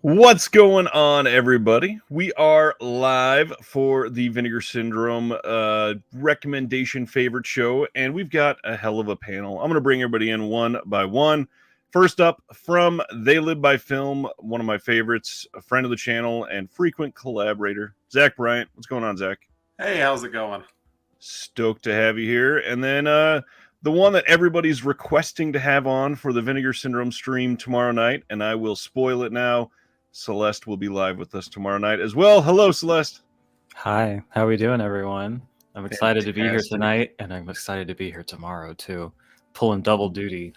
What's going on, everybody? We are live for the Vinegar Syndrome recommendation favorite show, and we've got a hell of a panel. I'm going to bring everybody in one by one. First up, from They Live by Film, one of my favorites, a friend of the channel and frequent collaborator, Zach Bryant. What's going on, Zach? Hey, how's it going? Stoked to have you here. And then the one that everybody's requesting to have on for the Vinegar Syndrome stream tomorrow night, and I will spoil it now. Celeste will be live with us tomorrow night as well. Hello, Celeste. Hi, how are we doing, everyone? I'm excited to be here Fantastic. tonight, and I'm excited to be here tomorrow, too. Pulling double duty.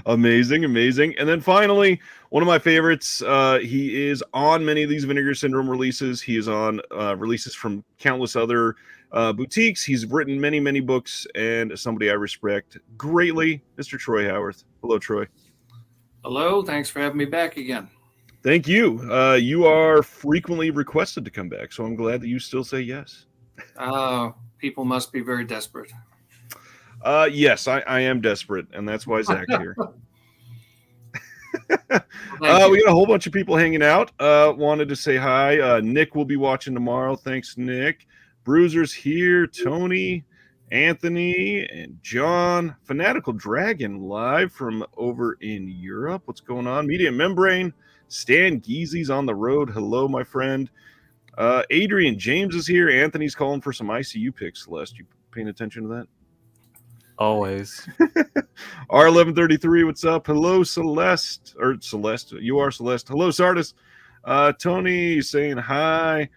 Amazing. And then finally, one of my favorites. He is on many of these Vinegar Syndrome releases. He is on releases from countless other boutiques. He's written many books, and somebody I respect greatly, Mr. Troy Howarth. Hello, Troy. Hello, thanks for having me back again. Thank you. You are frequently requested to come back, so I'm glad that you still say yes. People must be very desperate. Yes, I am desperate, and that's why Zach's here. We got a whole bunch of people hanging out. Wanted to say hi. Nick will be watching tomorrow. Thanks, Nick. Bruiser's here. Tony, Anthony, and John. Fanatical Dragon live from over in Europe. What's going on? Media Membrane. Stan Geezy's on the road. Hello, my friend. Adrian James is here. Anthony's calling for some ICU picks. Celeste, you paying attention to that? Always. R1133, what's up? Hello, Celeste. Or Celeste. You are Celeste. Hello, Sardis. Tony saying hi.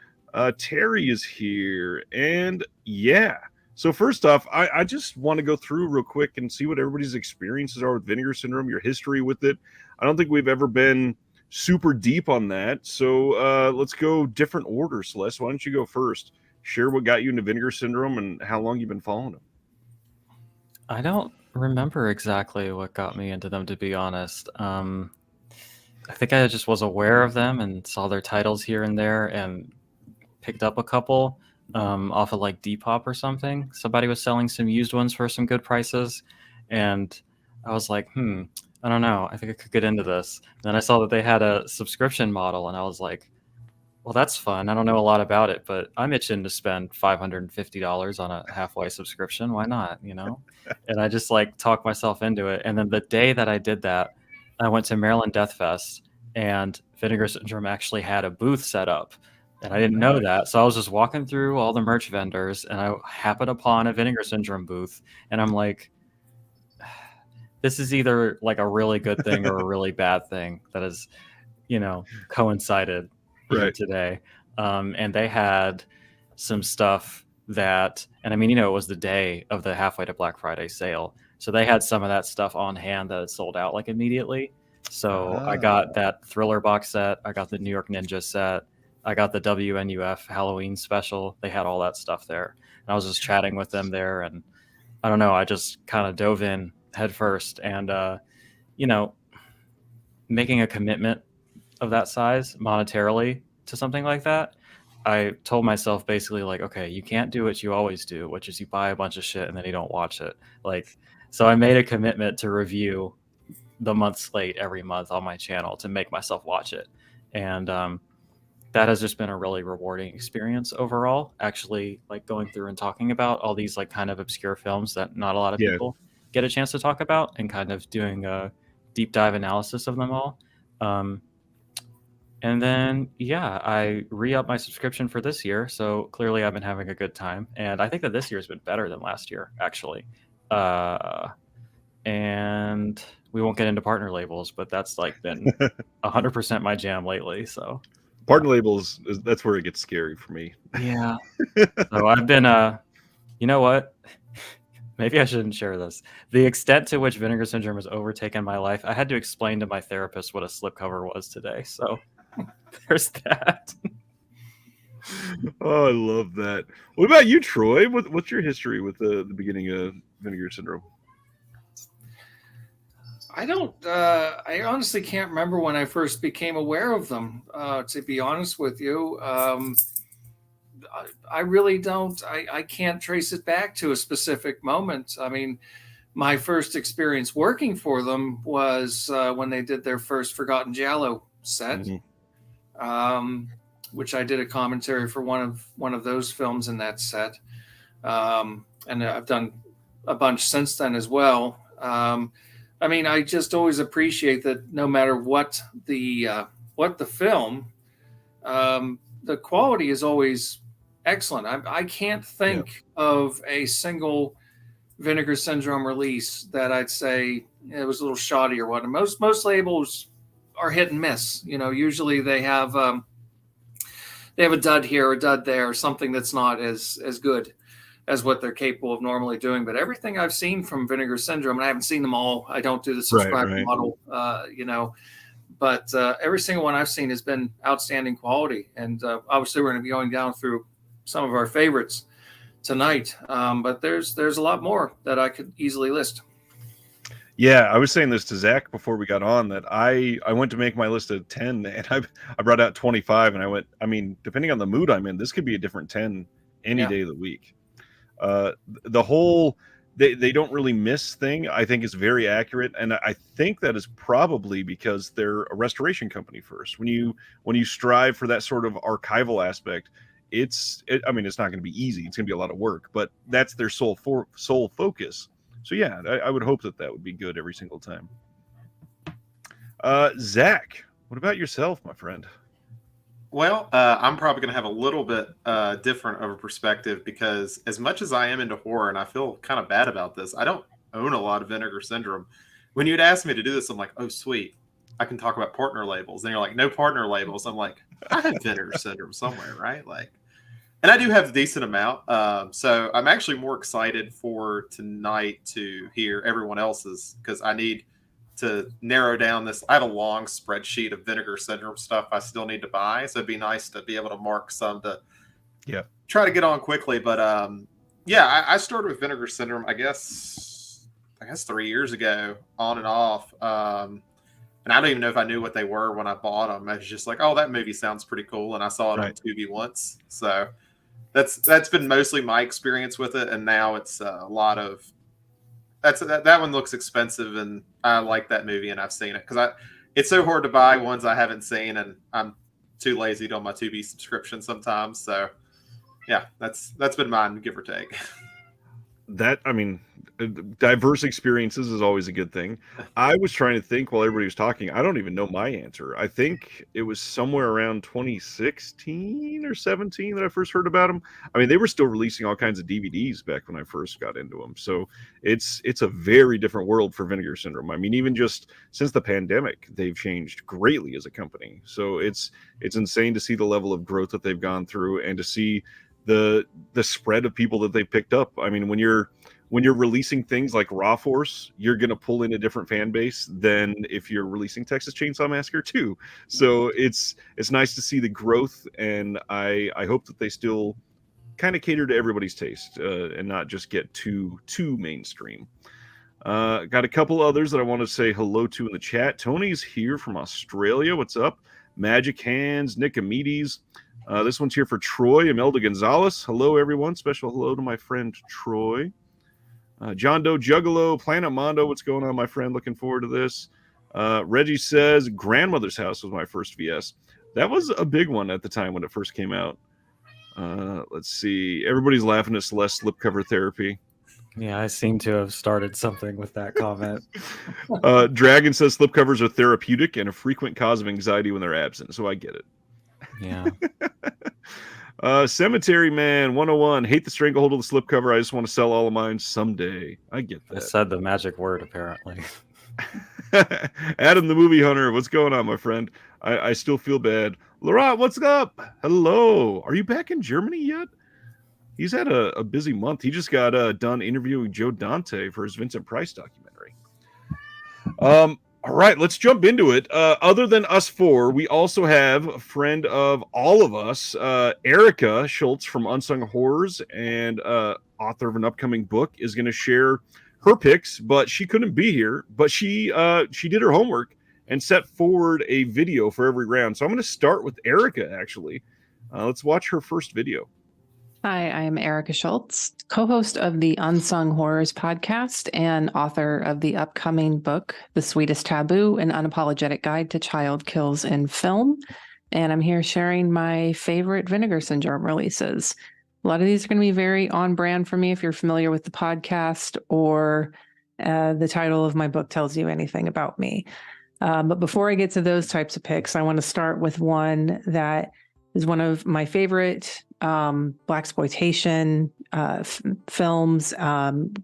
Terry is here. And yeah. So first off, I just want to go through real quick and see what everybody's experiences are with Vinegar Syndrome, your history with it. I don't think we've ever been super deep on that. So let's go different order. Celeste, why don't you go first? Share what got you into Vinegar Syndrome and how long you've been following them. I don't remember exactly what got me into them, to be honest. I think I just was aware of them and saw their titles here and there and picked up a couple off of like Depop or something. Somebody was selling some used ones for some good prices, and I was like, I don't know. I think I could get into this. And then I saw that they had a subscription model, and I was like, well, that's fun. I don't know a lot about it, but I'm itching to spend $550 on a halfway subscription. Why not, And I just like talked myself into it. And then the day that I did that, I went to Maryland Death Fest, and Vinegar Syndrome actually had a booth set up. And I didn't know that. So I was just walking through all the merch vendors, and I happened upon a Vinegar Syndrome booth. And I'm like, this is either like a really good thing or a really bad thing that has, coincided here today. And they had some stuff that, and I mean, it was the day of the Halfway to Black Friday sale. So they had some of that stuff on hand that had sold out like immediately. So I got that Thriller box set. I got the New York Ninja set. I got the WNUF Halloween special. They had all that stuff there. And I was just chatting with them there. And I don't know, I just kind of dove in head first. And, making a commitment of that size monetarily to something like that, I told myself basically like, okay, you can't do what you always do, which is you buy a bunch of shit and then you don't watch it. So I made a commitment to review the month slate every month on my channel to make myself watch it. And that has just been a really rewarding experience overall, actually, like going through and talking about all these like kind of obscure films that not a lot of people get a chance to talk about, and kind of doing a deep dive analysis of them all. And then, I re-upped my subscription for this year. So clearly I've been having a good time. And I think that this year has been better than last year, actually. And we won't get into partner labels, but that's like been 100% my jam lately. So partner labels, that's where it gets scary for me. Yeah. So I've been, you know what? Maybe I shouldn't share this. The extent to which Vinegar Syndrome has overtaken my life, I had to explain to my therapist what a slipcover was today. So there's that. Oh, I love that. What about you, Troy? What's your history with the beginning of Vinegar Syndrome? I honestly can't remember when I first became aware of them, to be honest with you. I really don't. I can't trace it back to a specific moment. I mean, my first experience working for them was when they did their first Forgotten Giallo set, Mhm. which I did a commentary for one of those films in that set, and I've done a bunch since then as well. I mean, I just always appreciate that no matter what the film, the quality is always excellent. I can't think of a single Vinegar Syndrome release that I'd say it was a little shoddy or what. Most labels are hit and miss. You know, usually they have a dud here, a dud there, or something that's not as good as what they're capable of normally doing. But everything I've seen from Vinegar Syndrome, and I haven't seen them all. I don't do the subscriber Right. model, but every single one I've seen has been outstanding quality. And obviously, we're going to be going down through some of our favorites tonight. But there's a lot more that I could easily list. Yeah, I was saying this to Zach before we got on that I went to make my list of 10 and I brought out 25 and I went, I mean, depending on the mood I'm in, this could be a different 10 any day of the week. The whole they don't really miss thing I think is very accurate, and I think that is probably because they're a restoration company first. When you strive for that sort of archival aspect, I mean, it's not going to be easy. It's going to be a lot of work, but that's their sole focus. So yeah, I would hope that would be good every single time. Zach, what about yourself, my friend? Well, I'm probably going to have a little bit different of a perspective because as much as I am into horror, and I feel kind of bad about this, I don't own a lot of Vinegar Syndrome. When you'd asked me to do this, I'm like, oh, sweet. I can talk about partner labels. And you're like, no partner labels. I'm like, I have Vinegar Syndrome somewhere, right? Like, and I do have a decent amount. So I'm actually more excited for tonight to hear everyone else's because I need to narrow down this. I have a long spreadsheet of Vinegar Syndrome stuff I still need to buy. So it'd be nice to be able to mark some to try to get on quickly. But I started with Vinegar Syndrome, I guess 3 years ago on and off. And I don't even know if I knew what they were when I bought them. I was just like, oh, that movie sounds pretty cool. And I saw it on Tubi once. So that's been mostly my experience with it. And now it's a lot of, that one looks expensive, and I like that movie, and I've seen it because it's so hard to buy ones I haven't seen, and I'm too lazy to on my Tubi subscription sometimes. So yeah, that's been mine, give or take. I mean, diverse experiences is always a good thing. I was trying to think while everybody was talking. I don't even know my answer. I think it was somewhere around 2016 or 17 that I first heard about them. I mean, they were still releasing all kinds of DVDs back when I first got into them. So it's a very different world for Vinegar Syndrome. I mean, even just since the pandemic, they've changed greatly as a company. So it's insane to see the level of growth that they've gone through and to see the spread of people that they picked up. I mean, when you're releasing things like Raw Force, you're going to pull in a different fan base than if you're releasing Texas Chainsaw Massacre 2. So it's nice to see the growth, and I hope that they still kind of cater to everybody's taste and not just get too mainstream. Got a couple others that I want to say hello to in the chat. Tony's here from Australia. What's up? Magic Hands, Nicomedes. This one's here for Troy, Imelda Gonzalez. Hello, everyone. Special hello to my friend Troy. John Doe Juggalo, Planet Mondo. What's going on, my friend? Looking forward to this. Reggie says, Grandmother's House was my first VS. That was a big one at the time when it first came out. Let's see. Everybody's laughing at Celeste slipcover therapy. Yeah, I seem to have started something with that comment. Dragon says slipcovers are therapeutic and a frequent cause of anxiety when they're absent. So I get it. Yeah. Cemetery Man 101. Hate the stranglehold of the slipcover. I just want to sell all of mine someday. I get that. I said the magic word, apparently. Adam the Movie Hunter. What's going on, my friend? I still feel bad. Laurent, what's up? Hello. Are you back in Germany yet? He's had a busy month. He just got done interviewing Joe Dante for his Vincent Price documentary. All right, let's jump into it. Other than us four, we also have a friend of all of us, Erica Shultz from Unsung Horrors and author of an upcoming book, is going to share her picks, but she couldn't be here. But she did her homework and set forward a video for every round. So I'm going to start with Erica, actually. Let's watch her first video. Hi, I am Erica Shultz, co-host of the Unsung Horrors podcast and author of the upcoming book, The Sweetest Taboo, An Unapologetic Guide to Child Kills in Film. And I'm here sharing my favorite Vinegar Syndrome releases. A lot of these are going to be very on brand for me if you're familiar with the podcast or the title of my book tells you anything about me. But before I get to those types of picks, I want to start with one that is one of my favorite blaxploitation films.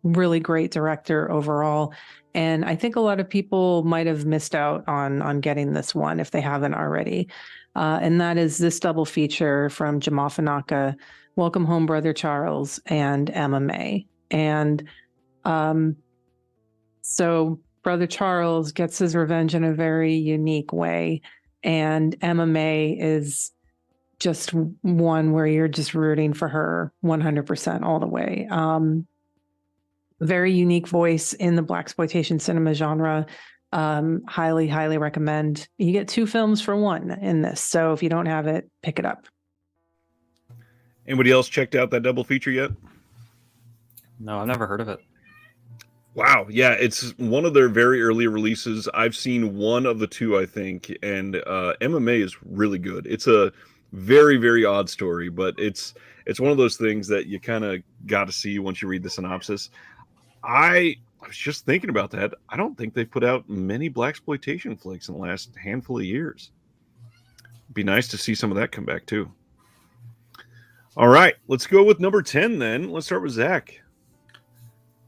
Really great director overall, and I think a lot of people might have missed out on getting this one if they haven't already. And that is this double feature from Jamal Fanaka, Welcome Home, Brother Charles, and Emma May. And so Brother Charles gets his revenge in a very unique way, and Emma May is just one where you're just rooting for her 100% all the way. Very unique voice in the blaxploitation cinema genre. Highly, highly recommend. You get 2 films for 1 in this, so if you don't have it, pick it up. Anybody else checked out that double feature yet? No, I've never heard of it. Wow, yeah, it's one of their very early releases. I've seen one of the 2, I think, and MMA is really good. It's a very, very odd story, but it's one of those things that you kind of got to see once you read the synopsis. I was just thinking about that. I don't think they've put out many blaxploitation flicks in the last handful of years. It'd be nice to see some of that come back too. All right, let's go with number 10 then. Let's start with Zach.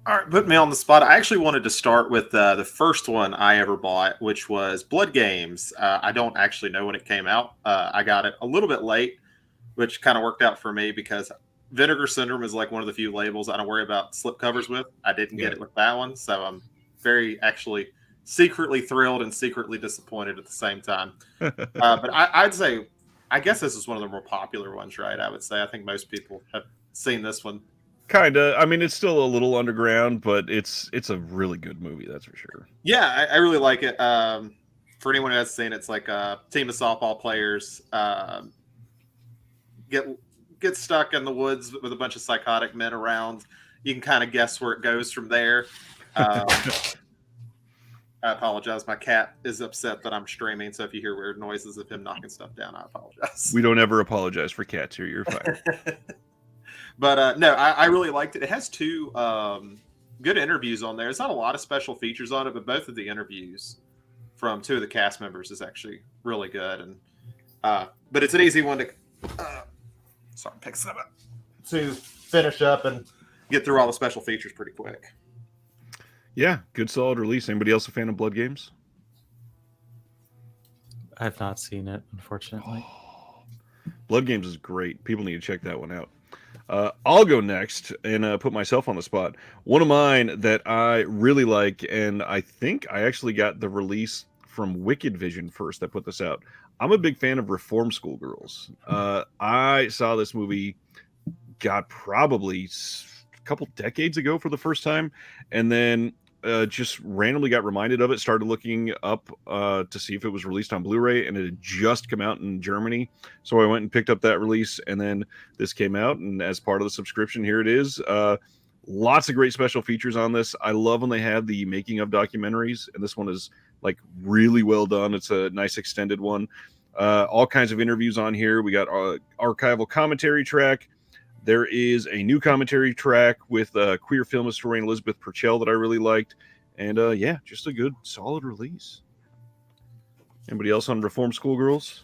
All right, put me on the spot. I actually wanted to start with the first one I ever bought, which was Blood Games. I don't actually know when it came out. I got it a little bit late, which kind of worked out for me because Vinegar Syndrome is like one of the few labels I don't worry about slipcovers with. I didn't get it with that one, so I'm very actually secretly thrilled and secretly disappointed at the same time. But I'd say, I guess this is one of the more popular ones, right? I would say I think most people have seen this one. Kinda. I mean, it's still a little underground, but it's a really good movie, that's for sure. Yeah, I really like it. For anyone who hasn't seen it, it's like a team of softball players get stuck in the woods with a bunch of psychotic men around. You can kind of guess where it goes from there. I apologize. My cat is upset that I'm streaming, so if you hear weird noises of him knocking stuff down, I apologize. We don't ever apologize for cats here. You're fine. But no, I really liked it. It has 2 good interviews on there. There's not a lot of special features on it, but both of the interviews from 2 of the cast members is actually really good. And but it's an easy one to pick some up to finish up and get through all the special features pretty quick. Yeah, good solid release. Anybody else a fan of Blood Games? I've not seen it, unfortunately. Blood Games is great. People need to check that one out. I'll go next and put myself on the spot. One of mine that I really like, and I think I actually got the release from Wicked Vision first that put this out. I'm a big fan of Reform School Girls. I saw this movie, probably a couple decades ago for the first time, and then just randomly got reminded of it, started looking up to see if it was released on Blu-ray, and it had just come out in Germany. So I went and picked up that release, and then this came out, and as part of the subscription, here it is. Lots of great special features on this. I love when they have the making of documentaries, and this one is like really well done. It's a nice extended one. All kinds of interviews on here. We got archival commentary track. There is a new commentary track with queer film historian Elizabeth Purcell that I really liked. And yeah, just a good, solid release. Anybody else on Reform Schoolgirls?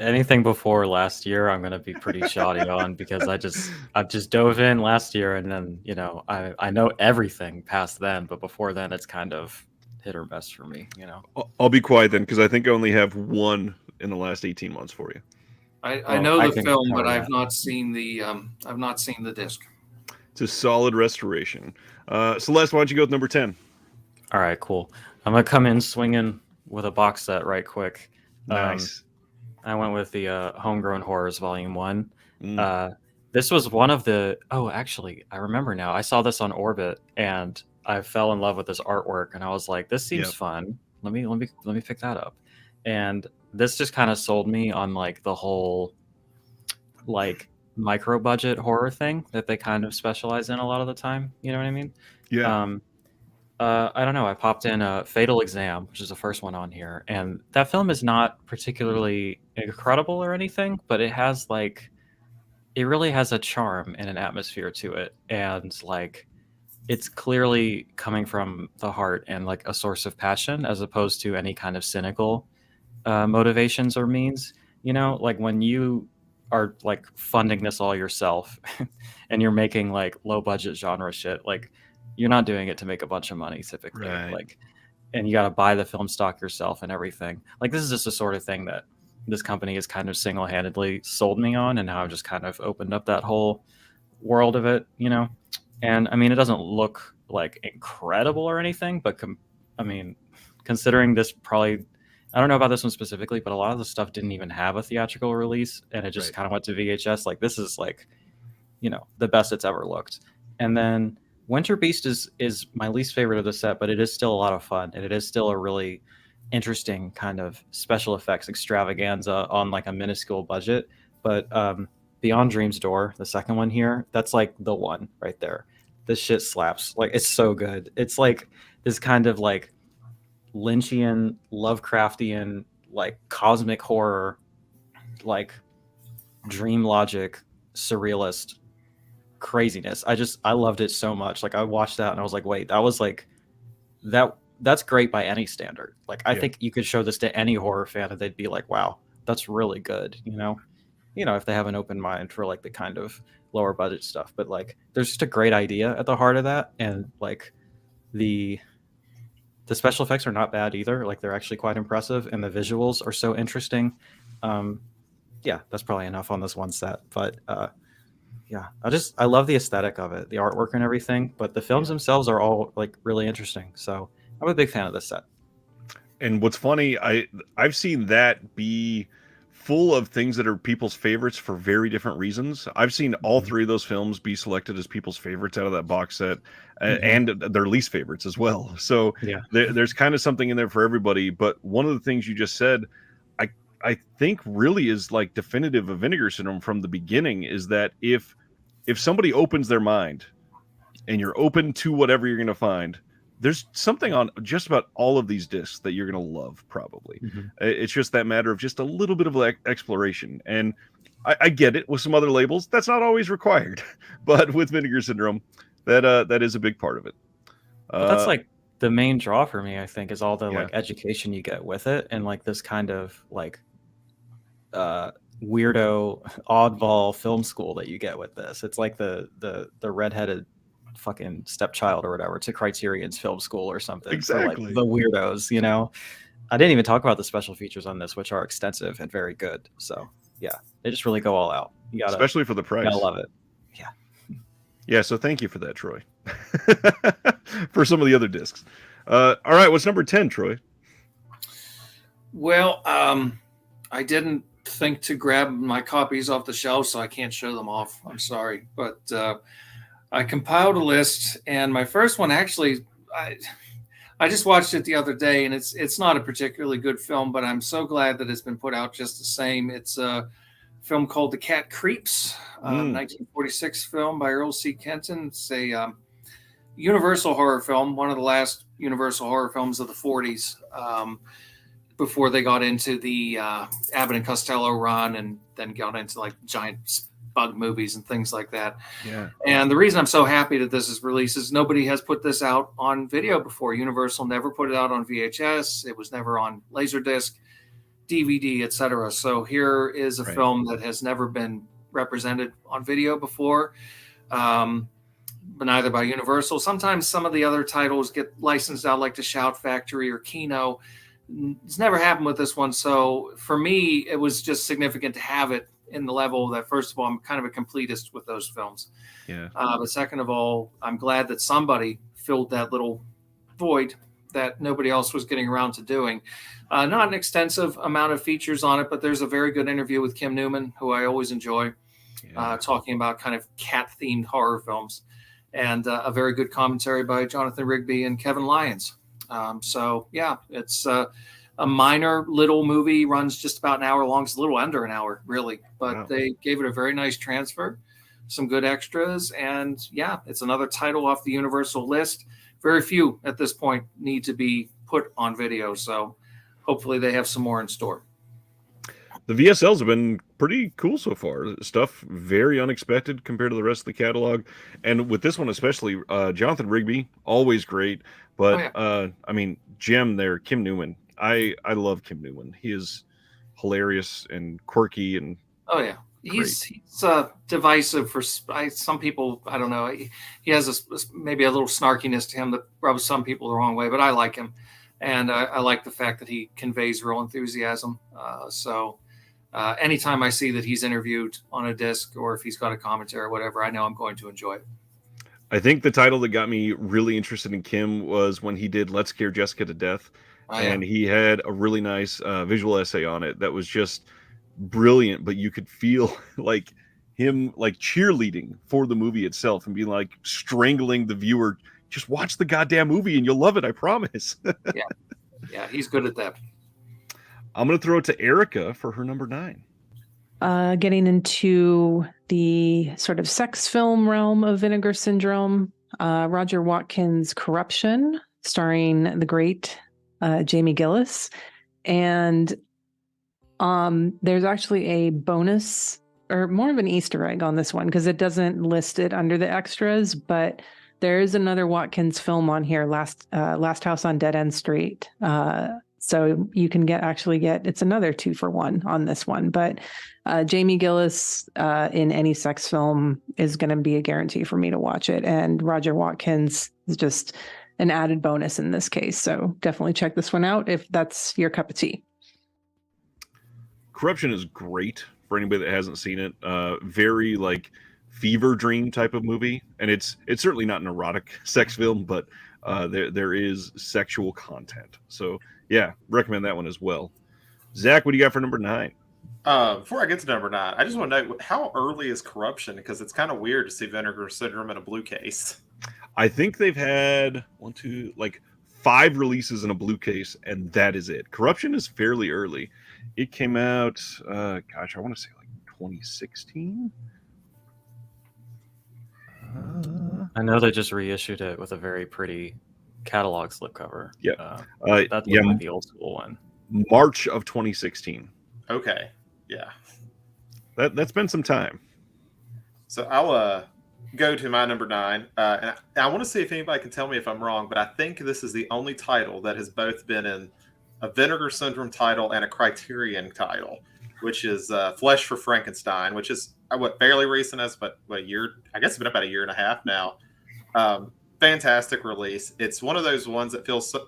Anything before last year, I'm going to be pretty shoddy on because I just dove in last year, and then I know everything past then, but before then it's kind of hit or miss for me. I'll be quiet then because I think I only have one in the last 18 months for you. I know the film, but I've not seen the disc. It's a solid restoration. Celeste, why don't you go with number 10? All right, cool. I'm gonna come in swinging with a box set right quick. Nice. I went with the Homegrown Horrors Volume 1. This was one of the... Oh, actually, I remember now. I saw this on Orbit, and I fell in love with this artwork, and I was like, this seems fun. Let me pick that up. And this just kind of sold me on like the whole like micro budget horror thing that they kind of specialize in a lot of the time. You know what I mean? Yeah. I don't know. I popped in a Fatal Exam, which is the first one on here, and that film is not particularly incredible or anything, but it really has a charm and an atmosphere to it, and like it's clearly coming from the heart and like a source of passion as opposed to any kind of cynical motivations or means. You know, like when you are like funding this all yourself and you're making like low budget genre shit, like you're not doing it to make a bunch of money typically. Right. Like, and you got to buy the film stock yourself and everything. Like this is just the sort of thing that this company has kind of single-handedly sold me on, and now I've just kind of opened up that whole world of it, you know. And I mean, it doesn't look like incredible or anything, but I mean, considering this probably, I don't know about this one specifically, but a lot of the stuff didn't even have a theatrical release, and it just Right. kind of went to VHS. Like this is like, you know, the best it's ever looked. And then Winter Beast is my least favorite of the set, but it is still a lot of fun, and it is still a really interesting kind of special effects extravaganza on like a minuscule budget. But Beyond Dream's Door, the second one here, that's like the one right there. This shit slaps. Like it's so good. It's like this kind of like Lynchian, Lovecraftian, like cosmic horror, like dream logic, surrealist craziness. I loved it so much. Like I watched that and I was like, wait, that was like that's great by any standard. Like I think you could show this to any horror fan and they'd be like, wow, that's really good, you know? You know, if they have an open mind for like the kind of lower budget stuff. But like there's just a great idea at the heart of that, and like the special effects are not bad either. Like they're actually quite impressive, and the visuals are so interesting. Yeah, that's probably enough on this one set. But yeah, I love the aesthetic of it, the artwork and everything. But the films themselves are all like really interesting. So I'm a big fan of this set. And what's funny, I've seen that be full of things that are people's favorites for very different reasons. I've seen all three of those films be selected as people's favorites out of that box set, and their least favorites as well. So Yeah. there's kind of something in there for everybody. But one of the things you just said, I think really is like definitive of Vinegar Syndrome from the beginning, is that if somebody opens their mind and you're open to whatever you're going to find, there's something on just about all of these discs that you're going to love, probably. It's just that matter of just a little bit of exploration. And I get it with some other labels. That's not always required. But with Vinegar Syndrome, that is a big part of it. But that's like the main draw for me, I think, is all the Yeah. like education you get with it, and like this kind of like weirdo oddball film school that you get with this. It's like the redheaded fucking stepchild or whatever to Criterion's film school or something. Exactly. For like the weirdos, you know. I didn't even talk about the special features on this, which are extensive and very good. So yeah, they just really go all out. You gotta, especially for the price. gotta love it. Yeah, so thank you for that, Troy. For some of the other discs. All right, what's number 10, Troy? Well, I didn't think to grab my copies off the shelf, so I can't show them off. I'm sorry. But I compiled a list, and my first one actually, I just watched it the other day, and it's not a particularly good film, but I'm so glad that it's been put out just the same. It's a film called The Cat Creeps, 1946 film by Earl C. Kenton. It's a Universal horror film, one of the last Universal horror films of the 40s, before they got into the Abbott and Costello run and then got into like giant bug movies and things like that. Yeah. And the reason I'm so happy that this is released is nobody has put this out on video before. Universal never put it out on VHS. It was never on Laserdisc, DVD, etc. So here is a film that has never been represented on video before, but neither by Universal. Sometimes some of the other titles get licensed out, like the Shout Factory or Kino. It's never happened with this one. So for me, it was just significant to have it in the level that, first of all, I'm kind of a completist with those films. Yeah. But second of all, I'm glad that somebody filled that little void that nobody else was getting around to doing. Not an extensive amount of features on it, but there's a very good interview with Kim Newman, who I always enjoy, talking about kind of cat-themed horror films, and a very good commentary by Jonathan Rigby and Kevin Lyons. So yeah, it's a minor little movie, runs just about an hour long. It's a little under an hour, really, but Wow. they gave it a very nice transfer, some good extras, and yeah, it's another title off the Universal list. Very few at this point need to be put on video, so hopefully they have some more in store. The VSLs have been pretty cool so far. Stuff very unexpected compared to the rest of the catalog, and with this one especially, Jonathan Rigby, always great. But I mean, gem there, Kim Newman. I love Kim Newman. He is hilarious and quirky, and oh yeah, he's divisive for some people. I don't know. He has maybe a little snarkiness to him that rubs some people the wrong way, but I like him, and I like the fact that he conveys real enthusiasm. So anytime I see that he's interviewed on a disc or if he's got a commentary or whatever, I know I'm going to enjoy it. I think the title that got me really interested in Kim was when he did Let's Scare Jessica to Death. And he had a really nice visual essay on it that was just brilliant, but you could feel like him like cheerleading for the movie itself and being like strangling the viewer. Just watch the goddamn movie and you'll love it, I promise. Yeah, he's good at that. I'm going to throw it to Erica for her number 9. Getting into the sort of sex film realm of Vinegar Syndrome, Roger Watkins' Corruption, starring the great Jamie Gillis. And there's actually a bonus or more of an Easter egg on this one because it doesn't list it under the extras, but there is another Watkins film on here, Last House on Dead End Street. So you can get it's another 2-for-1 on this one. But Jamie Gillis in any sex film is going to be a guarantee for me to watch it. And Roger Watkins is just an added bonus in this case. So definitely check this one out if that's your cup of tea. Corruption is great for anybody that hasn't seen it. Very like fever dream type of movie. And it's certainly not an erotic sex film, but there is sexual content. So yeah, recommend that one as well. Zach, what do you got for number 9? Before I get to number 9, I just want to know how early is Corruption, because it's kind of weird to see Vinegar Syndrome in a blue case. I think they've had 5 releases in a blue case, and that is it. Corruption is fairly early. It came out, I want to say like 2016. I know they just reissued it with a very pretty catalog slipcover. Yeah, that's the old school one. March of 2016. Okay, yeah, that's been some time. So I'll go to my number 9, and I want to see if anybody can tell me if I'm wrong, but I think this is the only title that has both been in a Vinegar Syndrome title and a Criterion title, which is Flesh for Frankenstein, which is fairly recent, as but a year. I guess it's been about a year and a half now. Fantastic release. It's one of those ones that feels so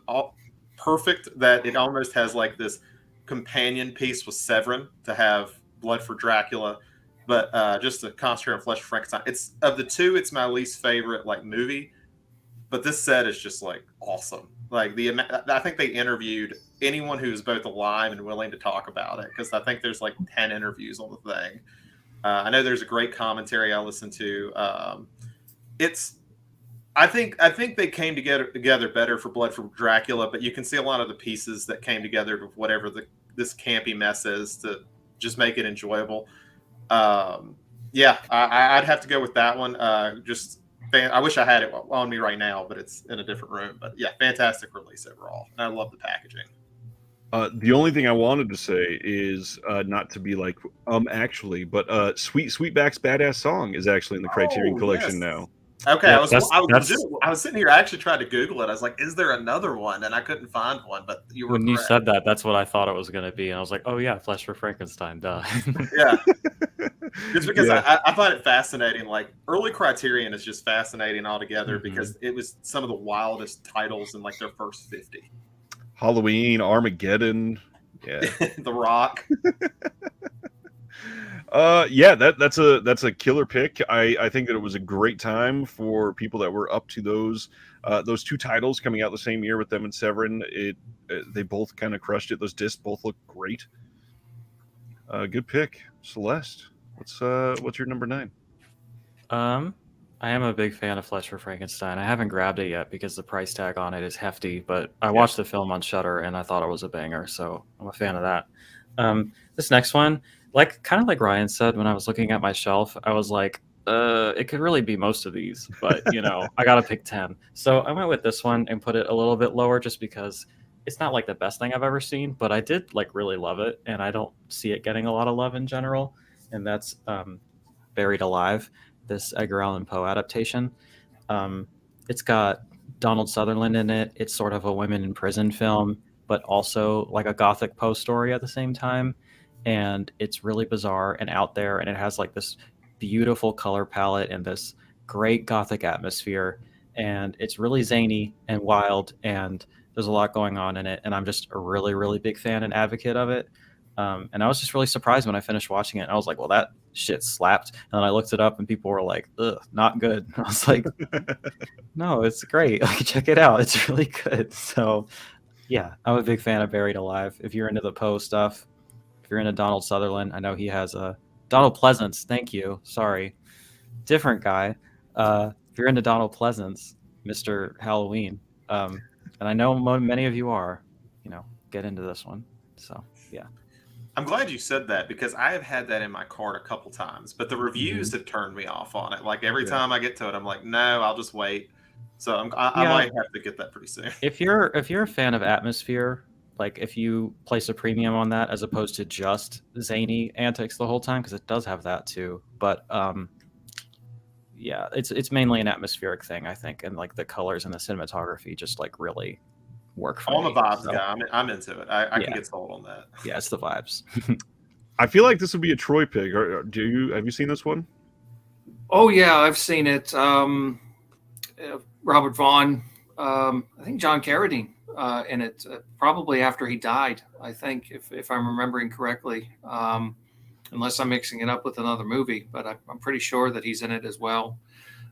perfect that it almost has like this companion piece with Severin to have Blood for Dracula, but just to concentrate on Flesh for Frankenstein. It's of the two, it's my least favorite like movie, but this set is just like awesome. Like I think they interviewed anyone who's both alive and willing to talk about it, because I think there's like 10 interviews on the thing. I know there's a great commentary I listened to. I think they came together better for Blood from Dracula, but you can see a lot of the pieces that came together with whatever this campy mess is to just make it enjoyable. I'd have to go with that one. I wish I had it on me right now, but it's in a different room. But yeah, fantastic release overall. And I love the packaging. The only thing I wanted to say is not to be like, actually, but Sweetback's Badass Song is actually in the Criterion Collection now. Okay, yeah, I was sitting here. I actually tried to Google it. I was like, "Is there another one?" And I couldn't find one. But you were when correct. You said that, that's what I thought it was going to be, and I was like, "Oh yeah, Flesh for Frankenstein, duh." Yeah, just because I find it fascinating. Like early Criterion is just fascinating altogether because it was some of the wildest titles in like their first 50. Halloween, Armageddon, yeah, The Rock. That's a killer pick. I think that it was a great time for people that were up to those two titles coming out the same year with them and Severin. They both kind of crushed it. Those discs both look great. Good pick, Celeste. What's your number 9? I I am a big fan of Flesh for Frankenstein. I haven't grabbed it yet because the price tag on it is hefty, but I watched the film on Shudder and I thought it was a banger, so I'm a fan of that. This next one, kind of like Ryan said, when I was looking at my shelf, I was like, it could really be most of these, but I gotta pick 10. So I went with this one and put it a little bit lower just because it's not like the best thing I've ever seen, but I did really love it, and I don't see it getting a lot of love in general, and that's Buried Alive, this Edgar Allan Poe adaptation. It's got Donald Sutherland in it. It's sort of a women in prison film, but also like a Gothic Poe story at the same time. And it's really bizarre and out there, and it has this beautiful color palette and this great Gothic atmosphere. And it's really zany and wild, and there's a lot going on in it. And I'm just a really, really big fan and advocate of it. And I was just really surprised when I finished watching it. And I was like, well, that shit slapped. And then I looked it up and people were like, ugh, not good. And I was like, no, it's great. Check it out. It's really good. So yeah, I'm a big fan of Buried Alive. If you're into the Poe stuff, if you're into Donald Sutherland, I know he has a Donald Pleasance. Thank you. Sorry. Different guy. If you're into Donald Pleasance, Mr. Halloween, and I know many of you are, get into this one. So yeah. I'm glad you said that because I have had that in my cart a couple times, but the reviews have turned me off on it. Every time I get to it, I'm like, no, I'll just wait. So I might have to get that pretty soon. If you're a fan of atmosphere, if you place a premium on that as opposed to just zany antics the whole time, because it does have that too. But yeah, it's mainly an atmospheric thing, I think, and the colors and the cinematography just really work for me. I'm a vibes guy. I'm into it. I can get sold on that. Yeah, it's the vibes. I feel like this would be a Troy pick. Have you seen this one? Oh yeah, I've seen it. Robert Vaughn, I think John Carradine in it, probably after he died, I think, if I'm remembering correctly, unless I'm mixing it up with another movie, but I'm pretty sure that he's in it as well.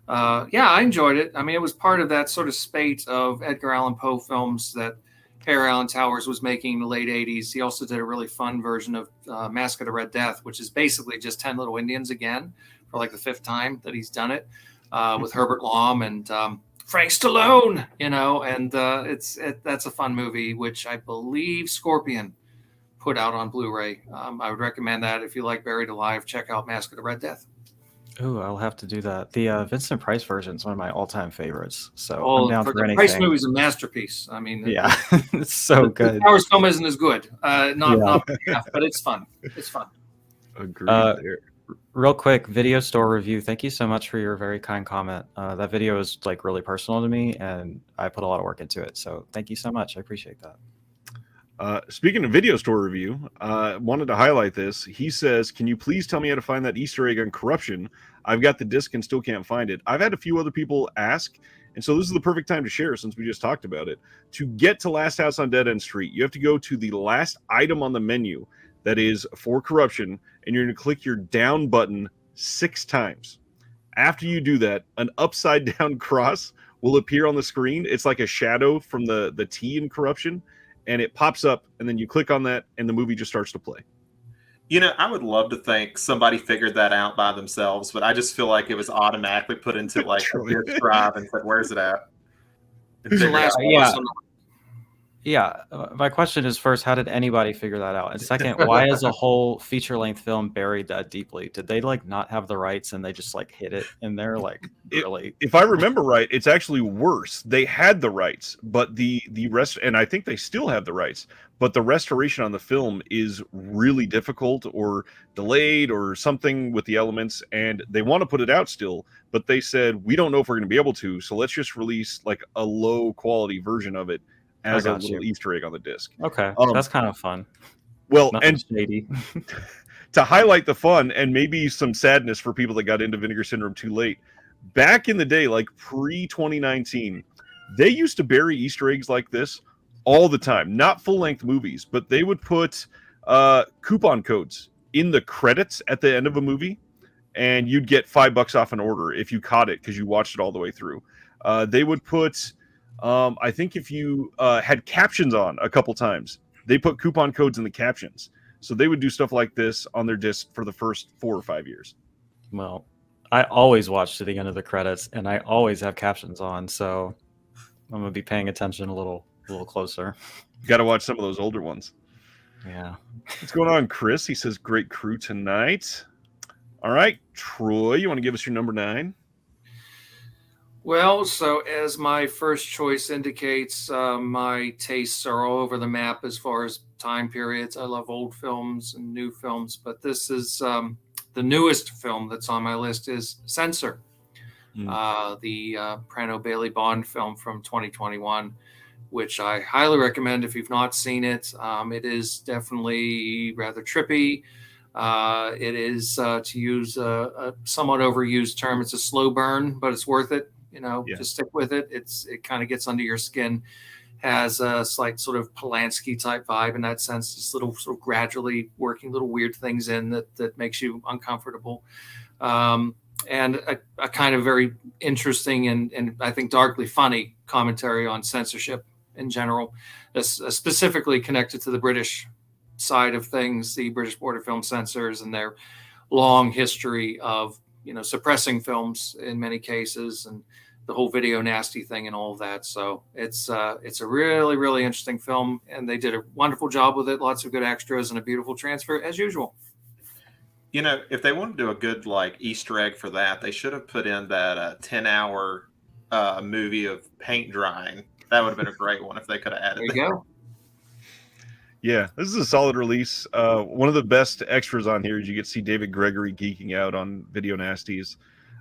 Yeah, I enjoyed it. I mean, it was part of that sort of spate of Edgar Allan Poe films that Harry Allen Towers was making in the late 80s. He also did a really fun version of Mask of the Red Death, which is basically just 10 Little Indians again for the fifth time that he's done it, with Herbert Lom and Frank Stallone, and that's a fun movie, which I believe Scorpion put out on Blu-ray. I would recommend that. If you like Buried Alive, check out Mask of the Red Death. Ooh, I'll have to do that. The Vincent Price version is one of my all-time favorites. So I'm down for anything. Price movie's a masterpiece. I mean, yeah, it's so good. The Towers film isn't as good, not but it's fun. It's fun. Agreed there. Real quick, video store review. Thank you so much for your very kind comment. That video is really personal to me, and I put a lot of work into it. So thank you so much. I appreciate that. Speaking of video store review, wanted to highlight this. He says, can you please tell me how to find that Easter egg on Corruption? I've got the disc and still can't find it. I've had a few other people ask, and so this is the perfect time to share since we just talked about it. To get to Last House on Dead End Street, you have to go to the last item on the menu that is for Corruption, and you're going to click your down button 6 times. After you do that, an upside down cross will appear on the screen. It's like a shadow from the T in Corruption, and it pops up, and then you click on that, and the movie just starts to play. I would love to think somebody figured that out by themselves, but I just feel like it was automatically put into a disk drive and said, "Where's it at?" Yeah. My question is, first, how did anybody figure that out? And second, why is a whole feature-length film buried that deeply? Did they not have the rights and they just hid it in there? Really? If I remember right, it's actually worse. They had the rights, but the rest, and I think they still have the rights, but the restoration on the film is really difficult or delayed or something with the elements, and they want to put it out still, but they said, we don't know if we're going to be able to, so let's just release a low-quality version of it as a little Easter egg on the disc. Okay, that's kind of fun. Well, nothing and shady. To highlight the fun and maybe some sadness for people that got into Vinegar Syndrome too late, back in the day, pre-2019, they used to bury Easter eggs like this all the time. Not full-length movies, but they would put coupon codes in the credits at the end of a movie, and you'd get $5 off an order if you caught it because you watched it all the way through. They would put... I think if you had captions on a couple times, they put coupon codes in the captions. So they would do stuff like this on their disc for the first 4 or 5 years. Well, I always watch to the end of the credits, and I always have captions on, so I'm gonna be paying attention a little closer. Got to watch some of those older ones. Yeah. What's going on, Chris? He says, great crew tonight. All right, Troy, you want to give us your number 9? Well, so as my first choice indicates, my tastes are all over the map as far as time periods. I love old films and new films, but this is the newest film that's on my list is Censor, the Prano Bailey Bond film from 2021, which I highly recommend if you've not seen it. It is definitely rather trippy. It is, to use a somewhat overused term, it's a slow burn, but it's worth it. Just stick with it. It kind of gets under your skin, has a slight sort of Polanski type vibe in that sense, just little sort of gradually working little weird things in that makes you uncomfortable. And a kind of very interesting and I think darkly funny commentary on censorship in general, specifically connected to the British side of things, the British Board of Film Censors and their long history of suppressing films in many cases, and the whole video nasty thing and all of that. So it's a really, really interesting film, and they did a wonderful job with it. Lots of good extras and a beautiful transfer as usual. If they want to do a good Easter egg for that, they should have put in that 10-hour movie of paint drying. That would have been a great one if they could have added There you go. Yeah, this is a solid release. One of the best extras on here is you get to see David Gregory geeking out on video nasties.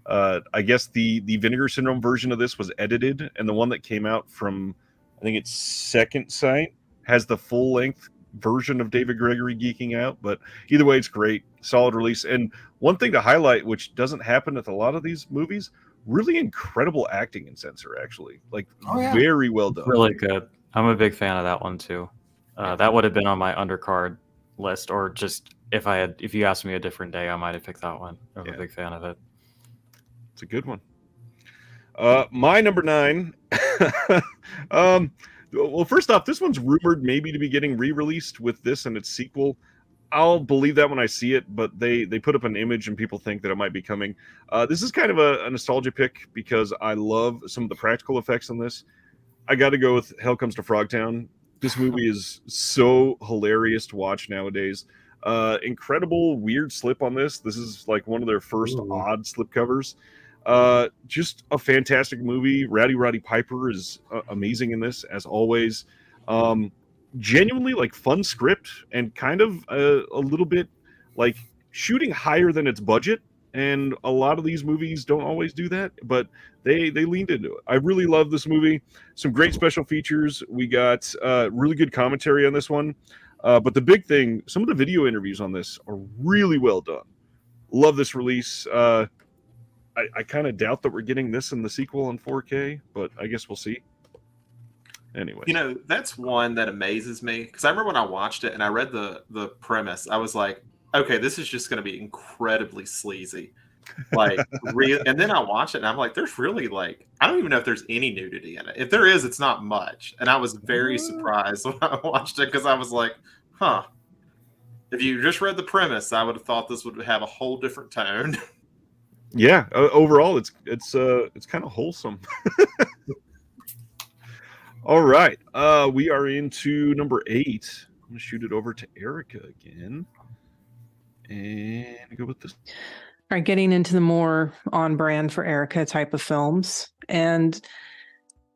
I guess the Vinegar Syndrome version of this was edited, and the one that came out from, I think it's Second Sight, has the full-length version of David Gregory geeking out. But either way, it's great. Solid release. And one thing to highlight, which doesn't happen with a lot of these movies, really incredible acting in Censor, actually. Very well done. Really good. I'm a big fan of that one, too. That would have been on my undercard list, or just if you asked me a different day, I might have picked that one. I'm a big fan of it. It's a good one. My number 9. Well, first off, this one's rumored maybe to be getting re-released with this and its sequel. I'll believe that when I see it, but they put up an image and people think that it might be coming. This is kind of a nostalgia pick because I love some of the practical effects on this. I got to go with Hell Comes to Frogtown. This movie is so hilarious to watch nowadays. Incredible weird slip on this. This is one of their first odd slip covers. Just a fantastic movie. Roddy Piper is amazing in this, as always. Genuinely fun script and kind of a little bit shooting higher than its budget. And a lot of these movies don't always do that, but they leaned into it. I really love this movie. Some great special features. We got really good commentary on this one. But the big thing, some of the video interviews on this are really well done. Love this release. I kind of doubt that we're getting this in the sequel on 4K, but I guess we'll see. Anyway, that's one that amazes me, because I remember when I watched it and I read the premise, I was like, okay, this is just going to be incredibly sleazy. And then I watched it and I'm like, there's really I don't even know if there's any nudity in it. If there is, it's not much. And I was very surprised when I watched it, because I was like, huh. If you just read the premise, I would have thought this would have a whole different tone. Yeah, overall, it's kind of wholesome. All right, we are into number 8. I'm gonna shoot it over to Erica again, and go with this. All right, getting into the more on brand for Erica type of films, and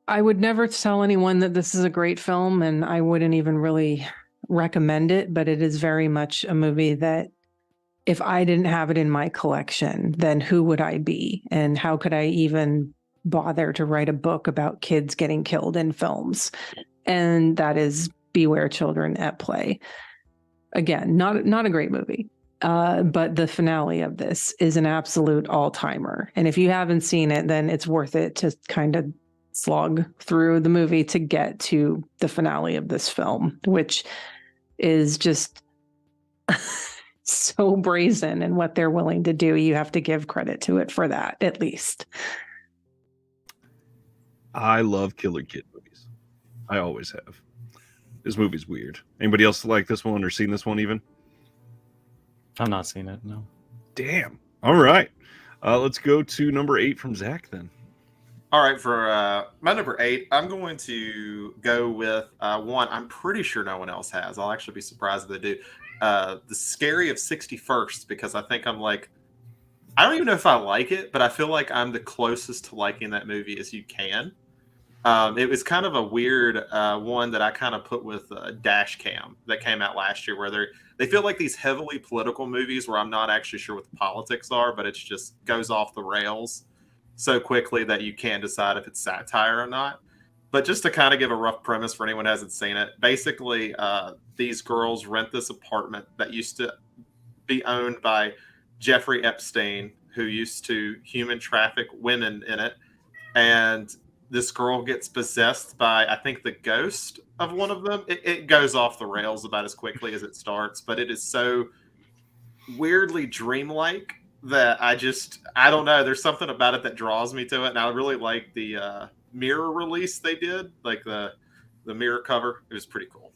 I would never tell anyone that this is a great film, and I wouldn't even really recommend it, but it is very much a movie that if I didn't have it in my collection, then who would I be? And how could I even bother to write a book about kids getting killed in films? And that is Beware Children at Play. Again, not a great movie, but the finale of this is an absolute all-timer. And if you haven't seen it, then it's worth it to kind of slog through the movie to get to the finale of this film, which is just so brazen in what they're willing to do. You have to give credit to it for that, at least. I love killer kid movies. I always have. This movie's weird. Anybody else like this one or seen this one even? I've not seen it, no. Damn. All right. Let's go to number 8 from Zach then. All right, for my number 8, I'm going to go with one I'm pretty sure no one else has. I'll actually be surprised if they do. The Scary of 61st, because I think I'm like, I don't even know if I like it, but I feel like I'm the closest to liking that movie as you can. It was kind of a weird one that I kind of put with Dash Cam that came out last year, where they feel like these heavily political movies where I'm not actually sure what the politics are, but it just goes off the rails so quickly that you can't decide if it's satire or not. But just to kind of give a rough premise for anyone who hasn't seen it, basically these girls rent this apartment that used to be owned by Jeffrey Epstein, who used to human traffic women in it. And this girl gets possessed by, I think, the ghost of one of them. It goes off the rails about as quickly as it starts, but it is so weirdly dreamlike that I don't know. There's something about it that draws me to it. And I really like the mirror release they did, like the mirror cover. It was pretty cool.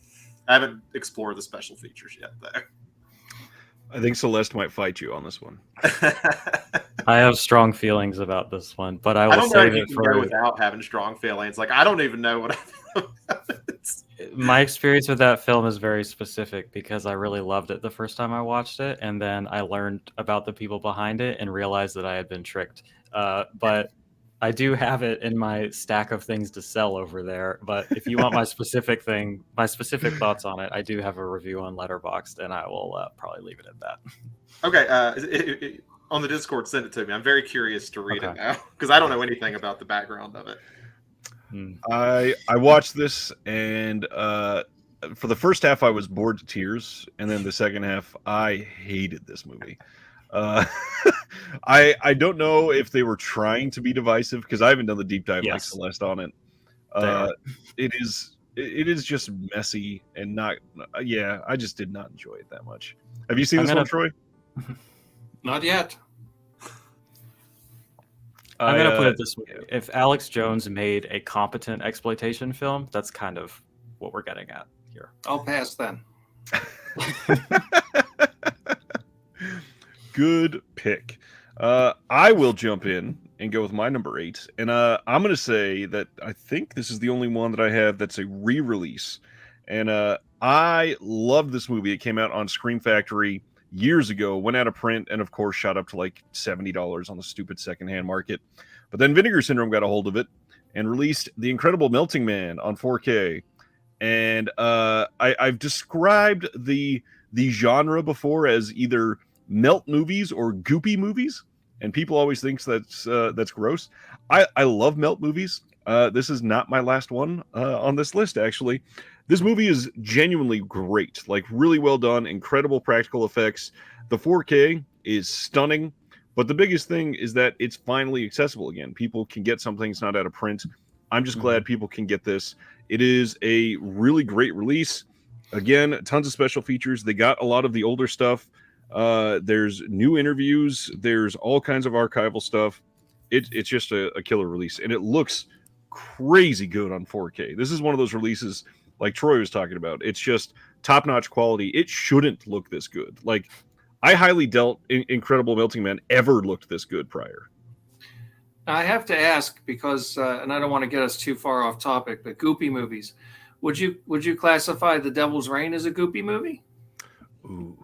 I haven't explored the special features yet, though. I think Celeste might fight you on this one. I have strong feelings about this one, but I I will don't know if save you it can for go without having strong feelings. Like, I don't even know what I feel about it. my experience with that film is very specific because I really loved it the first time I watched it, and then I learned about the people behind it and realized that I had been tricked. But I do have it in my stack of things to sell over there. But if you want my specific thoughts on it, I do have a review on Letterboxd, and I will probably leave it at that. Okay, on the Discord, send it to me. I'm very curious to read it now because I don't know anything about the background of it. I watched this, and for the first half, I was bored to tears, and then the second half, I hated this movie. I don't know if they were trying to be divisive because I haven't done the deep dive like Celeste on it. It is just messy and not. I just did not enjoy it that much. Have you seen this one, Troy? Not yet. I'm going to put it this way. If Alex Jones made a competent exploitation film, that's kind of what we're getting at here. I'll pass then. Good pick. I will jump in and go with my number 8. And I'm going to say that I think this is the only one that I have that's a re-release. And I love this movie. It came out on Scream Factory years ago, went out of print, and of course shot up to like $70 on the stupid secondhand market. But then Vinegar Syndrome got a hold of it and released The Incredible Melting Man on 4K. And I've described the genre before as either melt movies or goopy movies, and people always think that's gross. I love melt movies. This is not my last one on this list, actually. This movie is genuinely great, like really well done, incredible practical effects. The 4K is stunning, but the biggest thing is that it's finally accessible again. People can get something that's not out of print. I'm just glad people can get this. It is a really great release. Again, tons of special features. They got a lot of the older stuff. There's new interviews. There's all kinds of archival stuff. It's just a killer release, and it looks crazy good on 4K. This is one of those releases like Troy was talking about. It's just top-notch quality. It shouldn't look this good. Like, I highly doubt Incredible Melting Man ever looked this good prior. I have to ask because, and I don't want to get us too far off topic, but goopy movies. Would you classify The Devil's Reign as a goopy movie? Ooh.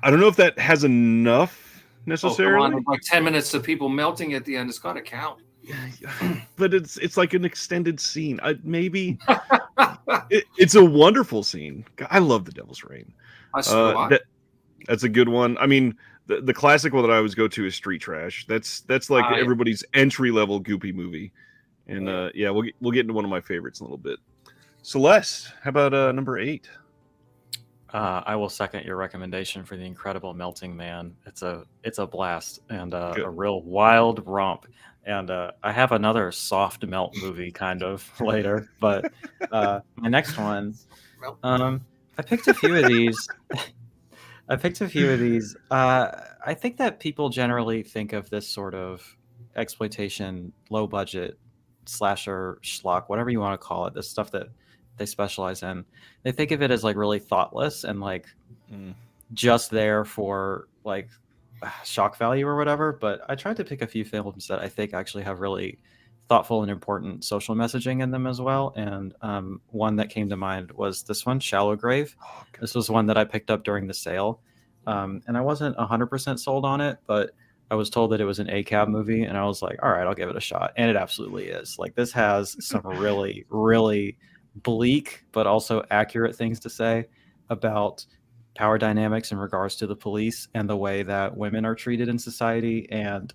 I don't know if that has enough necessarily. Oh, come on. Like 10 minutes of people melting at the end. It's got to count. But it's like an extended scene. Maybe it's a wonderful scene. I love The Devil's Reign. That's a good one. I mean, the classic one that I always go to is Street Trash. That's like everybody's entry level goopy movie. And we'll get into one of my favorites in a little bit. Celeste, how about number 8? I will second your recommendation for The Incredible Melting Man. It's a blast and a real wild romp. And I have another soft melt movie kind of later, but my next one, I picked a few of these. I think that people generally think of this sort of exploitation, low budget, slasher, schlock, whatever you want to call it, the stuff that they specialize in. They think of it as like really thoughtless and like just there for like shock value or whatever, but I tried to pick a few films that I think actually have really thoughtful and important social messaging in them as well. And one that came to mind was this one, Shallow Grave. This was one that I picked up during the sale. And I wasn't 100% sold on it, but I was told that it was an ACAB movie, and I was like, all right, I'll give it a shot. And it absolutely is. Like, this has some really, really bleak, but also accurate things to say about power dynamics in regards to the police and the way that women are treated in society. And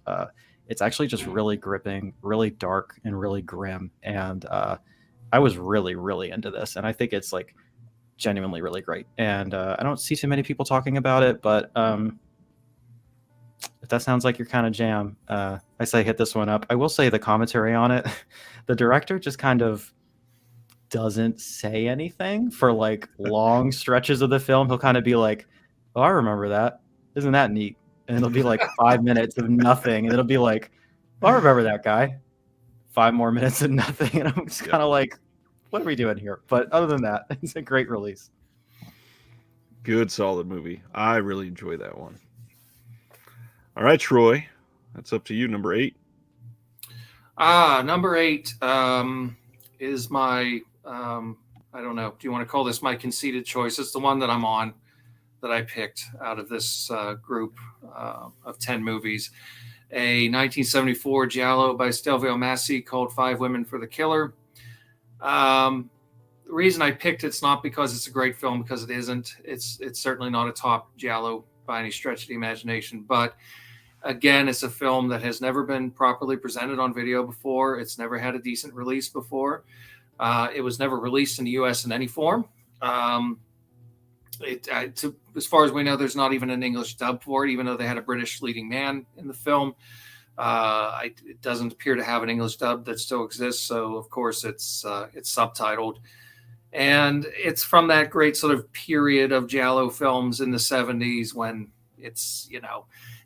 it's actually just really gripping, really dark, and really grim. And I was really, really into this. And I think it's like genuinely really great. And I don't see too many people talking about it, but if that sounds like your kind of jam, I say hit this one up. I will say the commentary on it, the director just kind of doesn't say anything for like long stretches of the film. He'll kind of be like, oh, I remember that. Isn't that neat? And it'll be like 5 minutes of nothing. And it'll be like, oh, I remember that guy. 5 more minutes of nothing. And I'm just kind of like, what are we doing here? But other than that, it's a great release. Good, solid movie. I really enjoy that one. All right, Troy, that's up to you. Number 8. Number 8 is my, I don't know, do you want to call this my conceded choice? It's the one that I'm on, that I picked out of this group of 10 movies. A 1974 giallo by Stelvio Massi called Five Women for the Killer. The reason I picked it's not because it's a great film, because it isn't. It's certainly not a top giallo by any stretch of the imagination. But again, it's a film that has never been properly presented on video before. It's never had a decent release before. It was never released in the U.S. in any form. As far as we know, there's not even an English dub for it, even though they had a British leading man in the film. It doesn't appear to have an English dub that still exists. So, of course, it's subtitled. And it's from that great sort of period of giallo films in the 70s when it's,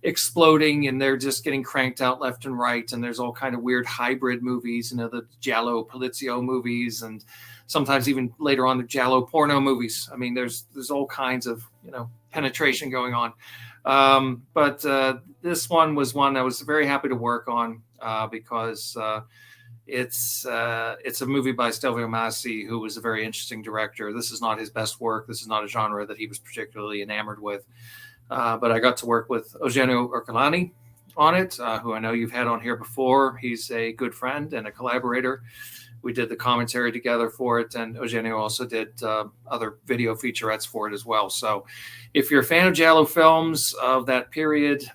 exploding and they're just getting cranked out left and right. And there's all kind of weird hybrid movies, the giallo polizio movies, and sometimes even later on the giallo porno movies. I mean, there's all kinds of, penetration going on. But this one was one I was very happy to work on because it's a movie by Stelvio Massi, who was a very interesting director. This is not his best work. This is not a genre that he was particularly enamored with. But I got to work with Eugenio Ercolani on it, who I know you've had on here before. He's a good friend and a collaborator. We did the commentary together for it, and Eugenio also did other video featurettes for it as well. So if you're a fan of giallo films of that period,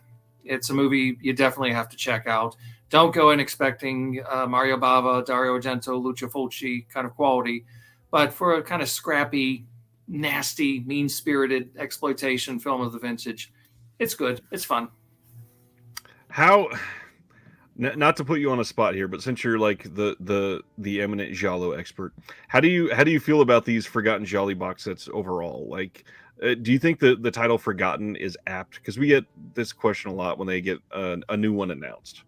it's a movie you definitely have to check out. Don't go in expecting Mario Bava, Dario Argento, Lucio Fulci kind of quality, but for a kind of scrappy, nasty, mean-spirited exploitation film of the vintage, it's good. It's fun. How, not to put you on a spot here, but since you're like the eminent giallo expert, how do you feel about these Forgotten Gialli box sets overall? Like, do you think the title Forgotten is apt? Because we get this question a lot when they get a new one announced.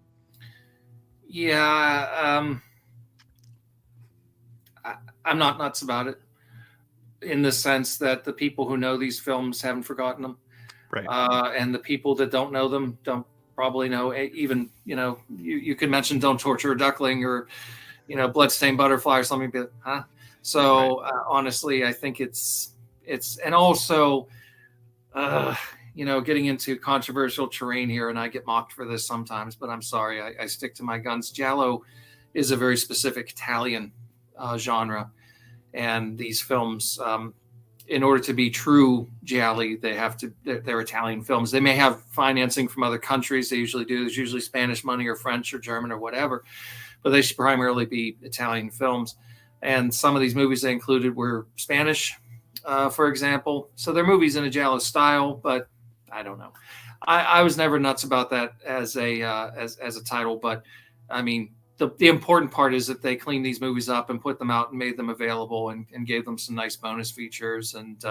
Yeah, I'm not nuts about it, in the sense that the people who know these films haven't forgotten them. Right. And the people that don't know them don't probably know. Even, you could mention Don't Torture a Duckling or, Bloodstained Butterfly or something, but, huh? So right. Honestly, I think it's, and also, getting into controversial terrain here, and I get mocked for this sometimes, but I'm sorry, I stick to my guns. Giallo is a very specific Italian genre. And these films, in order to be true gialli, they're Italian films. They may have financing from other countries. They usually do. There's usually Spanish money or French or German or whatever, but they should primarily be Italian films. And some of these movies they included were Spanish, for example. So they're movies in a giallo style, but I don't know. I was never nuts about that as a title, but I mean, the important part is that they cleaned these movies up and put them out and made them available and gave them some nice bonus features. And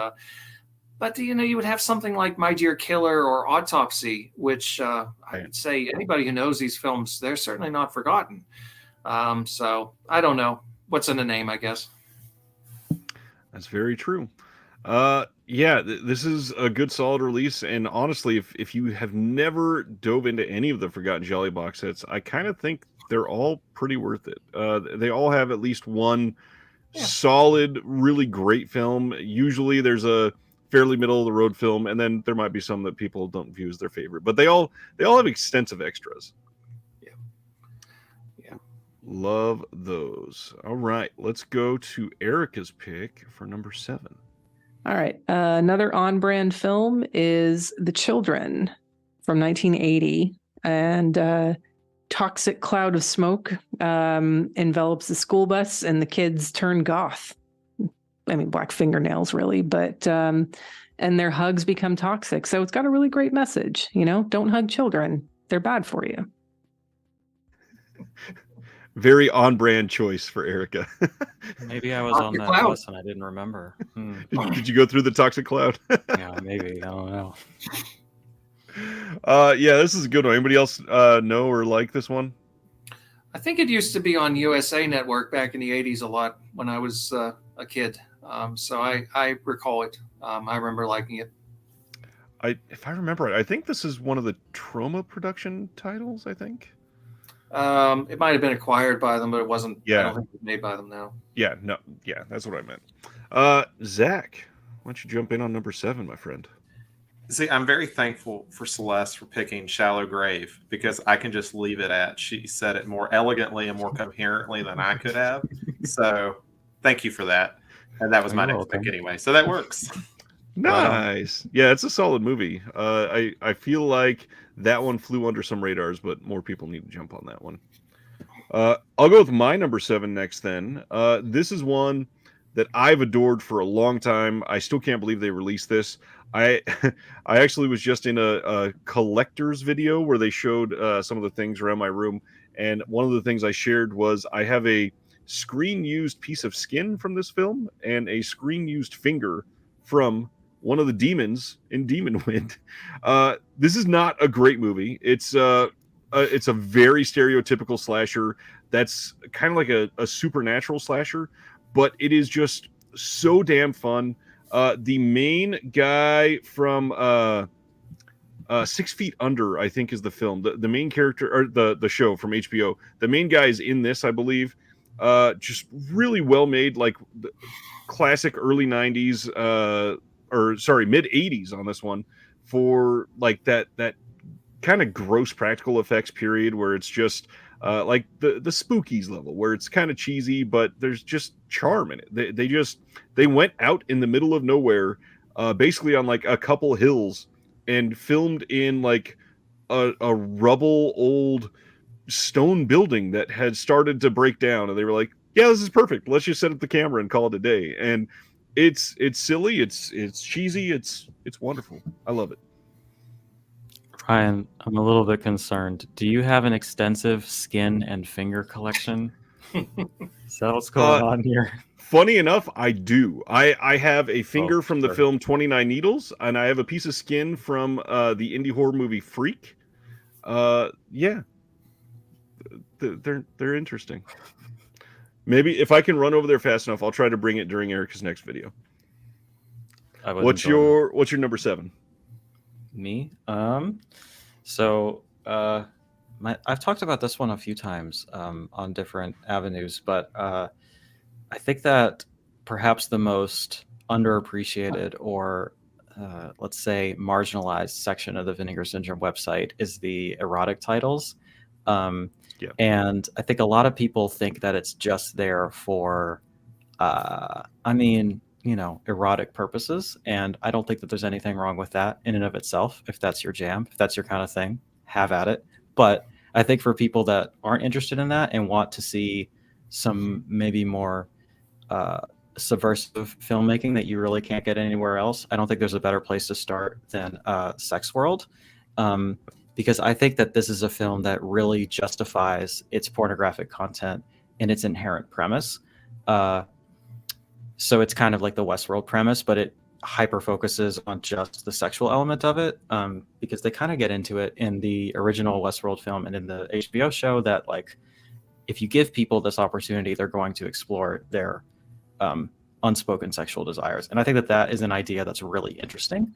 but you would have something like My Dear Killer or Autopsy, which I would say anybody who knows these films, they're certainly not forgotten. So I don't know what's in the name, I guess. That's very true. Yeah, this is a good solid release, and honestly, if you have never dove into any of the Forgotten Jolly box sets, I kind of think they're all pretty worth it. They all have at least one Yeah. solid, really great film. Usually, there's a fairly middle of the road film, and then there might be some that people don't view as their favorite. But they all have extensive extras. Yeah. Love those. All right, let's go to Erica's pick for number 7. All right. Another on-brand film is The Children from 1980, and toxic cloud of smoke envelops the school bus, and the kids turn goth. I mean, black fingernails, really, but and their hugs become toxic. So it's got a really great message. Don't hug children; they're bad for you. Very on-brand choice for Erica. Maybe I was on Toxic that cloud. bus and I didn't remember. Did you go through the toxic cloud? Yeah, maybe. I don't know. Yeah, this is a good one. Anybody else know or like this one? I think it used to be on USA Network back in the 80s a lot when I was a kid. So I recall it. I remember liking it. If I remember right, I think this is one of the Troma production titles, I think. It might have been acquired by them, but it wasn't. Yeah. I don't think it's made by them now. Yeah, no, yeah, that's what I meant. Zach, why don't you jump in on number 7, my friend? See, I'm very thankful for Celeste for picking Shallow Grave because I can just leave it at she said it more elegantly and more coherently than I could have. So thank you for that. And that was my next pick anyway. So that works. Nice. Yeah, it's a solid movie. I feel like that one flew under some radars, but more people need to jump on that one. I'll go with my number 7 next then. This is one that I've adored for a long time. I still can't believe they released this. I actually was just in a collector's video where they showed some of the things around my room, and one of the things I shared was I have a screen-used piece of skin from this film and a screen-used finger from one of the demons in Demon Wind. This is not a great movie. It's a very stereotypical slasher that's kind of like a supernatural slasher, but it is just so damn fun. The main guy from 6 Feet Under, I think, is the film. The main character, or the show from HBO. The main guy is in this, I believe. Just really well made, like classic early 90s, mid 80s on this one, for like that kind of gross practical effects period where it's just like the spookies level, where it's kind of cheesy, but there's just charm in it. They went out in the middle of nowhere, basically on like a couple hills, and filmed in like a rubble old stone building that had started to break down, and they were like, yeah, this is perfect, let's just set up the camera and call it a day. And it's silly, it's cheesy, it's wonderful. I love it. Ryan, I'm a little bit concerned. Do you have an extensive skin and finger collection? Is that what's going on here? Funny enough, I do. I have a finger from the sure. film 29 Needles, and I have a piece of skin from the indie horror movie Freak. Yeah, they're interesting. Maybe if I can run over there fast enough, I'll try to bring it during Erica's next video. What's your number 7? Me? So I've talked about this one a few times on different avenues, but I think that perhaps the most underappreciated or let's say marginalized section of the Vinegar Syndrome website is the erotic titles. Yeah. And I think a lot of people think that it's just there for, erotic purposes. And I don't think that there's anything wrong with that in and of itself. If that's your jam, if that's your kind of thing, have at it. But I think for people that aren't interested in that and want to see some maybe more subversive filmmaking that you really can't get anywhere else, I don't think there's a better place to start than Sex World. Because I think that this is a film that really justifies its pornographic content and its inherent premise. So it's kind of like the Westworld premise, but it hyper focuses on just the sexual element of it, because they kind of get into it in the original Westworld film and in the HBO show that, like, if you give people this opportunity, they're going to explore their unspoken sexual desires. And I think that that is an idea that's really interesting.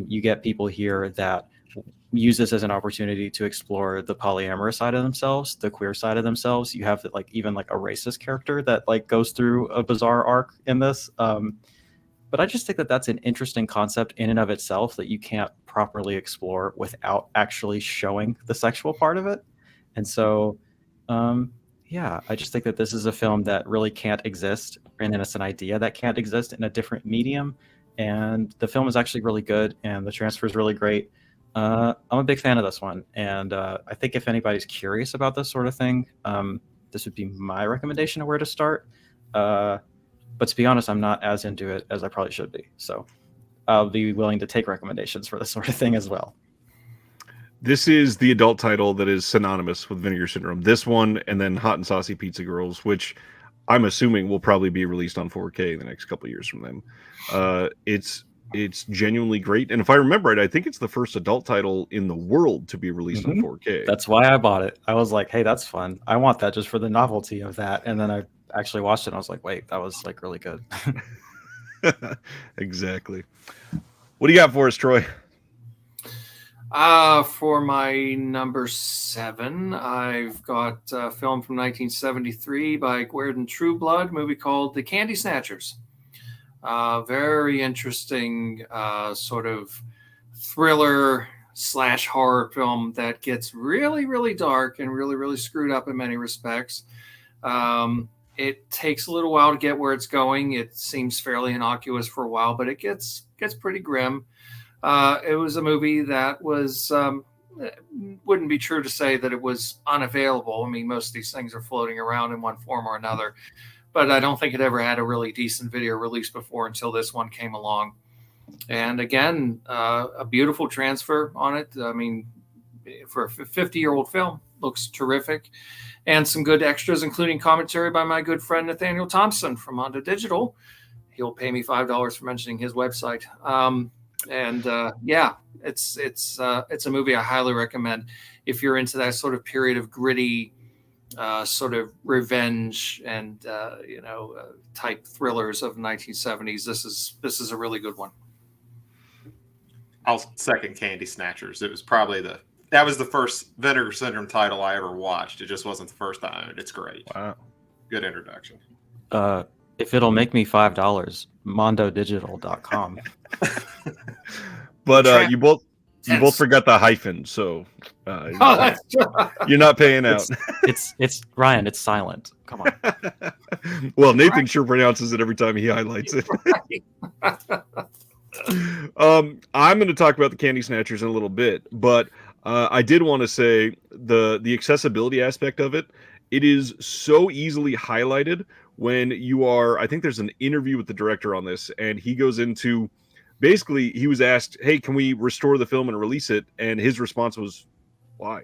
You get people here that use this as an opportunity to explore the polyamorous side of themselves, the queer side of themselves. You have like even like a racist character that like goes through a bizarre arc in this. But I just think that that's an interesting concept in and of itself that you can't properly explore without actually showing the sexual part of it. And so, yeah, I just think that this is a film that really can't exist, and then it's an idea that can't exist in a different medium. And the film is actually really good, and the transfer is really great. I'm a big fan of this one, and I think if anybody's curious about this sort of thing, this would be my recommendation of where to start. But to be honest, I'm not as into it as I probably should be. So I'll be willing to take recommendations for this sort of thing as well. This is the adult title that is synonymous with Vinegar Syndrome. This one, and then Hot and Saucy Pizza Girls, which I'm assuming will probably be released on 4K in the next couple of years from them. It's genuinely great, and if I remember right, I think it's the first adult title in the world to be released on 4K. That's why I bought it. I was like, hey, that's fun. I want that just for the novelty of that. And then I actually watched it and I was like, wait, that was like really good. Exactly. What do you got for us, Troy? For my number 7, I've got a film from 1973 by Guerdon Trueblood, movie called The Candy Snatchers. Very interesting sort of thriller / horror film that gets really, really dark and really, really screwed up in many respects. It takes a little while to get where it's going. It seems fairly innocuous for a while, but it gets pretty grim. It was a movie that was wouldn't be true to say that it was unavailable. I mean, most of these things are floating around in one form or another, but I don't think it ever had a really decent video release before until this one came along. And again, a beautiful transfer on it. I mean, for a 50-year-old film, looks terrific. And some good extras, including commentary by my good friend Nathaniel Thompson from Mondo Digital. He'll pay me $5 for mentioning his website. Yeah, it's a movie I highly recommend if you're into that sort of period of gritty, sort of revenge and type thrillers of the 1970s. This is a really good one. I'll second Candy Snatchers. It was probably that was the first Vinegar Syndrome title I ever watched. It just wasn't the first time. It's great. Wow. Good introduction. If it'll make me $5, mondodigital.com. But you both forgot the hyphen, so you're not paying out. It's Ryan. It's silent. Come on. Well, Nathan sure pronounces it every time he highlights it. I'm going to talk about the Candy Snatchers in a little bit, but I did want to say the accessibility aspect of it. It is so easily highlighted when you are. I think there's an interview with the director on this, and he goes into. Basically, he was asked, hey, can we restore the film and release it? And his response was, why?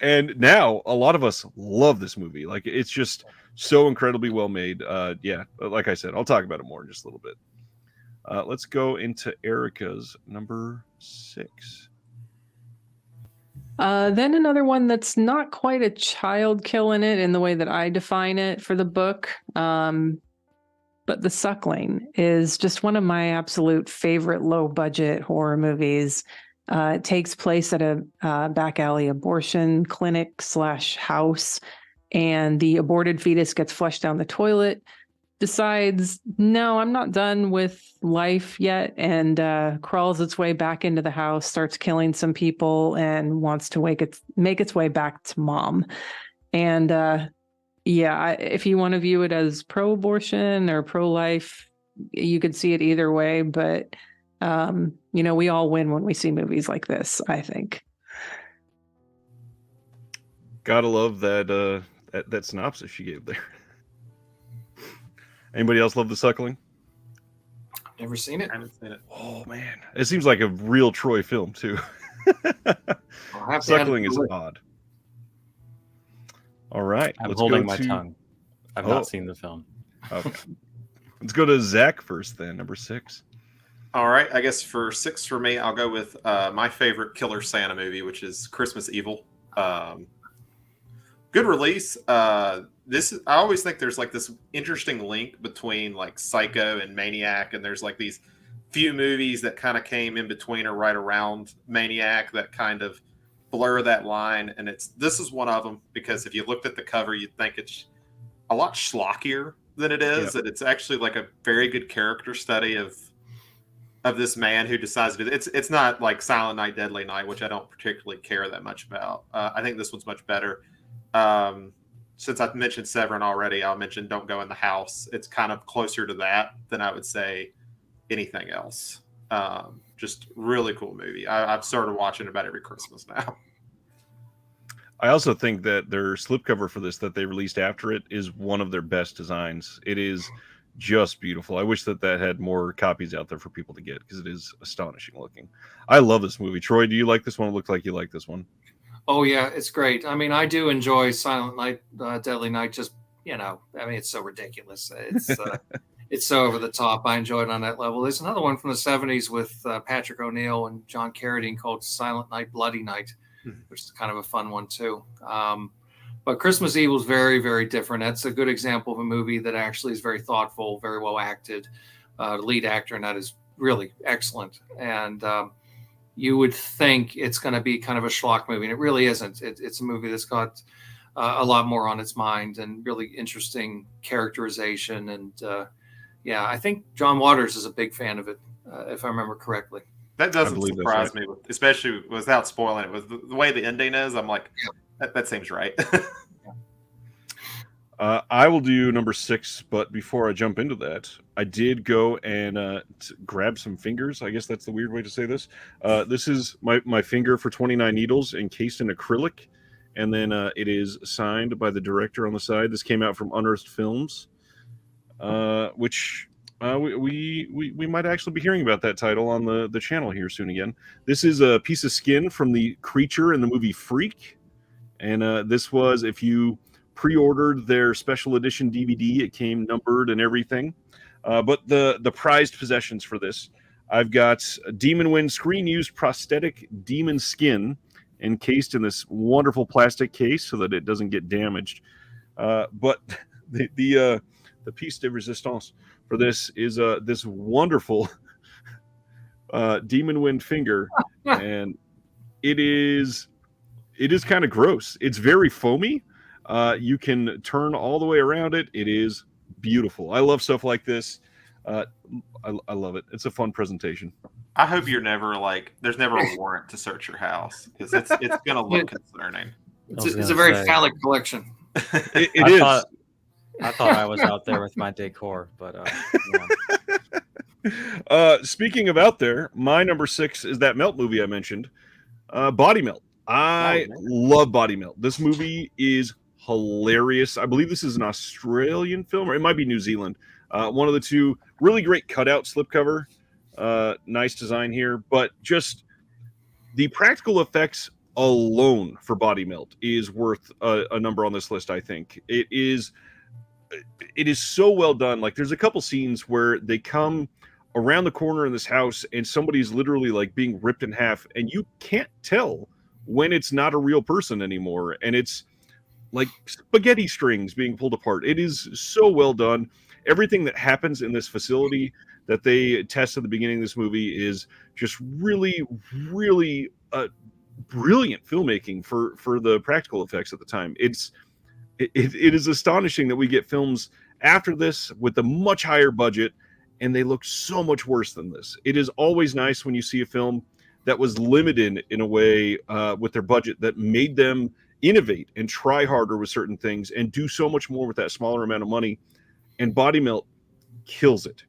And now a lot of us love this movie. Like, it's just so incredibly well made. Yeah, like I said, I'll talk about it more in just a little bit. Let's go into Erica's number 6. Then another one that's not quite a child kill in it in the way that I define it for the book. But The Suckling is just one of my absolute favorite low-budget horror movies. It takes place at a back alley abortion clinic / house, and the aborted fetus gets flushed down the toilet, decides, no, I'm not done with life yet, and crawls its way back into the house, starts killing some people, and wants to make its way back to mom. And yeah, if you want to view it as pro-abortion or pro-life, you could see it either way. But, we all win when we see movies like this, I think. Gotta love that synopsis she gave there. Anybody else love The Suckling? Never seen it. I haven't seen it. Oh, man. It seems like a real Troy film, too. Suckling is odd. All right. I'm holding my tongue. I've not seen the film. Okay. Let's go to Zach first, then, number 6. All right. I guess for 6 for me, I'll go with my favorite Killer Santa movie, which is Christmas Evil. Good release. I always think there's like this interesting link between like Psycho and Maniac, and there's like these few movies that kind of came in between or right around Maniac that kind of blur that line. And this is one of them, because if you looked at the cover, you'd think it's a lot schlockier than it is, and it's actually like a very good character study of this man who decides to do it. It's not like Silent Night, Deadly Night, which I don't particularly care that much about. I think this one's much better. Since I've mentioned Severin already, I'll mention Don't Go in the House. It's kind of closer to that than I would say anything else. Just really cool movie. I've started watching about every Christmas now. I also think that their slipcover for this that they released after it is one of their best designs. It is just beautiful. I wish that had more copies out there for people to get, because it is astonishing looking. I love this movie. Troy, do you like this one? It looked like you like this one. Oh yeah, it's great. I mean, I do enjoy Silent Night, Deadly Night. Just it's so ridiculous. It's it's so over the top. I enjoy it on that level. There's another one from the '70s with Patrick O'Neill and John Carradine called Silent Night, Bloody Night, which is kind of a fun one too. But Christmas Evil is very, very different. That's a good example of a movie that actually is very thoughtful, very well acted. The lead actor in that is really excellent. And you would think it's going to be kind of a schlock movie, and it really isn't. It's a movie that's got a lot more on its mind and really interesting characterization. And I think John Waters is a big fan of it, if I remember correctly. That doesn't surprise me, especially without spoiling it. With the way the ending is, I'm like, that seems right. I will do number 6, but before I jump into that, I did go and grab some fingers. I guess that's the weird way to say this. This is my finger for 29 needles encased in acrylic, and then it is signed by the director on the side. This came out from Unearthed Films, which we might actually be hearing about that title on the channel here soon again. This is a piece of skin from the creature in the movie Freak. And this was, if you pre-ordered their special edition DVD, it came numbered and everything. But the prized possessions for this, I've got Demon Wind screen-used prosthetic demon skin encased in this wonderful plastic case so that it doesn't get damaged. But the piece de resistance for this is this wonderful Demon Wind finger, and it is kind of gross. It's very foamy. You can turn all the way around it. It is beautiful. I love stuff like this. I love it. It's a fun presentation. I hope you're never there's never a warrant to search your house, because it's going to look concerning. It's a very phallic collection. It is. I thought I was out there with my decor, but speaking of out there, my number 6 is that Melt movie I mentioned, Body Melt. I love Body Melt. This movie is hilarious. I believe this is an Australian film, or it might be New Zealand. One of the two. Really great cutout slipcover. Nice design here, but just the practical effects alone for Body Melt is worth a number on this list. I think it is so well done. Like, there's a couple scenes where they come around the corner in this house and somebody's literally like being ripped in half, and you can't tell when it's not a real person anymore, and it's like spaghetti strings being pulled apart. It is so well done. Everything that happens in this facility that they test at the beginning of this movie is just really, really brilliant filmmaking for the practical effects at the time. It is astonishing that we get films after this with a much higher budget, and they look so much worse than this. It is always nice when you see a film that was limited in a way with their budget that made them innovate and try harder with certain things and do so much more with that smaller amount of money. And Body Melt kills it.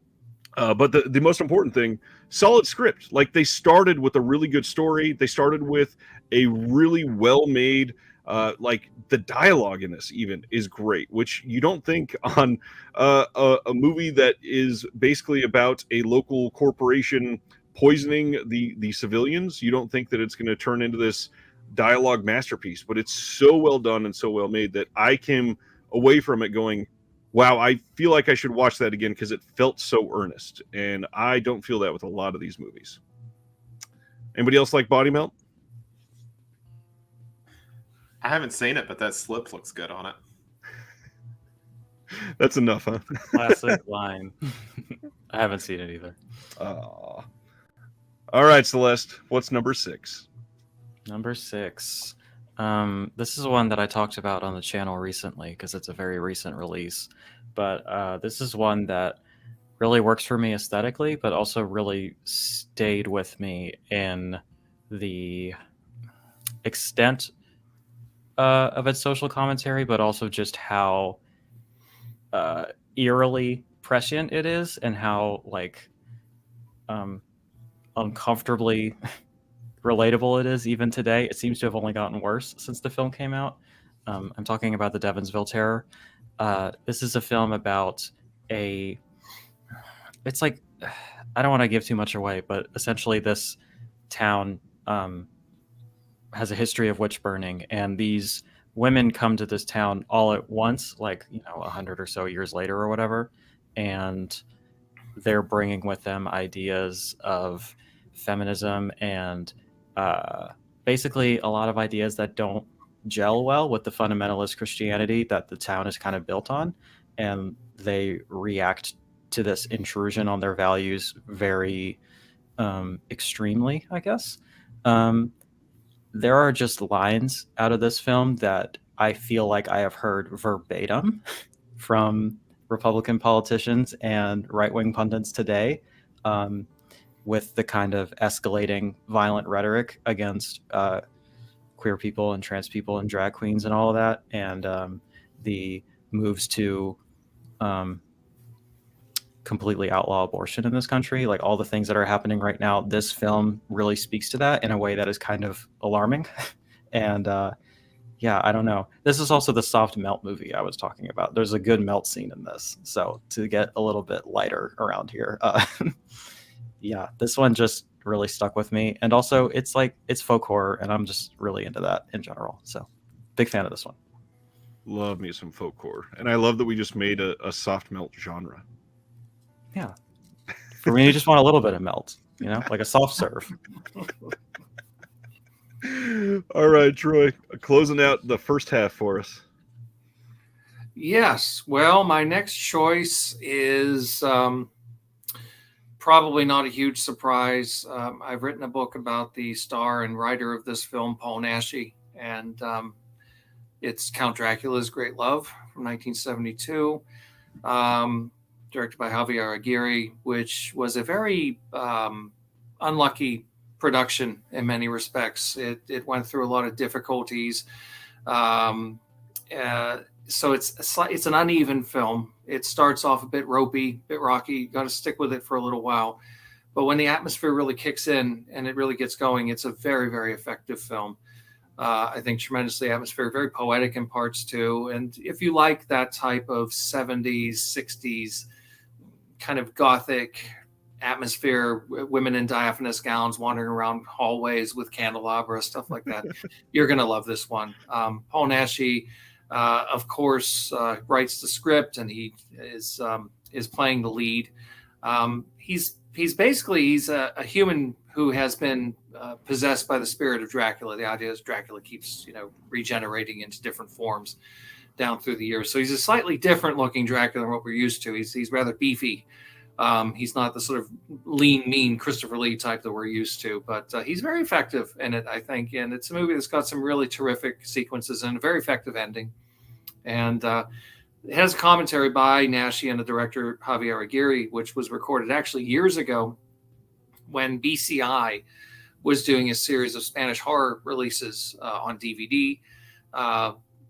But the most important thing, solid script. Like, they started with a really good story. They started with a really well-made, the dialogue in this even is great, which you don't think on a movie that is basically about a local corporation poisoning the civilians. You don't think that it's going to turn into this dialogue masterpiece, but it's so well done and so well made that I came away from it going, wow, I feel like I should watch that again, because it felt so earnest. And I don't feel that with a lot of these movies. Anybody else like Body Melt? I haven't seen it, but that slip looks good on it. That's enough, huh? Classic line. I haven't seen it either. Aw. All right, Celeste. What's number 6? Number 6. This is one that I talked about on the channel recently because it's a very recent release. But this is one that really works for me aesthetically, but also really stayed with me in the extent of its social commentary, but also just how eerily prescient it is, and how like uncomfortably relatable it is even today. It seems to have only gotten worse since the film came out. I'm talking about the Devonsville Terror. This is a film about it's like, I don't want to give too much away, but essentially this town has a history of witch burning, and these women come to this town all at once, like 100 or so years later or whatever, and they're bringing with them ideas of feminism and basically a lot of ideas that don't gel well with the fundamentalist Christianity that the town is kind of built on, and they react to this intrusion on their values very extremely, I guess. There are just lines out of this film that I feel like I have heard verbatim from Republican politicians and right-wing pundits today, with the kind of escalating violent rhetoric against queer people and trans people and drag queens and all of that, and the moves to completely outlaw abortion in this country, like all the things that are happening right now. This film really speaks to that in a way that is kind of alarming. And yeah, I don't know. This is also the soft melt movie I was talking about. There's a good melt scene in this. So to get a little bit lighter around here, yeah, this one just really stuck with me. And also it's folk horror, and I'm just really into that in general. So big fan of this one. Love me some folk horror. And I love that we just made a soft melt genre. Yeah. For me, you just want a little bit of melt, like a soft serve. All right, Troy, closing out the first half for us. Yes. Well, my next choice is probably not a huge surprise. I've written a book about the star and writer of this film, Paul Naschy, and it's Count Dracula's Great Love from 1972. Directed by Javier Aguirre, which was a very unlucky production in many respects. It went through a lot of difficulties. So it's an uneven film. It starts off a bit ropey, a bit rocky. You got to stick with it for a little while. But when the atmosphere really kicks in and it really gets going, it's a very, very effective film. I think tremendously atmospheric, very poetic in parts too. And if you like that type of 70s, 60s kind of gothic atmosphere, women in diaphanous gowns wandering around hallways with candelabra, stuff like that, you're going to love this one. Paul Naschy, of course, writes the script, and he is playing the lead. He's a human who has been possessed by the spirit of Dracula. The idea is Dracula keeps regenerating into different forms down through the years. So he's a slightly different looking Dracula than what we're used to. He's rather beefy. He's not the sort of lean, mean Christopher Lee type that we're used to, but he's very effective in it, I think. And it's a movie that's got some really terrific sequences and a very effective ending. And it has a commentary by Naschy and the director Javier Aguirre, which was recorded actually years ago when BCI was doing a series of Spanish horror releases on DVD.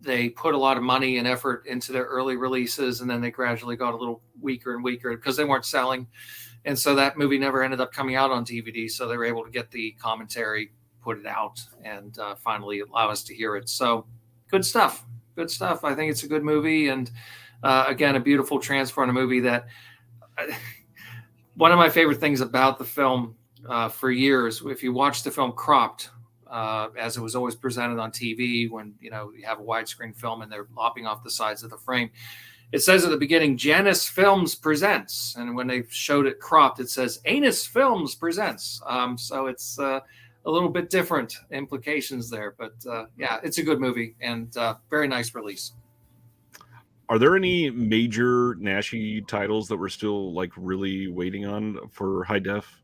They put a lot of money and effort into their early releases, and then they gradually got a little weaker and weaker because they weren't selling. And so that movie never ended up coming out on DVD. So they were able to get the commentary, put it out, and finally allow us to hear it. So good stuff. Good stuff. I think it's a good movie. And again, a beautiful transfer on a movie that one of my favorite things about the film for years, if you watch the film cropped, as it was always presented on TV, when you have a widescreen film and they're lopping off the sides of the frame, it says at the beginning, Janus Films presents, and when they showed it cropped, it says Anus Films presents. So it's a little bit different implications there, but yeah, it's a good movie and very nice release. Are there any major Nashi titles that we're still like really waiting on for high def?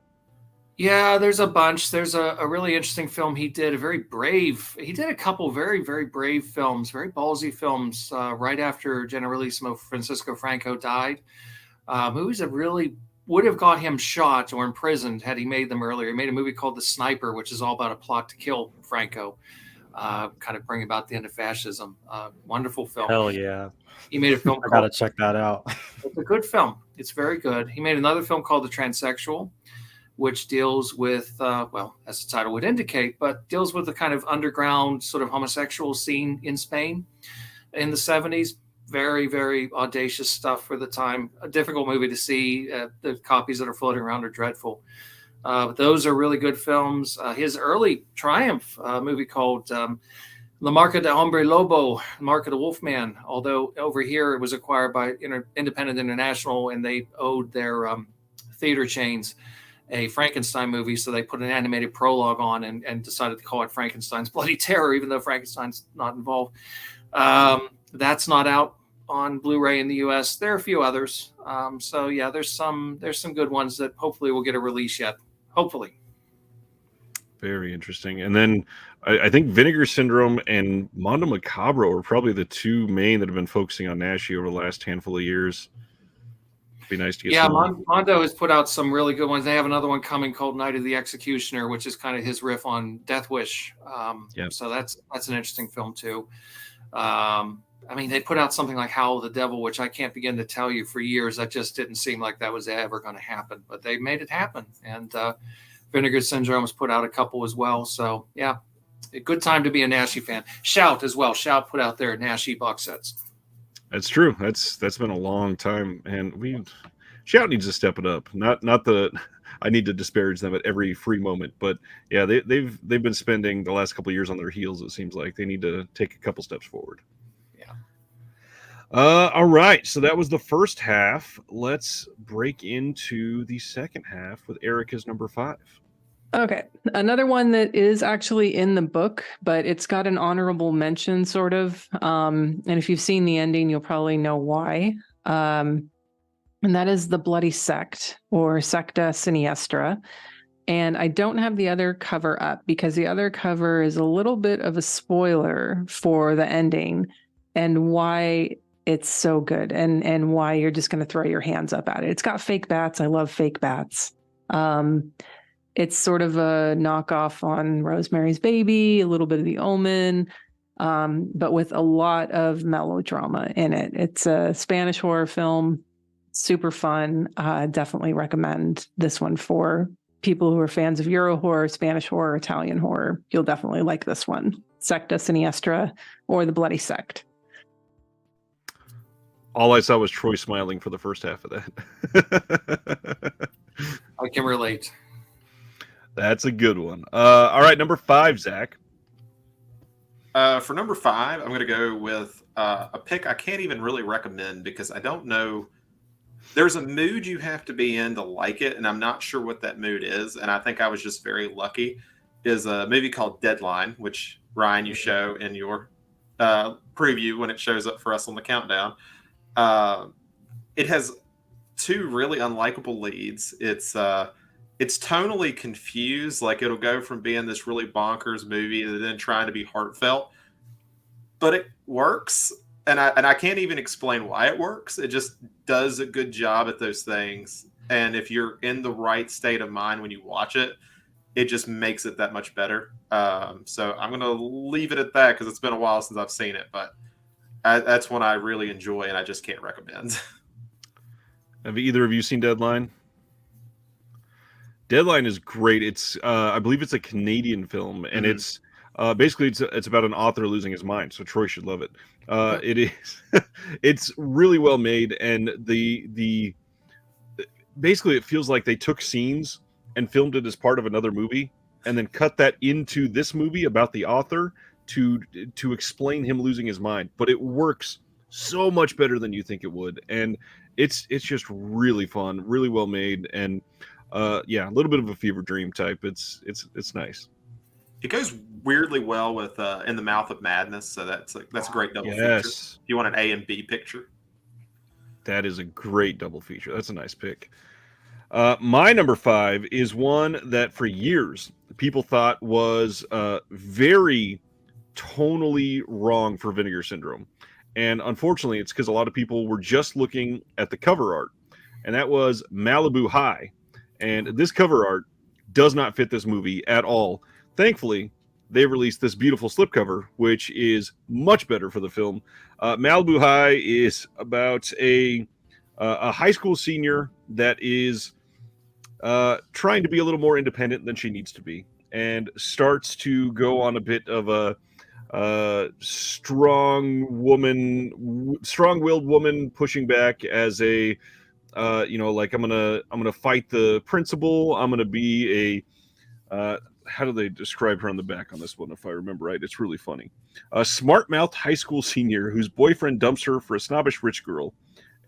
Yeah, there's a bunch. There's a really interesting film he did, he did a couple very, very brave films, very ballsy films right after Generalissimo Francisco Franco died. Movies that really would have got him shot or imprisoned had he made them earlier. He made a movie called The Sniper, which is all about a plot to kill Franco, kind of bring about the end of fascism. Wonderful film. Hell yeah. He made a film I called gotta check that out. It's a good film. It's very good. He made another film called The Transsexual, which deals with, well, as the title would indicate, but deals with the kind of underground sort of homosexual scene in Spain in the 70s. Very, very audacious stuff for the time. A difficult movie to see. The copies that are floating around are dreadful. But those are really good films. His early triumph movie called La Marca de Hombre Lobo, Mark of the Wolfman, although over here it was acquired by Independent International and they owed their theater chains a Frankenstein movie, so they put an animated prologue on and decided to call it Frankenstein's Bloody Terror, even though Frankenstein's not involved. That's not out on Blu-ray in the US. There are a few others. So yeah, there's some good ones that hopefully will get a release yet. Hopefully. Very interesting. And then I think Vinegar Syndrome and Mondo Macabro are probably the two main that have been focusing on Nashi over the last handful of years. Be nice to get. Yeah, Mondo has put out some really good ones. They have another one coming called Night of the Executioner, which is kind of his riff on Death Wish. So that's an interesting film too. I mean, they put out something like Howl of the Devil, which I can't begin to tell you for years. That just didn't seem like that was ever going to happen, but they made it happen. And Vinegar Syndrome has put out a couple as well. So yeah, a good time to be a Nashi fan. Shout as well. Shout put out their Nashi box sets. That's true. That's been a long time, and Shout needs to step it up. Not that I need to disparage them at every free moment, but yeah, they've been spending the last couple of years on their heels. It seems like they need to take a couple steps forward. Yeah. All right. So that was the first half. Let's break into the second half with Erica's number 5. Okay. Another one that is actually in the book, but it's got an honorable mention, sort of. And if you've seen the ending, you'll probably know why. And that is The Bloody Sect, or Secta Siniestra. And I don't have the other cover up because the other cover is a little bit of a spoiler for the ending and why it's so good and why you're just going to throw your hands up at it. It's got fake bats. I love fake bats. It's sort of a knockoff on Rosemary's Baby, a little bit of The Omen, but with a lot of melodrama in it. It's a Spanish horror film, super fun. Definitely recommend this one for people who are fans of Euro horror, Spanish horror, Italian horror. You'll definitely like this one. Secta Siniestra, or The Bloody Sect. All I saw was Troy smiling for the first half of that. I can relate. That's a good one. All right, number 5, Zach. For number 5, I'm going to go with a pick I can't even really recommend because I don't know. There's a mood you have to be in to like it, and I'm not sure what that mood is. And I think I was just very lucky. Is a movie called Deadline, which, Ryan, you show in your preview when it shows up for us on the countdown. It has 2 really unlikable leads. It's tonally confused. Like, it'll go from being this really bonkers movie to then trying to be heartfelt, but it works. And I can't even explain why it works. It just does a good job at those things. And if you're in the right state of mind when you watch it, it just makes it that much better. So I'm going to leave it at that because it's been a while since I've seen it, but that's one I really enjoy and I just can't recommend. Have either of you seen Deadline? Deadline is great. It's I believe it's a Canadian film, and it's basically it's about an author losing his mind. So Troy should love it. It is it's really well made, and the basically it feels like they took scenes and filmed it as part of another movie, and then cut that into this movie about the author to explain him losing his mind. But it works so much better than you think it would, and it's just really fun, really well made, and yeah, a little bit of a fever dream type. It's nice. It goes weirdly well with In the Mouth of Madness, so that's a great double feature. If you want an A and B picture. That is a great double feature. That's a nice pick. My number 5 is one that for years people thought was very tonally wrong for Vinegar Syndrome. And unfortunately, it's because a lot of people were just looking at the cover art, and that was Malibu High. And this cover art does not fit this movie at all. Thankfully, they released this beautiful slipcover, which is much better for the film. Malibu High is about a high school senior that is trying to be a little more independent than she needs to be, and starts to go on a bit of a strong-willed woman pushing back as a like I'm gonna fight the principal. I'm gonna be a how do they describe her on the back on this one? If I remember right, it's really funny. A smart-mouthed high school senior whose boyfriend dumps her for a snobbish rich girl,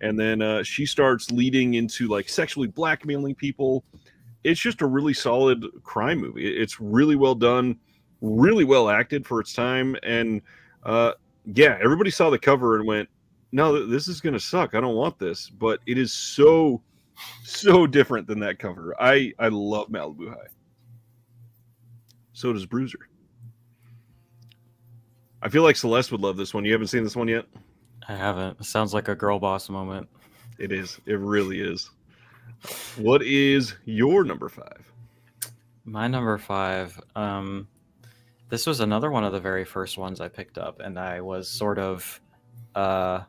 and then she starts leading into like sexually blackmailing people. It's just a really solid crime movie. It's really well done, really well acted for its time, and yeah, everybody saw the cover and went, "No, this is gonna suck. I don't want this." But it is so different than that cover. I love Malibu High. So does Bruiser. I feel like Celeste would love this one. You haven't seen this one yet? I haven't. It sounds like a girl boss moment. It is. It really is. What is your number 5? My number 5. This was another one of the very first ones I picked up, and I was sort of, I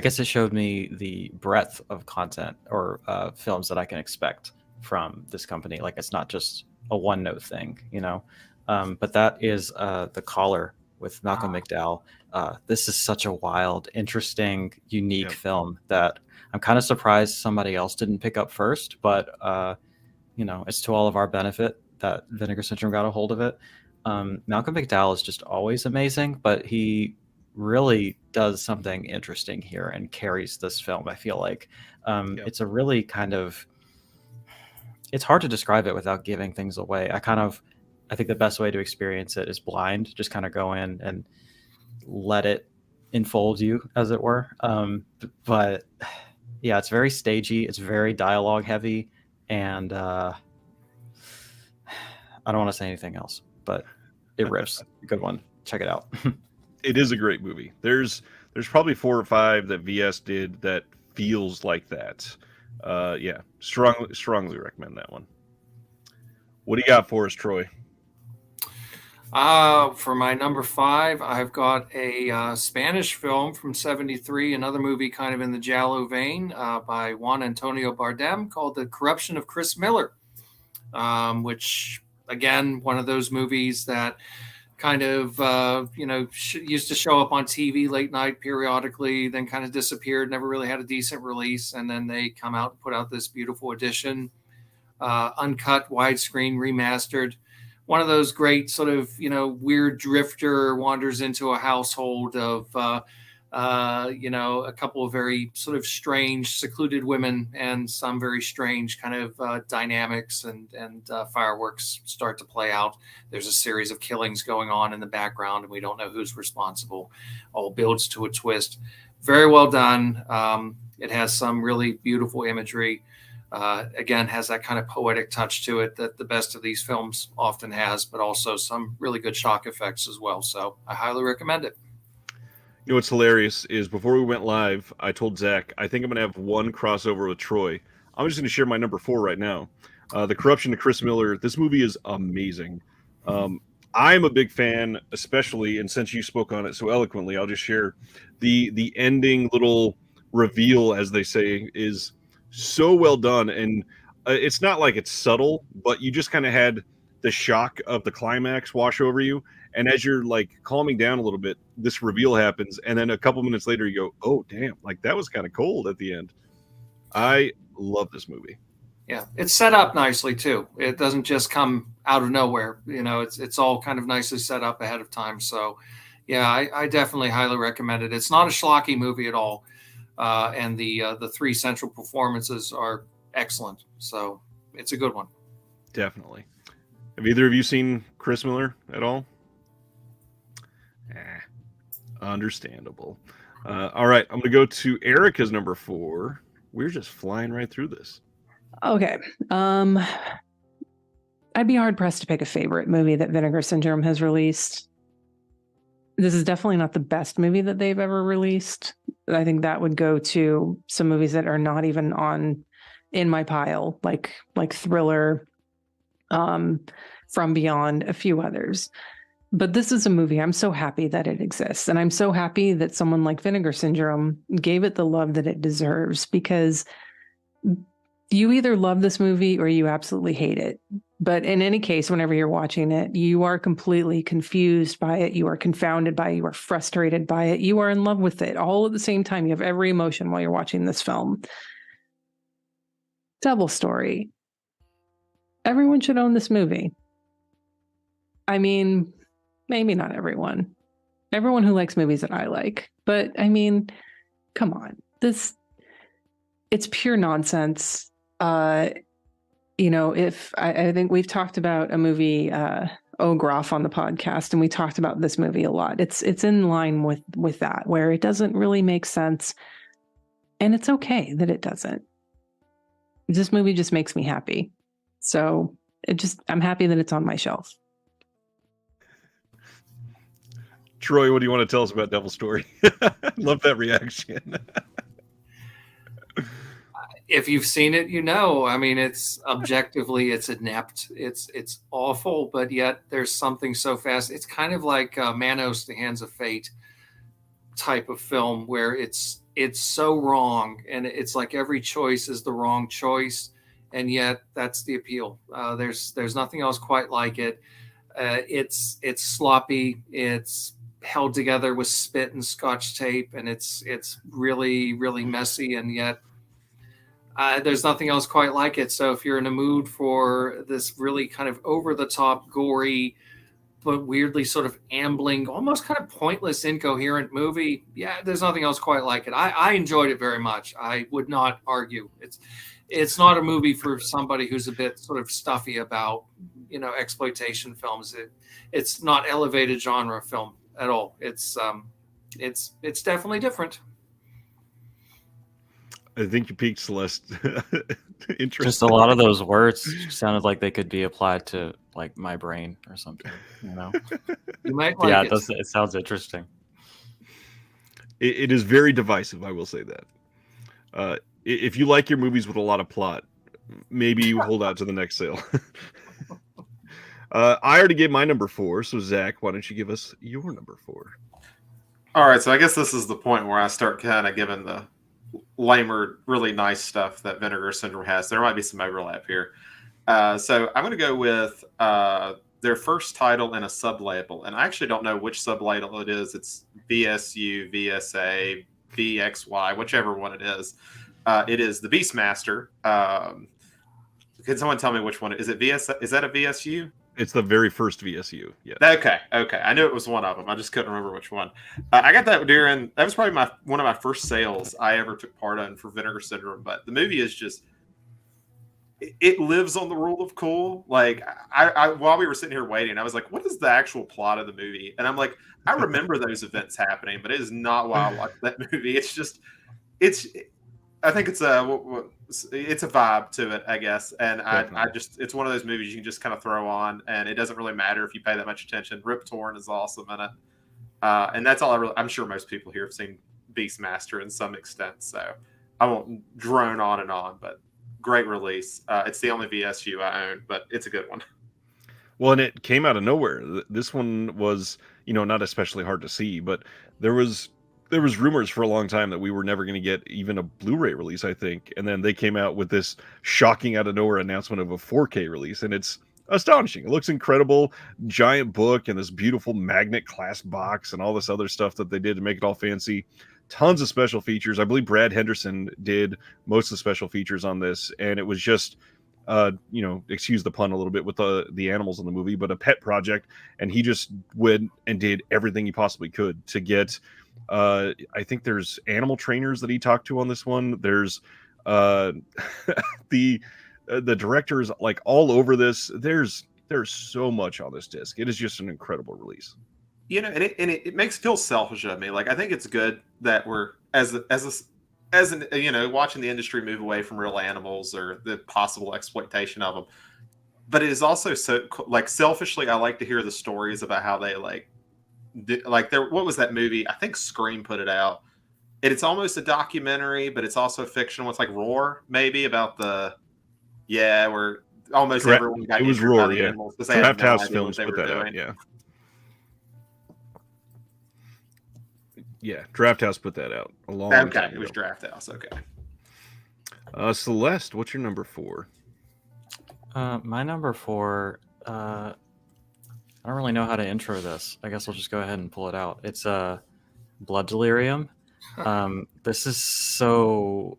guess it showed me the breadth of content or films that I can expect from this company. Like, it's not just a one-note thing, you know. But that is The Caller with Malcolm McDowell. This is such a wild, interesting, unique film that I'm kind of surprised somebody else didn't pick up first. But it's to all of our benefit that Vinegar Syndrome got a hold of it. Malcolm McDowell is just always amazing, but he really does something interesting here and carries this film. I feel like it's a really kind of, it's hard to describe it without giving things away. I think the best way to experience it is blind. Just kind of go in and let it enfold you, as it were. But yeah, it's very stagey. It's very dialogue heavy, and I don't want to say anything else, but it rips. Good one. Check it out. It is a great movie. There's probably 4 or 5 that VS did that feels like that. Yeah, strongly recommend that one. What do you got for us, Troy? For my number 5, I've got a Spanish film from '73, another movie kind of in the giallo vein, by Juan Antonio Bardem, called The Corruption of Chris Miller, which, again, one of those movies that kind of, used to show up on TV late night periodically, then kind of disappeared, never really had a decent release. And then they come out and put out this beautiful edition, uncut, widescreen, remastered. One of those great sort of, weird drifter wanders into a household of, a couple of very sort of strange, secluded women and some very strange kind of dynamics and fireworks start to play out. There's a series of killings going on in the background, and we don't know who's responsible. All builds to a twist. Very well done. It has some really beautiful imagery. Again, has that kind of poetic touch to it that the best of these films often has, but also some really good shock effects as well. So I highly recommend it. You know what's hilarious is before we went live, I told Zach, I think I'm going to have one crossover with Troy. I'm just going to share my number 4 right now. The Corruption of Chris Miller. This movie is amazing. I'm a big fan, especially, and since you spoke on it so eloquently, I'll just share the ending little reveal, as they say, is so well done. And it's not like it's subtle, but you just kind of had the shock of the climax wash over you. And as you're like calming down a little bit, this reveal happens. And then a couple minutes later, you go, oh, damn, like that was kind of cold at the end. I love this movie. Yeah, it's set up nicely too. It doesn't just come out of nowhere. It's all kind of nicely set up ahead of time. So yeah, I definitely highly recommend it. It's not a schlocky movie at all. And the 3 central performances are excellent. So it's a good one. Definitely. Have either of you seen Chris Miller at all? Understandable. All right, I'm gonna go to Erica's number 4. We're just flying right through this. Okay. I'd be hard pressed to pick a favorite movie that Vinegar Syndrome has released. This is definitely not the best movie that they've ever released. I think that would go to some movies that are not even in my pile, like Thriller, From Beyond, a few others. But this is a movie I'm so happy that it exists. And I'm so happy that someone like Vinegar Syndrome gave it the love that it deserves, because you either love this movie or you absolutely hate it. But in any case, whenever you're watching it, you are completely confused by it. You are confounded by it. You are frustrated by it. You are in love with it all at the same time. You have every emotion while you're watching this film. Double Story. Everyone should own this movie. I mean, maybe not everyone. Everyone who likes movies that I like. But I mean, come on. It's pure nonsense. If I think we've talked about a movie, Ogroff, on the podcast, and we talked about this movie a lot. It's in line with that, where it doesn't really make sense, and it's okay that it doesn't. This movie just makes me happy, so I'm happy that it's on my shelf. Troy, what do you want to tell us about Devil Story? Love that reaction. If you've seen it, you know. I mean, it's objectively, it's inept. It's awful, but yet there's something so fast. It's kind of like Manos, The Hands of Fate type of film, where it's so wrong, and it's like every choice is the wrong choice, and yet that's the appeal. There's nothing else quite like it. It's sloppy. It's held together with spit and Scotch tape, and it's really, really messy, and yet there's nothing else quite like it. So if you're in a mood for this really kind of over-the-top, gory, but weirdly sort of ambling, almost kind of pointless, incoherent movie, yeah, there's nothing else quite like it. I enjoyed it very much. I would not argue. It's not a movie for somebody who's a bit sort of stuffy about, exploitation films. It's not elevated genre film at all. It's definitely different. I think you piqued Celeste interest. Just a lot of those words sounded like they could be applied to like my brain or something. You might like yeah, it. it sounds interesting. It is very divisive, I will say that. If you like your movies with a lot of plot, maybe you hold out to the next sale. I already gave my number 4, so Zach, why don't you give us your number 4? All right, so I guess this is the point where I start kind of giving the lamer, really nice stuff that Vinegar Syndrome has. There might be some overlap here. So I'm going to go with their first title in a sublabel. And I actually don't know which sublabel it is. It's VSU, VSA, VXY, whichever one it is. It is the Beastmaster. Can someone tell me which one? Is it VS? Is that a VSU? It's the very first VSU. Yeah. Okay. I knew it was one of them. I just couldn't remember which one. I got that that was probably one of my first sales I ever took part in for Vinegar Syndrome. But the movie is just, it lives on the rule of cool. Like I while we were sitting here waiting, I was like, what is the actual plot of the movie? And I'm like, I remember those events happening, but it is not why I watched that movie. It's just, I think it's a vibe to it, I guess. And it's one of those movies you can just kind of throw on, and it doesn't really matter if you pay that much attention. Rip Torn is awesome in it. And that's all I'm sure most people here have seen Beastmaster in some extent. So I won't drone on and on, but great release. It's the only VSU I own, but it's a good one. Well, and it came out of nowhere. This one was, not especially hard to see, but there was rumors for a long time that we were never going to get even a Blu-ray release, I think. And then they came out with this shocking out of nowhere announcement of a 4K release. And it's astonishing. It looks incredible. Giant book and this beautiful magnet clasp box and all this other stuff that they did to make it all fancy. Tons of special features. I believe Brad Henderson did most of the special features on this. And it was just, excuse the pun a little bit with the animals in the movie, but a pet project. And he just went and did everything he possibly could to get... I think there's animal trainers that he talked to on this one. There's the directors like all over this. There's so much on this disc. It is just an incredible release. And it makes it feel selfish of me. Like, I think it's good that were as an watching the industry move away from real animals or the possible exploitation of them. But it is also so like selfishly, I like to hear the stories about how they what was that movie? I think Scream put it out. It's almost a documentary, but it's also fictional. It's like Roar, maybe about where almost everyone got injured Roar, by the animals because they had Draft no House idea Films what they put were that doing. out. Yeah, Draft House put that out a long time ago. It was Draft House. Okay. Celeste, what's your number 4? My number 4. I don't really know how to intro this. I guess I'll just go ahead and pull it out. It's Blood Delirium. This is so.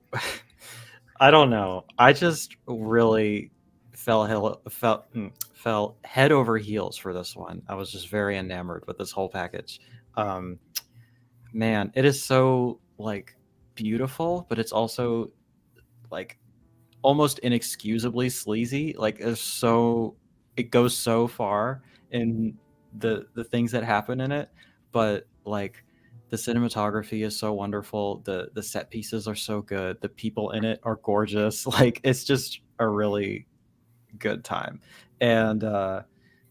I don't know. I just really fell head over heels for this one. I was just very enamored with this whole package. Man, it is so like beautiful, but it's also like almost inexcusably sleazy. Like it goes so far in the things that happen in it, but like the cinematography is so wonderful. The set pieces are so good. The people in it are gorgeous. Like it's just a really good time. And the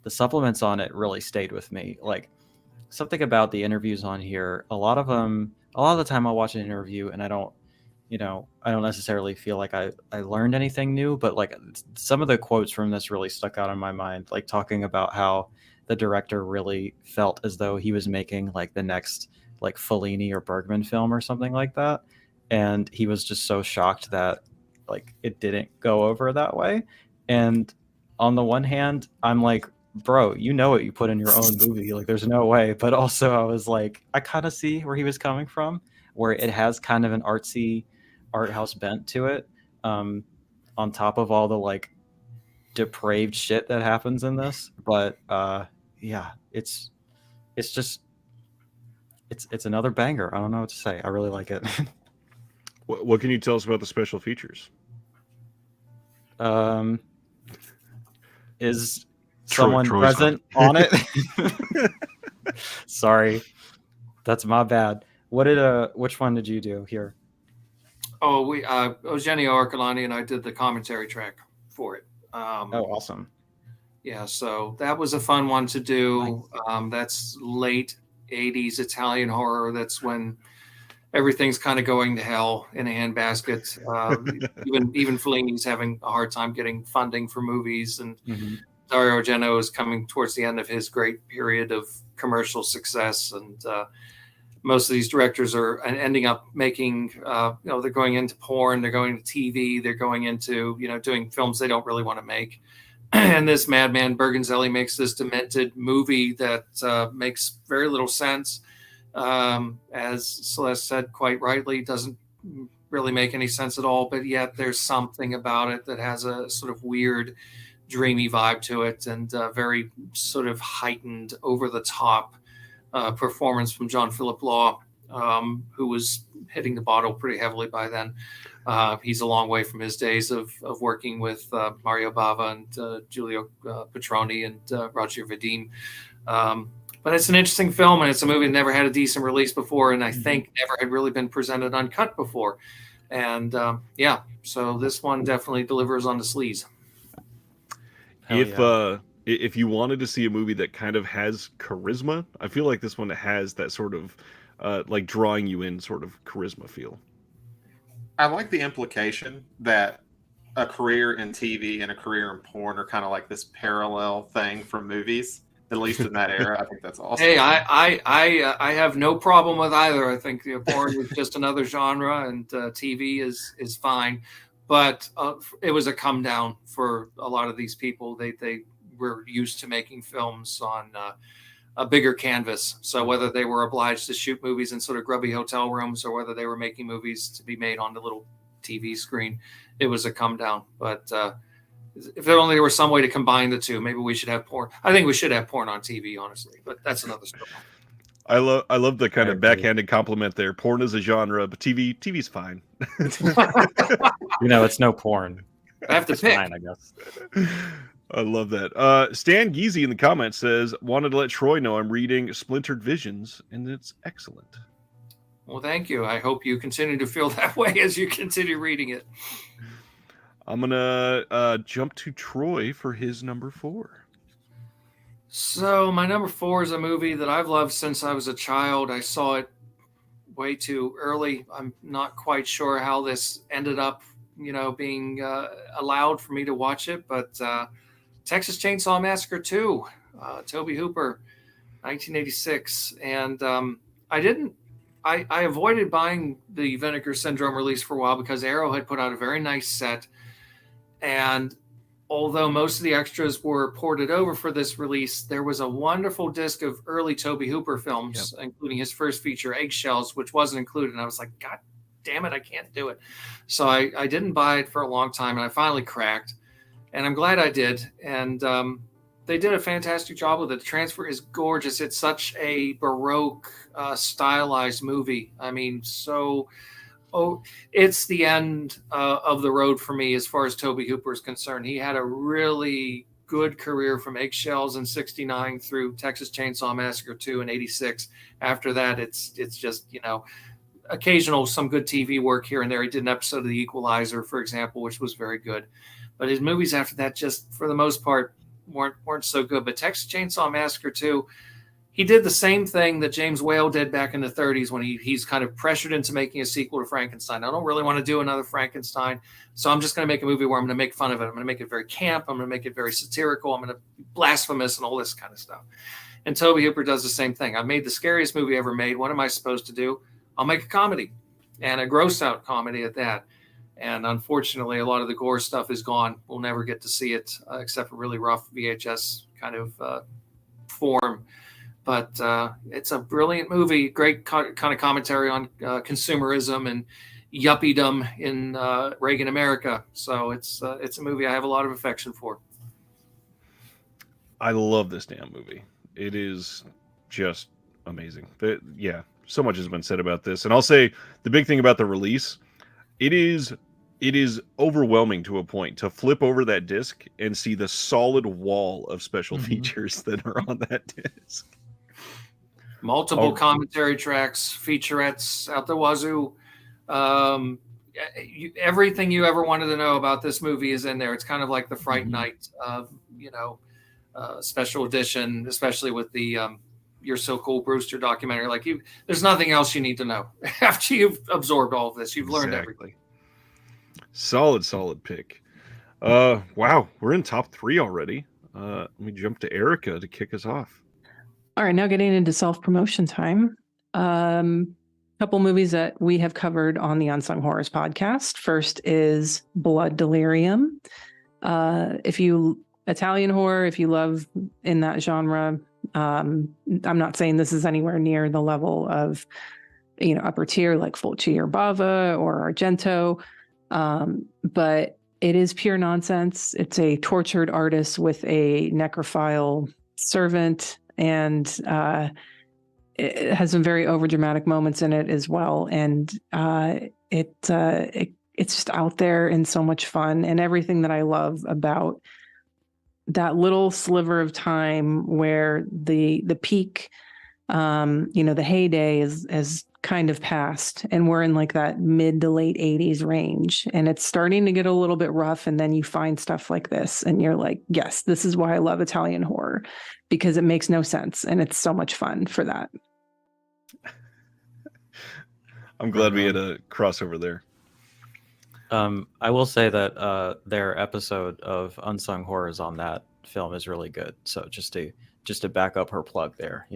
supplements on it really stayed with me. Like something about the interviews on here, a lot of the time I'll watch an interview and I don't necessarily feel like I learned anything new, but like some of the quotes from this really stuck out in my mind, like talking about how the director really felt as though he was making like the next like Fellini or Bergman film or something like that. And he was just so shocked that like it didn't go over that way. And on the one hand, I'm like, bro, you know what you put in your own movie. Like there's no way. But also I was like, I kind of see where he was coming from, where it has kind of an artsy art house bent to it. On top of all the like depraved shit that happens in this. But yeah, it's another banger. I don't know what to say. I really like it. What can you tell us about the special features? Is someone Troy's present on it? Sorry, that's my bad. Which one did you do here? Oh, we Eugenio Arcolani and I did the commentary track for it. Awesome. Yeah, so that was a fun one to do. Nice. That's late 80s Italian horror. That's when everything's kind of going to hell in a handbasket. Even Fellini's having a hard time getting funding for movies, and Dario Argento is coming towards the end of his great period of commercial success, and most of these directors are ending up making, they're going into porn, they're going to TV, they're going into, doing films they don't really want to make. And this madman Bergonzelli makes this demented movie that makes very little sense. As Celeste said quite rightly, doesn't really make any sense at all, but yet there's something about it that has a sort of weird, dreamy vibe to it, and very sort of heightened, over-the-top performance from John Philip Law, who was hitting the bottle pretty heavily by then. He's a long way from his days of working with Mario Bava and Giulio Petroni and Roger Vadim. But it's an interesting film, and it's a movie that never had a decent release before, and I think never had really been presented uncut before. And so this one definitely delivers on the sleaze. If you wanted to see a movie that kind of has charisma, I feel like this one has that sort of like drawing you in sort of charisma feel. I like the implication that a career in TV and a career in porn are kind of like this parallel thing from movies, at least in that era. I think that's awesome. Hey, I have no problem with either. I think porn is just another genre, and TV is fine. But it was a come down for a lot of these people. They were used to making films on a bigger canvas. So whether they were obliged to shoot movies in sort of grubby hotel rooms, or whether they were making movies to be made on the little TV screen, it was a come down. But if only there was some way to combine the two, maybe we should have porn. I think we should have porn on TV, honestly, but that's another story. I love the kind of backhanded compliment there. Porn is a genre, but TV's fine. It's no porn. I have to pick. Fine, I guess. I love that. Stan Geezy in the comments says, wanted to let Troy know I'm reading Splintered Visions, and it's excellent. Well, thank you. I hope you continue to feel that way as you continue reading it. I'm gonna jump to Troy for his number 4. So my number 4 is a movie that I've loved since I was a child. I saw it way too early. I'm not quite sure how this ended up, being allowed for me to watch it, but Texas Chainsaw Massacre 2, Tobe Hooper, 1986. And I avoided buying the Vinegar Syndrome release for a while because Arrow had put out a very nice set. And although most of the extras were ported over for this release, there was a wonderful disc of early Tobe Hooper films, including his first feature, Eggshells, which wasn't included. And I was like, God damn it, I can't do it. So I didn't buy it for a long time, and I finally cracked. And I'm glad I did. And they did a fantastic job with it. The transfer is gorgeous. It's such a Baroque, stylized movie. I mean, it's the end of the road for me as far as Tobe Hooper is concerned. He had a really good career from Eggshells in '69 through Texas Chainsaw Massacre 2 in '86. After that, it's just, occasional some good TV work here and there. He did an episode of The Equalizer, for example, which was very good. But his movies after that, just for the most part, weren't so good. But Texas Chainsaw Massacre 2, he did the same thing that James Whale did back in the 30s when he's kind of pressured into making a sequel to Frankenstein. I don't really want to do another Frankenstein, so I'm just going to make a movie where I'm going to make fun of it. I'm going to make it very camp. I'm going to make it very satirical. I'm going to be blasphemous and all this kind of stuff. And Tobe Hooper does the same thing. I made the scariest movie ever made. What am I supposed to do? I'll make a comedy, and a gross-out comedy at that. And unfortunately, a lot of the gore stuff is gone. We'll never get to see it except for really rough VHS kind of form. But it's a brilliant movie, great kind of commentary on consumerism and yuppiedom in Reagan America. So it's a movie I have a lot of affection for. I love this damn movie. It is just amazing. So much has been said about this. And I'll say the big thing about the release, it is overwhelming to a point to flip over that disc and see the solid wall of special features that are on that disc. Multiple commentary tracks, featurettes out the wazoo. Everything you ever wanted to know about this movie is in there. It's kind of like the Fright Night, special edition, especially with the You're So Cool, Brewster documentary. Like there's nothing else you need to know after you've absorbed all of this. You've learned everything. Solid pick. Wow, we're in top 3 already. Let me jump to Erica to kick us off. All right, now getting into self-promotion time. Couple movies that we have covered on the Unsung Horrors podcast. First is Blood Delirium. If you Italian horror, if you love in that genre, I'm not saying this is anywhere near the level of, upper tier like Fulci or Bava or Argento, but it is pure nonsense. It's a tortured artist with a necrophile servant, and it has some very overdramatic moments in it as well. And it's just out there and so much fun, and everything that I love about that little sliver of time where the peak, the heyday is kind of past, and we're in like that mid to late 80s range, and it's starting to get a little bit rough. And then you find stuff like this and you're like, yes, this is why I love Italian horror, because it makes no sense and it's so much fun for that. I'm glad we had a crossover there. I will say that their episode of Unsung Horrors on that film is really good. So just to back up her plug there,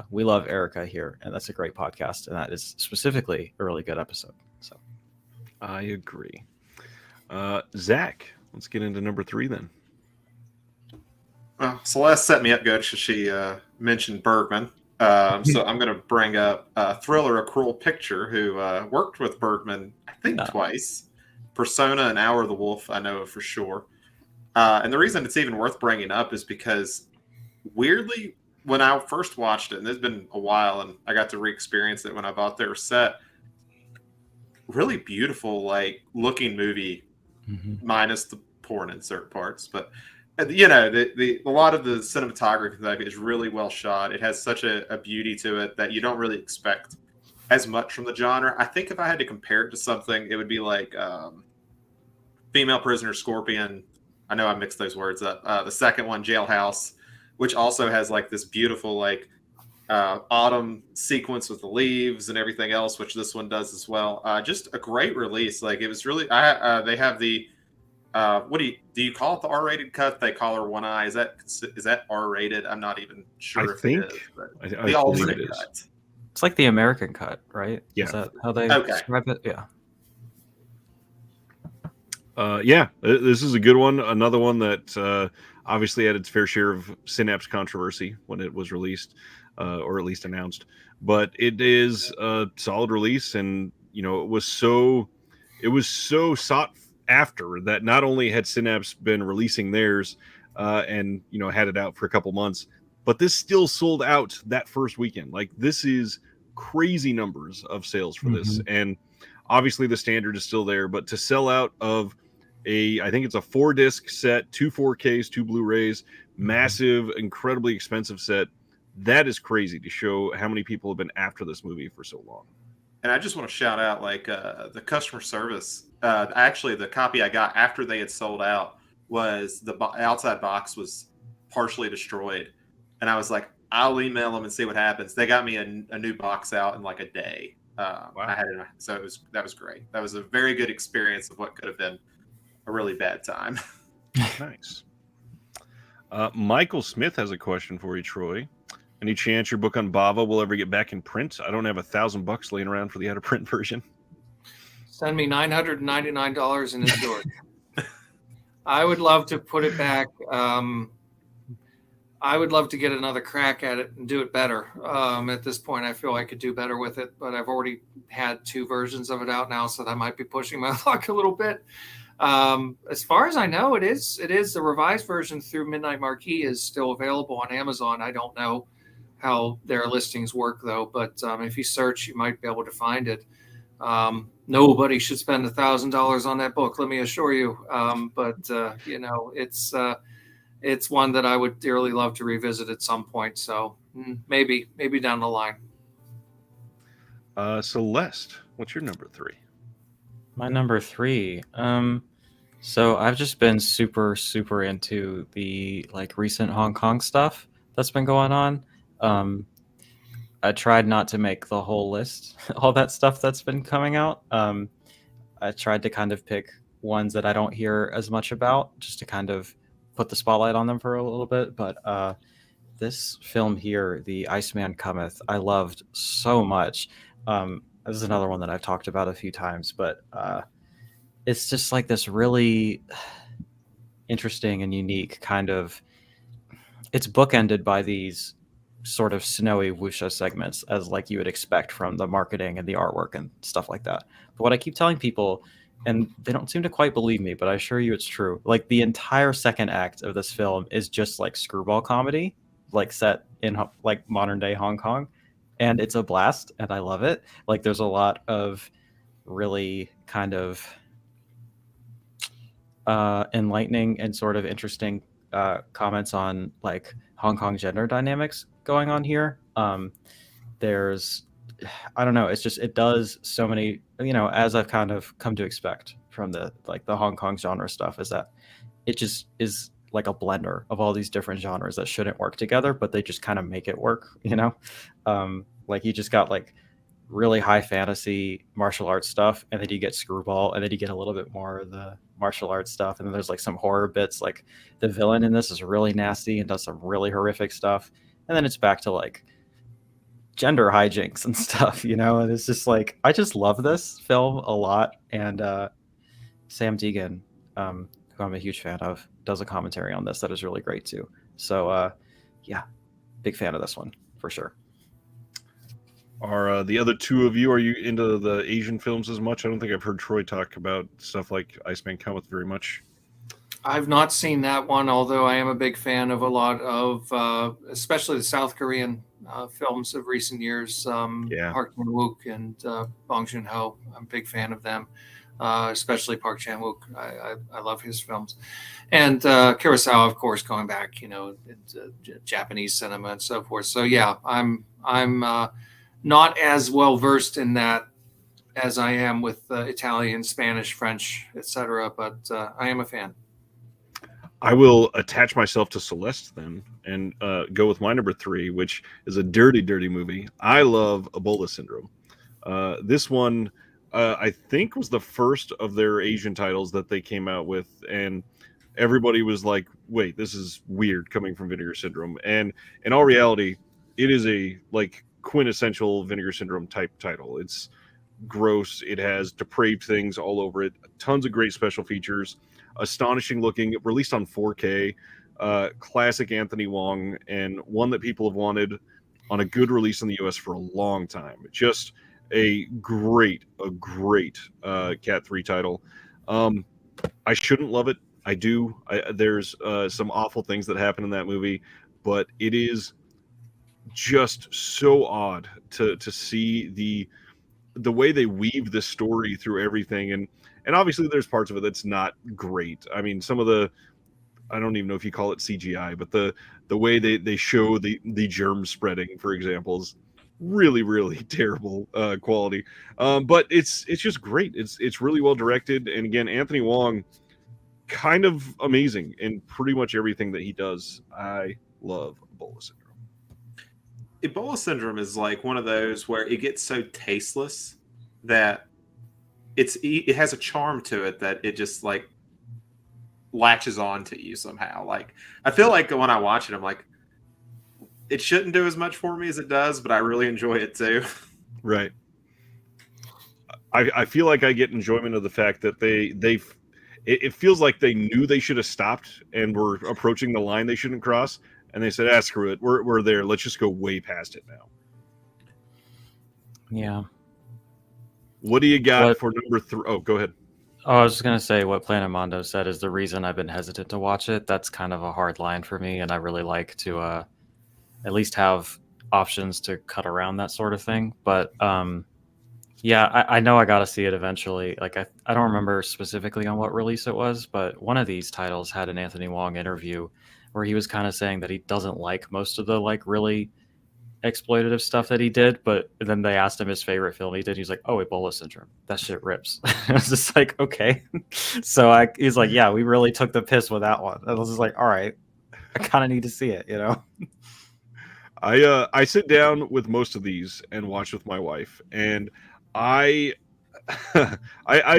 we love Erica here, and that's a great podcast, and that is specifically a really good episode. So I agree. Zach, let's get into number 3 then. Well, Celeste set me up good because she mentioned Bergman. So I'm going to bring up Thriller, A Cruel Picture, who worked with Bergman, I think, twice. Persona and Hour of the Wolf, I know for sure. And the reason it's even worth bringing up is because, weirdly, when I first watched it, and it's been a while, and I got to re-experience it when I bought their set, really beautiful, like, looking movie, minus the porn in certain parts. But, a lot of the cinematography is really well shot. It has such a beauty to it that you don't really expect as much from the genre. I think if I had to compare it to something, it would be like Female Prisoner Scorpion. I know I mixed those words up. The second one, Jailhouse, which also has like this beautiful like autumn sequence with the leaves and everything else, which this one does as well. Just a great release. Like it was really. They have the what do you call it? The R-rated cut? They call her One Eye. Is that R-rated? I'm not even sure if think it is. But I the believe alternate it is. cut. It's like the American cut, right? Yeah. Is that how they Okay. describe it? Yeah. Yeah, this is a good one. Another one that obviously had its fair share of Synapse controversy when it was released, or at least announced. But it is a solid release, and you know it was so sought after that. Not only had Synapse been releasing theirs, and you know had it out for a couple months, but this still sold out that first weekend. Like this is crazy numbers of sales for this, and obviously the standard is still there. But to sell out of I think it's a 4-disc set, 2 4Ks, 2 Blu-rays, massive, incredibly expensive set. That is crazy to show how many people have been after this movie for so long. And I just want to shout out like the customer service. Actually, the copy I got after they had sold out was the outside box was partially destroyed, and I was like, I'll email them and see what happens. They got me a new box out in like a day. Wow. I had it, so that was great. That was a very good experience of what could have been a really bad time. Nice. Michael Smith has a question for you, Troy. Any chance your book on Bava will ever get back in print? I don't have $1,000 laying around for the out of print version. Send me $999 in his door. I would love to put it back. I would love to get another crack at it and do it better. At this point, I feel I could do better with it, but I've already had 2 versions of it out now, so that might be pushing my luck a little bit. As far as I know, it is the revised version through Midnight Marquee is still available on Amazon. I don't know how their listings work though, but if you search, you might be able to find it. Nobody should spend $1,000 on that book, let me assure you. But you know, it's one that I would dearly love to revisit at some point. So maybe down the line. Celeste, what's your number 3? My number 3. So I've just been super into the like recent Hong Kong stuff that's been going on. I tried not to make the whole list, all that stuff that's been coming out. I tried to kind of pick ones that I don't hear as much about, just to kind of put the spotlight on them for a little bit. But this film here, The Iceman Cometh, I loved so much. This is another one that I've talked about a few times, but it's just like this really interesting and unique kind of. It's bookended by these sort of snowy wuxia segments, as like you would expect from the marketing and the artwork and stuff like that. But what I keep telling people, and they don't seem to quite believe me, but I assure you it's true. Like the entire second act of this film is just like screwball comedy, like set in like modern day Hong Kong. And it's a blast, and I love it. Like there's a lot of really kind of enlightening and sort of interesting comments on like Hong Kong gender dynamics going on here. There's, I don't know, it's just, it does so many, you know, as I've kind of come to expect from the Hong Kong genre stuff, is that it just is like a blender of all these different genres that shouldn't work together, but they just kind of make it work, you know? Like you just got like really high fantasy martial arts stuff, and then you get screwball, and then you get a little bit more of the martial arts stuff, and then there's like some horror bits. Like the villain in this is really nasty and does some really horrific stuff, and then it's back to like gender hijinks and stuff, you know? And it's just like, I just love this film a lot. And Sam Deegan, who I'm a huge fan of, does a commentary on this that is really great too. So yeah, big fan of this one for sure. Are the other 2 of you, are you into the Asian films as much? I don't think I've heard Troy talk about stuff like Iceman Cometh very much. I've not seen that one, although I am a big fan of a lot of, especially the South Korean films of recent years. Park Chan-wook and Bong Joon-ho. I'm a big fan of them, especially Park Chan-wook. I love his films. And Kurosawa, of course, going back, you know, into Japanese cinema and so forth. So yeah, I'm not as well versed in that as I am with Italian, Spanish, French, etc. But I am a fan. I will attach myself to Celeste then and go with my number 3, which is a dirty, dirty movie. I love Ebola Syndrome. This one, I think, was the first of their Asian titles that they came out with, and everybody was like, wait, this is weird coming from Vinegar Syndrome. And in all reality, it is a like quintessential Vinegar Syndrome type title. It's gross. It has depraved things all over it. Tons of great special features. Astonishing looking. Released on 4K. Classic Anthony Wong, and one that people have wanted on a good release in the US for a long time. Just a great Cat 3 title. I shouldn't love it. I do. There's some awful things that happen in that movie, but it is just so odd to see the way they weave this story through everything, and obviously there's parts of it that's not great. I mean, some of the, I don't even know if you call it CGI, but the way they show the germ spreading, for example, is really terrible quality. But it's just great. It's really well directed, and again, Anthony Wong, kind of amazing in pretty much everything that he does. I love Ebola Syndrome. Ebola Syndrome is like one of those where it gets so tasteless that it has a charm to it that it just like latches on to you somehow. Like, I feel like when I watch it, I'm like, it shouldn't do as much for me as it does, but I really enjoy it too. Right. I feel like I get enjoyment of the fact that it feels like they knew they should have stopped and were approaching the line they shouldn't cross, and they said, screw it, we're there, let's just go way past it now. Yeah. What do you got for number 3? Oh, go ahead. Oh, I was just going to say what Planet Mondo said is the reason I've been hesitant to watch it. That's kind of a hard line for me, and I really like to at least have options to cut around that sort of thing. But yeah, I know I got to see it eventually. Like, I don't remember specifically on what release it was, but one of these titles had an Anthony Wong interview where he was kind of saying that he doesn't like most of the like really exploitative stuff that he did, but then they asked him his favorite film he did. He's like, "Oh, Ebola Syndrome. That shit rips." I was just like, okay. So he's like, "Yeah, we really took the piss with that one." I was just like, "All right, I kind of need to see it," you know. I sit down with most of these and watch with my wife, and I'd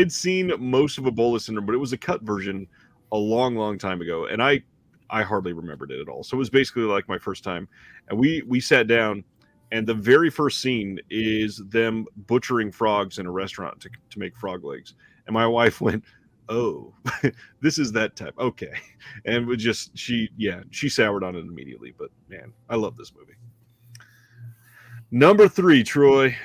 seen most of Ebola Syndrome, but it was a cut version a long time ago, and I hardly remembered it at all. So it was basically like my first time, and we sat down, and the very first scene is them butchering frogs in a restaurant to make frog legs, and my wife went, "Oh, this is that type, okay," and would just she soured on it immediately. But man, I love this movie. Number 3, Troy.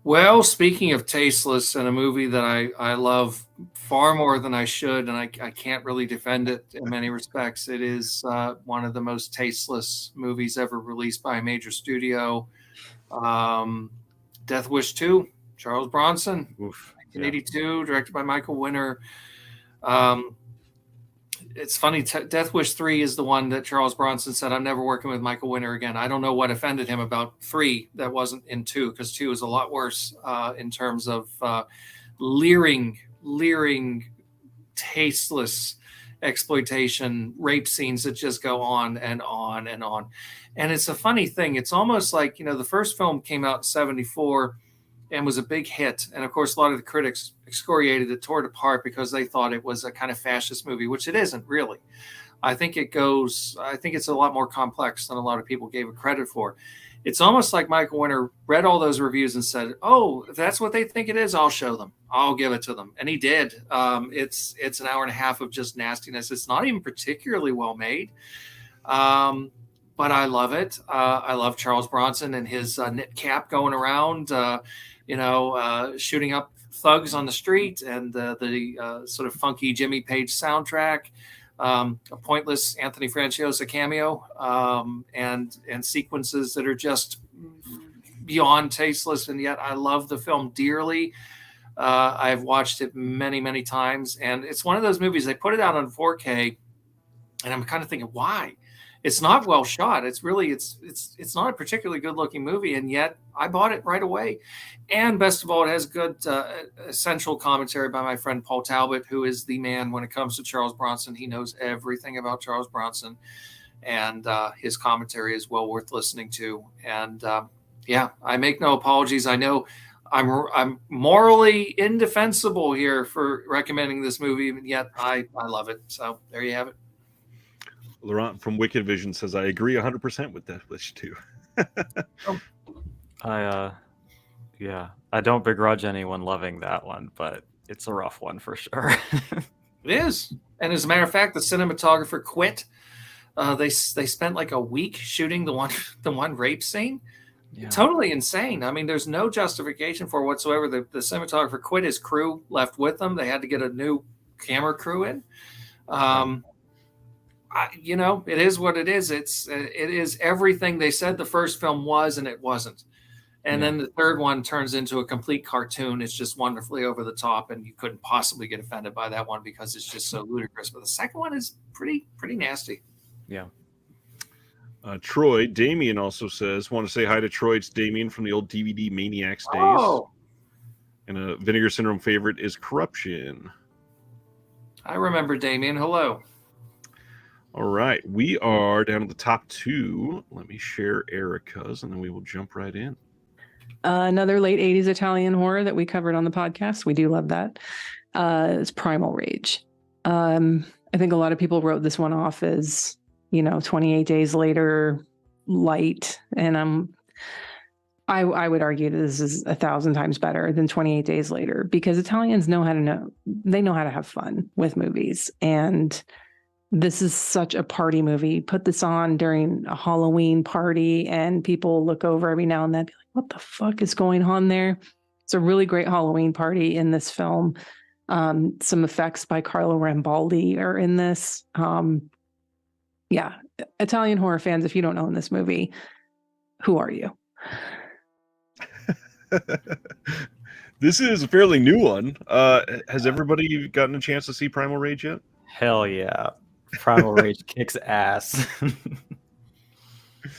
Well, speaking of tasteless, and a movie that I love far more than I should, and I can't really defend it in many respects, it is one of the most tasteless movies ever released by a major studio. Death Wish 2, Charles Bronson, 1982, directed by Michael Winner. It's funny, Death Wish 3 is the one that Charles Bronson said, "I'm never working with Michael Winner again." I don't know what offended him about 3 that wasn't in 2, because 2 is a lot worse in terms of leering, tasteless exploitation, rape scenes that just go on and on and on. And it's a funny thing. It's almost like, the first film came out in 1974 and was a big hit. And of course, a lot of the critics excoriated it, tore it apart because they thought it was a kind of fascist movie, which it isn't really. I think it's a lot more complex than a lot of people gave it credit for. It's almost like Michael Winner read all those reviews and said, "Oh, if that's what they think it is, I'll show them. I'll give it to them." And he did. It's an hour and a half of just nastiness. It's not even particularly well made. But I love it. I love Charles Bronson and his knit cap going around, shooting up thugs on the street, and the sort of funky Jimmy Page soundtrack, a pointless Anthony Franciosa cameo, and sequences that are just beyond tasteless. And yet I love the film dearly. I've watched it many times, and it's one of those movies, they put it out on 4K, and I'm kind of thinking, why? it's not well shot. It's really it's not a particularly good looking movie, and yet I bought it right away. And best of all, it has good essential commentary by my friend Paul Talbot, who is the man when it comes to Charles Bronson. He knows everything about Charles Bronson, and his commentary is well worth listening to. And yeah, I make no apologies. I know I'm morally indefensible here for recommending this movie, and yet I love it. So there you have it. Laurent from Wicked Vision says, I agree 100% with that list too. I don't begrudge anyone loving that one, but it's a rough one for sure. It is. And as a matter of fact, the cinematographer quit. They spent like a week shooting the one rape scene. Yeah. Totally insane. I mean, there's no justification for it whatsoever. The cinematographer quit. His crew left with them. They had to get a new camera crew in. It is what it is. It is everything they said the first film was, and it wasn't. And then the third one turns into a complete cartoon. It's just wonderfully over the top, and you couldn't possibly get offended by that one because it's just so ludicrous. But the second one is pretty nasty. Yeah. Troy, Damien also says, want to say hi to Troy. It's Damien from the old DVD Maniacs days. Oh. And a Vinegar Syndrome favorite is Corruption. I remember Damien. Hello. All right. We are down to the top 2. Let me share Erica's, and then we will jump right in. Another late 80s Italian horror that we covered on the podcast. We do love that. It's Primal Rage. I think a lot of people wrote this one off as 28 Days Later light, and I would argue that this is 1,000 times better than 28 Days Later, because Italians know how to have fun with movies, and this is such a party movie. Put this on during a Halloween party and people look over every now and then, be like, what the fuck is going on there? It's a really great Halloween party in this film. Some effects by Carlo Rambaldi are in this. Italian horror fans, if you don't own this movie, who are you? This is a fairly new one. Has everybody gotten a chance to see Primal Rage yet? Hell yeah. Primal Rage kicks ass.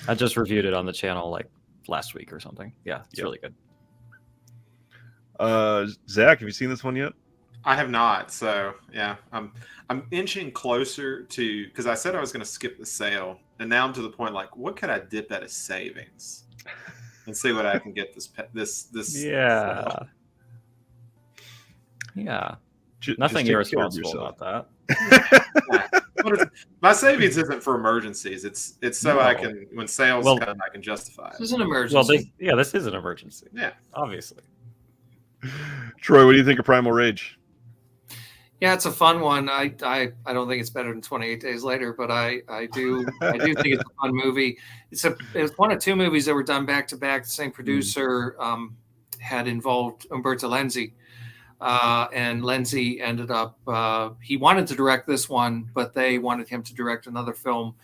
I just reviewed it on the channel like last week or something. Yeah, it's really good. Zach, have you seen this one yet? I have not. So yeah, I'm inching closer to, because I said I was going to skip the sale, and now I'm to the point like, what could I dip at a savings and see what I can get this. Yeah. Yeah. Nothing irresponsible about that. My savings isn't for emergencies. It's so I can, when sales come, I can justify it. This is an emergency. This is an emergency. Yeah, obviously. Troy, what do you think of Primal Rage? Yeah, it's a fun one. I don't think it's better than 28 Days Later, but I do think it's a fun movie. It's one of 2 movies that were done back to back. The same producer had involved Umberto Lenzi. And Lenzi ended up, he wanted to direct this one, but they wanted him to direct another film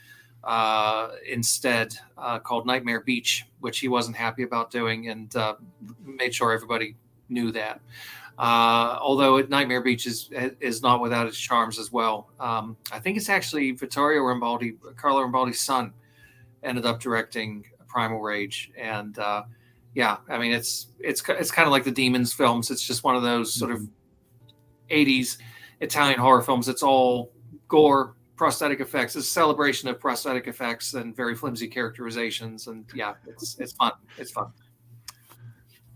instead called Nightmare Beach, which he wasn't happy about doing, and made sure everybody knew that. Although Nightmare Beach is not without its charms as well. I think it's actually Carlo Rambaldi's son ended up directing Primal Rage, and yeah, I mean, it's kind of like the Demons films. It's just one of those sort of 80s Italian horror films. It's all gore, prosthetic effects. It's a celebration of prosthetic effects and very flimsy characterizations. And yeah, it's fun. It's fun.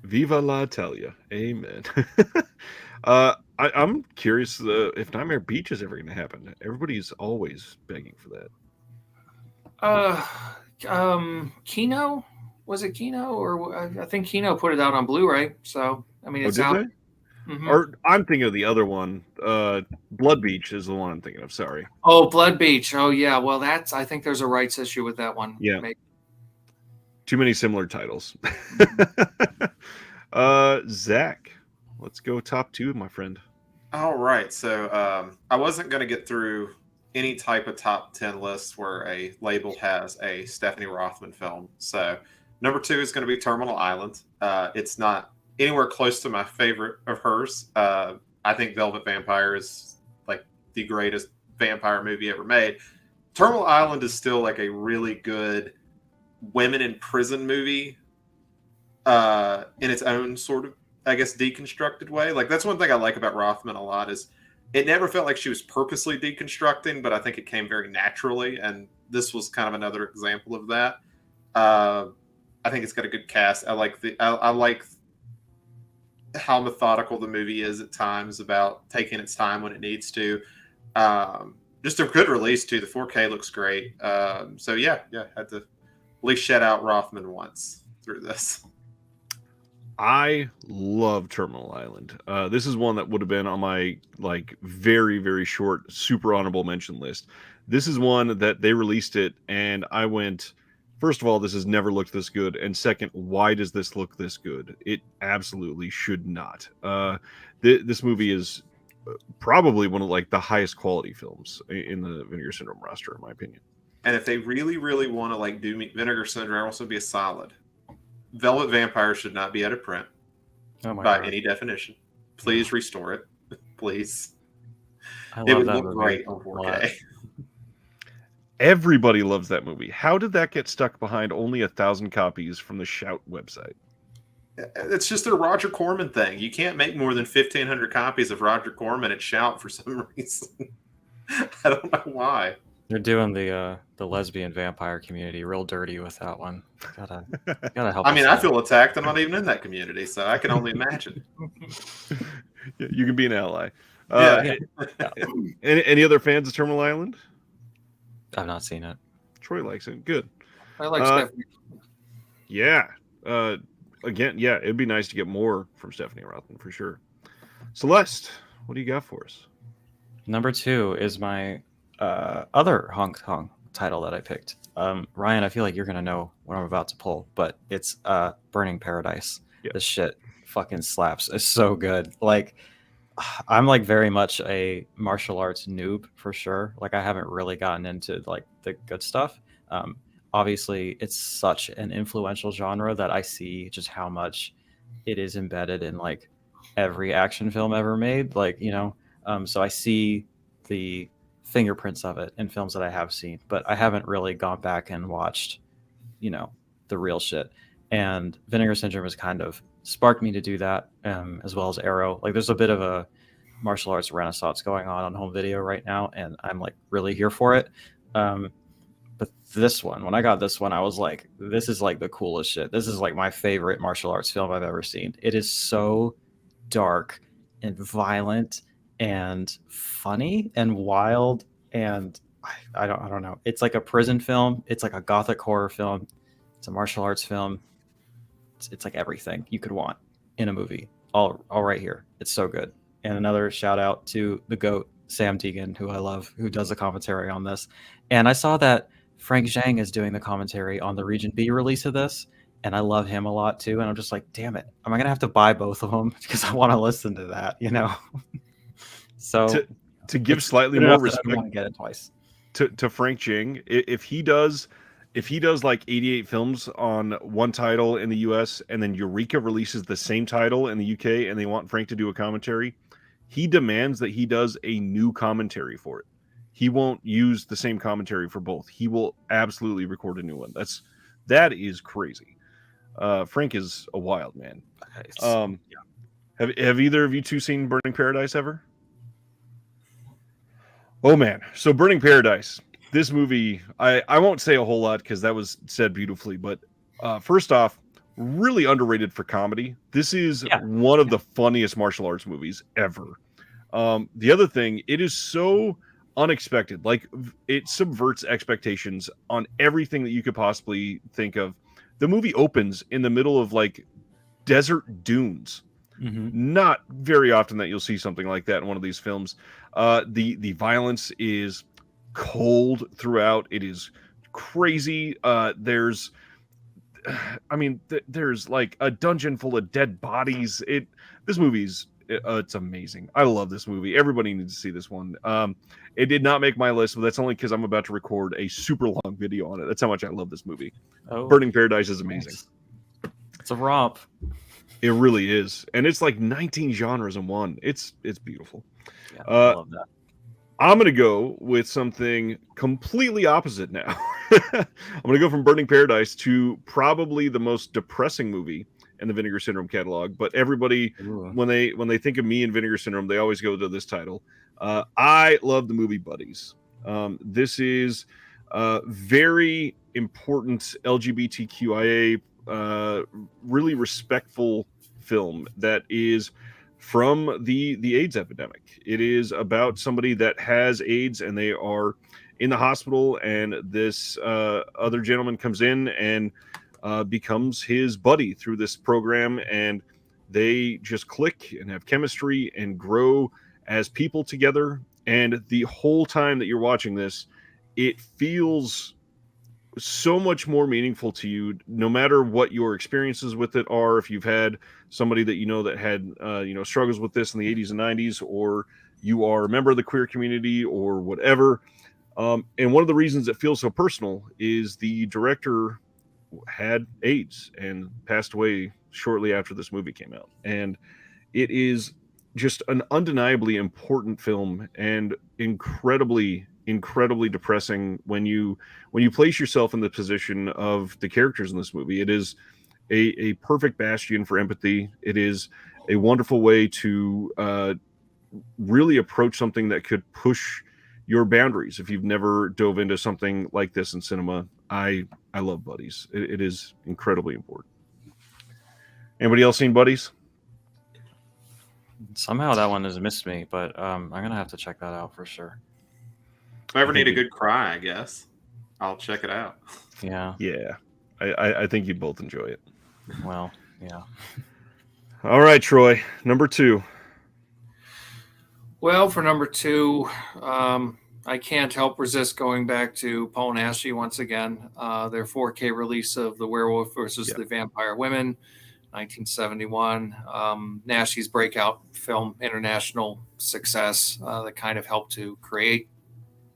Viva la Italia. Amen. I'm curious if Nightmare Beach is ever going to happen. Everybody's always begging for that. Kino? Was it Kino? Or I think Kino put it out on Blu-ray. So, I mean, it's out. Mm-hmm. Or I'm thinking of the other one. Blood Beach is the one I'm thinking of. Sorry. Oh, Blood Beach. Oh, yeah. Well, I think there's a rights issue with that one. Yeah. Maybe. Too many similar titles. Zach, let's go top 2, my friend. All right. So I wasn't going to get through any type of top 10 list where a label has a Stephanie Rothman film. So number 2 is going to be Terminal Island. It's not anywhere close to my favorite of hers. I think Velvet Vampire is like the greatest vampire movie ever made. Terminal Island is still like a really good women in prison movie in its own sort of, I guess, deconstructed way. Like that's one thing I like about Rothman a lot is it never felt like she was purposely deconstructing, but I think it came very naturally, and this was kind of another example of that. I think it's got a good cast. I like how methodical the movie is at times about taking its time when it needs to. Just a good release too. The 4K looks great. So yeah, had to at least shout out Rothman once through this. I love Terminal Island. This is one that would have been on my like very, very short, super honorable mention list. This is one that they released it, and I went, first of all, this has never looked this good, and second, why does this look this good? It absolutely should not. This movie is probably one of like the highest quality films in the Vinegar Syndrome roster, in my opinion. And if they really, really want to like do Vinegar Syndrome, also be a solid. Velvet Vampire should not be out of print by any definition. Please restore it. Please. It would look great on 4K. Everybody loves that movie. How did that get stuck behind only 1,000 copies from the Shout website? It's just a Roger Corman thing. You can't make more than 1,500 copies of Roger Corman at Shout for some reason. I don't know why. They're doing the lesbian vampire community real dirty with that one. Gotta help. I mean, I feel attacked. I'm not even in that community, so I can only imagine. You can be an ally. Yeah. Any other fans of Terminal Island? I've not seen it. Troy likes it. Good. I like Stephanie. Yeah. Again, yeah, it'd be nice to get more from Stephanie Rothman for sure. Celeste, what do you got for us? Number 2 is my other Hong Kong title that I picked. Ryan, I feel like you're gonna know what I'm about to pull, but it's Burning Paradise. Yeah. This shit fucking slaps. It's so good. Like, I'm like very much a martial arts noob for sure. Like, I haven't really gotten into like the good stuff. Obviously, it's such an influential genre that I see just how much it is embedded in like every action film ever made. Like, you know, so I see the fingerprints of it in films that I have seen, but I haven't really gone back and watched, you know, the real shit. And Vinegar Syndrome has kind of sparked me to do that, as well as Arrow. Like, there's a bit of a martial arts renaissance going on home video right now, and I'm like really here for it. But this one, when I got this one, I was like, this is like the coolest shit. This is like my favorite martial arts film I've ever seen. It is so dark and violent and funny and wild, and I don't know. It's like a prison film. It's like a gothic horror film. It's a martial arts film. It's like everything you could want in a movie, all right here. It's so good. And another shout out to the GOAT, Sam Teagan, who I love, who does the commentary on this. And I saw that Frank Zhang is doing the commentary on the Region B release of this, and I love him a lot too. And I'm just like, damn it, am I gonna have to buy both of them because I want to listen to that, you know? So to give slightly more respect, I want to get it twice. To Frank Zhang, if he does like 88 films on one title in the US and then Eureka releases the same title in the UK and they want Frank to do a commentary, he demands that he does a new commentary for it. He won't use the same commentary for both. He will absolutely record a new one. That is crazy. Frank is a wild man. Have either of you two seen Burning Paradise ever? Oh man. So Burning Paradise, this movie, I won't say a whole lot because that was said beautifully, but first off, really underrated for comedy. This is one of the funniest martial arts movies ever. The other thing, it is so unexpected. Like, it subverts expectations on everything that you could possibly think of. The movie opens in the middle of like desert dunes. Mm-hmm. Not very often that you'll see something like that in one of these films. The violence is cold throughout. It is crazy. There's like a dungeon full of dead bodies. This movie's it's amazing. I love this movie. Everybody needs to see this one. It did not make my list, but that's only because I'm about to record a super long video on it. That's how much I love this movie. Burning Paradise is amazing. Nice. It's a romp. It really is, and it's like 19 genres in one. It's beautiful. Yeah, I love that. I'm going to go with something completely opposite now. I'm going to go from Burning Paradise to probably the most depressing movie in the Vinegar Syndrome catalog. But everybody, Ooh. when they think of me and Vinegar Syndrome, they always go to this title. I love the movie Buddies. This is very important LGBTQIA, really respectful film that is from the AIDS epidemic. It is about somebody that has AIDS and they are in the hospital, and this other gentleman comes in and becomes his buddy through this program, and they just click and have chemistry and grow as people together. And the whole time that you're watching this, it feels so much more meaningful to you, no matter what your experiences with it are. If you've had somebody that that had struggles with this in the 80s and 90s, or you are a member of the queer community or whatever. And one of the reasons it feels so personal is the director had AIDS and passed away shortly after this movie came out. And it is just an undeniably important film, and incredibly depressing when you place yourself in the position of the characters in this movie. It is a perfect bastion for empathy. It is a wonderful way to really approach something that could push your boundaries. If you've never dove into something like this in cinema, I love Buddies. It is incredibly important. Anybody else seen Buddies? Somehow that one has missed me, but I'm gonna have to check that out for sure. If I ever need a good cry, I guess I'll check it out. Yeah. Yeah, I think you'd both enjoy it. Well, yeah. All right, Troy, number 2. Well, for number 2, I can't help resist going back to Paul Naschy once again. Their 4K release of The Werewolf versus the Vampire Women, 1971. Naschy's breakout film, international success, that kind of helped to create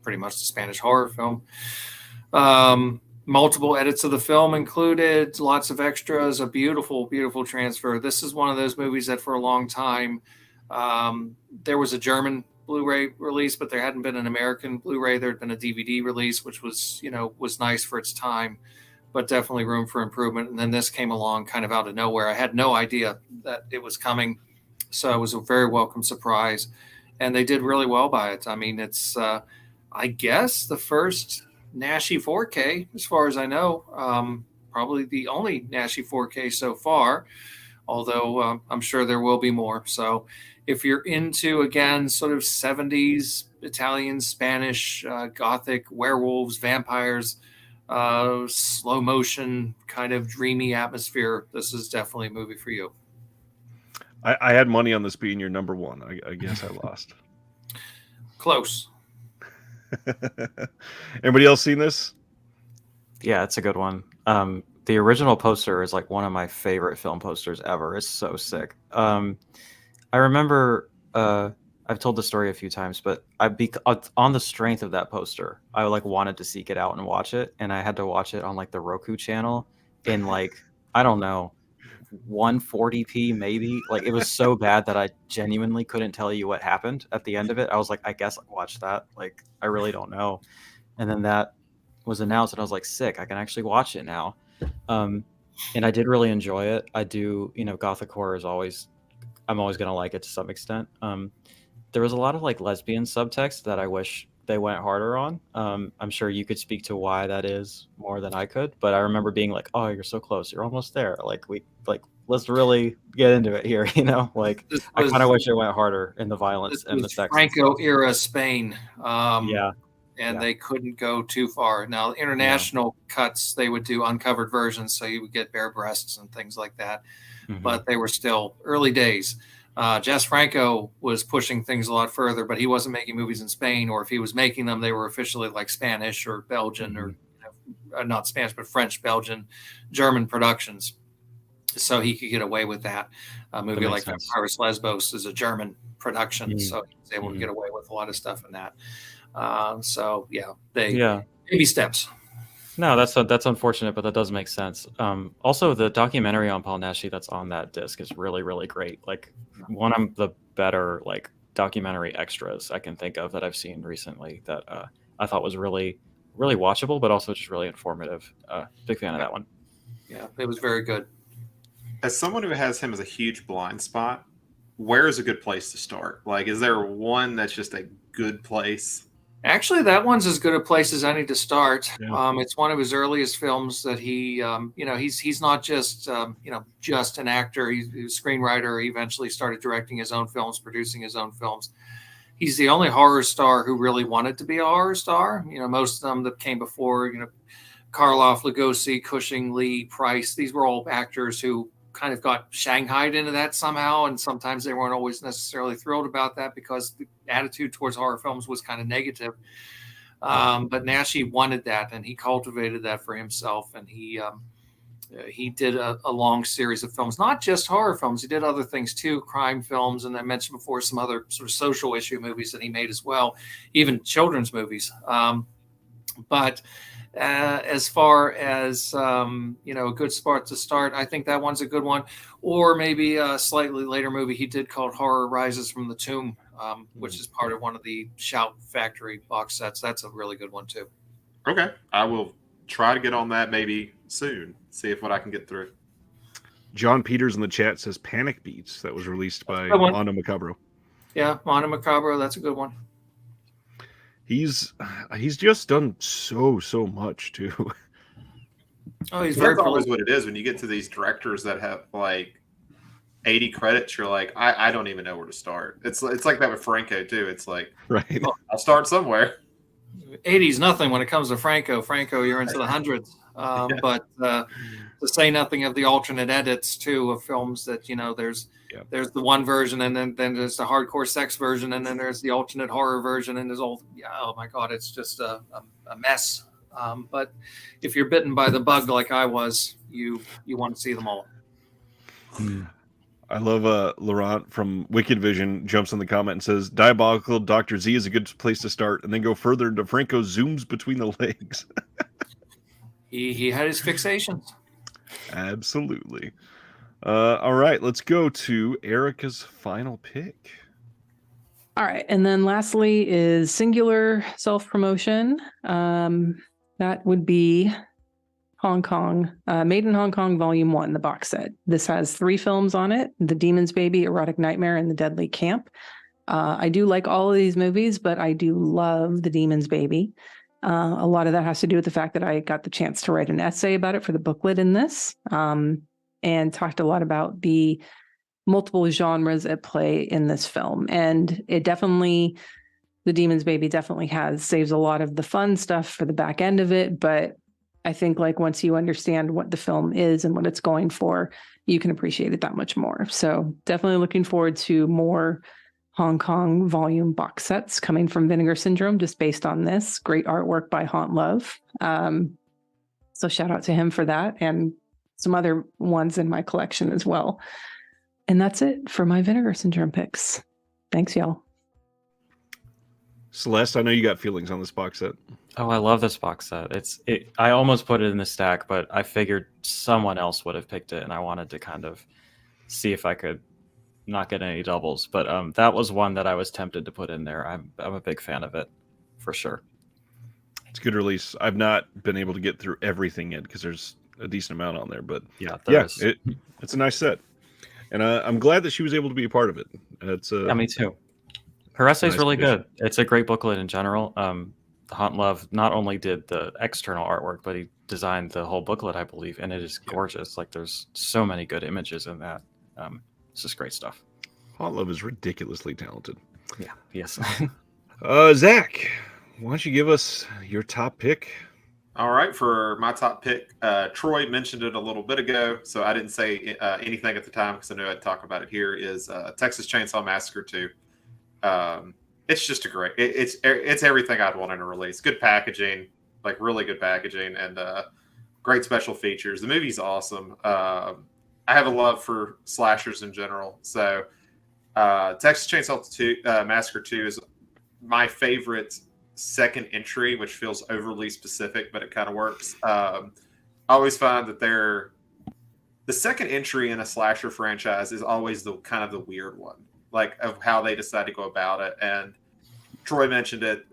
pretty much the Spanish horror film. Multiple edits of the film included, lots of extras, a beautiful, beautiful transfer. This is one of those movies that for a long time, there was a German Blu-ray release, but there hadn't been an American Blu-ray. There had been a DVD release, which was nice for its time, but definitely room for improvement. And then this came along kind of out of nowhere. I had no idea that it was coming, so it was a very welcome surprise, and they did really well by it. I mean, it's I guess the first Naschy 4K, as far as I know, probably the only Naschy 4K so far, although I'm sure there will be more. So if you're into, again, sort of 70s Italian, Spanish, Gothic, werewolves, vampires, slow motion, kind of dreamy atmosphere, this is definitely a movie for you. I had money on this being your number 1. I guess I lost. Close. Anybody else seen this? Yeah, it's a good one. The original poster is like one of my favorite film posters ever. It's so sick. I remember I've told the story a few times, but on the strength of that poster, I wanted to seek it out and watch it, and I had to watch it on like the Roku channel in I don't know, 140p maybe. Like, it was so bad that I genuinely couldn't tell you what happened at the end of it. I was like, I guess I'll watch that. Like, I really don't know. And then that was announced, and I was like, sick, I can actually watch it now. And I did really enjoy it. I do, Gothic horror is I'm always gonna like it to some extent. There was a lot of lesbian subtext that I wish they went harder on. I'm sure you could speak to why that is more than I could, but I remember being like, "Oh, you're so close. You're almost there. Let's really get into it here." I kind of wish it went harder in the violence and the sex. Franco era Spain. And they couldn't go too far. Now, international cuts, they would do uncovered versions, so you would get bare breasts and things like that. Mm-hmm. But they were still early days. Jess Franco was pushing things a lot further, but he wasn't making movies in Spain, or if he was making them, they were officially Spanish or Belgian, mm-hmm. or not Spanish, but French, Belgian, German productions. So he could get away with that. A movie like Virus Lesbos is a German production, mm-hmm. so he was able mm-hmm. to get away with a lot of stuff in that. Baby steps. No, that's unfortunate, but that does make sense. Also, the documentary on Paul Naschy that's on that disc is really, really great. One of the better documentary extras I can think of that I've seen recently that I thought was really, really watchable, but also just really informative. Big fan of that one. Yeah, it was very good. As someone who has him as a huge blind spot, where is a good place to start? Like, is there one that's just a good place? Actually, that one's as good a place as any to start. Yeah. It's one of his earliest films that he, he's not just, just an actor. He's a screenwriter. He eventually started directing his own films, producing his own films. He's the only horror star who really wanted to be a horror star. Most of them that came before, Karloff, Lugosi, Cushing, Lee, Price, these were all actors who kind of got shanghaied into that somehow, and sometimes they weren't always necessarily thrilled about that because the attitude towards horror films was kind of negative. But Naschy wanted that, and he cultivated that for himself, and he did a long series of films, not just horror films. He did other things too, crime films, and I mentioned before some other sort of social issue movies that he made as well, even children's movies. But as far as a good spot to start, I think that one's a good one. Or maybe a slightly later movie he did called Horror Rises from the Tomb, which is part of one of the Shout Factory box sets. That's a really good one too. Okay, I will try to get on that maybe soon. See what I can get through. John Peters in the chat says Panic Beats. That was released by Good one. Mondo Macabro. Yeah, Mondo Macabro, that's a good one. He's just done so much too. Oh, he's very That's always prolific. what it is when you get to these directors that have like 80 credits. You're like, I don't even know where to start. It's like that with Franco too. It's like, Right. I'll start somewhere. 80's nothing when it comes to Franco. Franco, you're into the hundreds. But to say nothing of the alternate edits too of films that there's the one version, and then there's the hardcore sex version, and then there's the alternate horror version, and there's oh my god, it's just a mess. But if you're bitten by the bug like I was, you want to see them all. I love Laurent from Wicked Vision jumps in the comment and says Diabolical Dr. Z is a good place to start, and then go further into Franco zooms between the legs. He had his fixations. Absolutely. All right, let's go to Erica's final pick. All right. And then lastly is singular self-promotion. That would be Hong Kong, Made in Hong Kong, Volume 1, the box set. This has 3 films on it: The Demon's Baby, Erotic Nightmare, and The Deadly Camp. I do like all of these movies, but I do love The Demon's Baby. A lot of that has to do with the fact that I got the chance to write an essay about it for the booklet in this, and talked a lot about the multiple genres at play in this film. And it definitely, The Demon's Baby definitely saves a lot of the fun stuff for the back end of it. But I think like once you understand what the film is and what it's going for, you can appreciate it that much more. So definitely looking forward to more Hong Kong volume box sets coming from Vinegar Syndrome, just based on this. Great artwork by Haunt Love. So shout out to him for that, and some other ones in my collection as well. And that's it for my Vinegar Syndrome picks. Thanks, y'all. Celeste, I know you got feelings on this box set. Oh, I love this box set. I almost put it in the stack, but I figured someone else would have picked it, and I wanted to kind of see if I could not get any doubles. But that was one that I was tempted to put in there. I'm a big fan of it, for sure. It's a good release. I've not been able to get through everything yet because there's a decent amount on there. But it's a nice set. And I'm glad that she was able to be a part of it. Yeah, me too. Her essay is nice really condition. good. It's a great booklet in general. Haunt Love not only did the external artwork, but he designed the whole booklet, I believe, and it is gorgeous. Like, there's so many good images in that. It's just great stuff. Haunt Love is ridiculously talented. Yeah. Yes. Zach, why don't you give us your top pick? All right, for my top pick, Troy mentioned it a little bit ago, so I didn't say anything at the time because I knew I'd talk about it here, is Texas Chainsaw Massacre 2. It's just a great, it's everything I'd want in a release. Good packaging, like really good packaging, and great special features. The movie's awesome. I have a love for slashers in general, so Texas Chainsaw Massacre 2 is my favorite second entry, which feels overly specific, but it kind of works. I always find that the second entry in a slasher franchise is always the kind of the weird one. like of how they decided to go about it. And Troy mentioned it.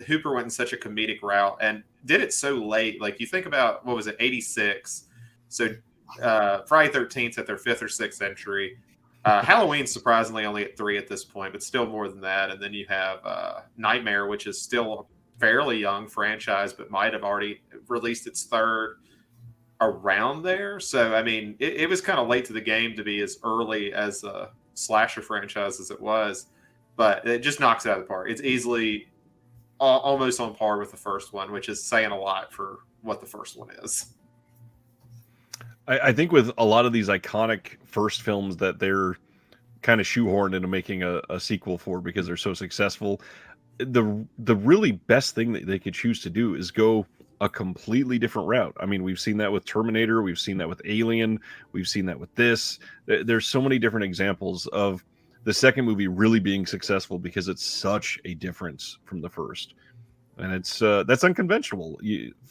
Hooper went in such a comedic route and did it so late. Like you think about, what was it, 86? So Friday 13th at their 5th or 6th entry. Halloween, surprisingly, only at 3 at this point, but still more than that. And then you have Nightmare, which is still a fairly young franchise, but might have already released its 3rd around there. So, I mean, it was kind of late to the game to be as early as a slasher franchise as it was, but it just knocks it out of the park. It's easily almost on par with the first one, which is saying a lot for what the first one is. I think with a lot of these iconic first films that they're kind of shoehorned into making a sequel for because they're so successful, the really best thing that they could choose to do is go a completely different route. I mean, we've seen that with Terminator, we've seen that with Alien, we've seen that with this. There's so many different examples of the second movie really being successful because it's such a difference from the first, and it's that's unconventional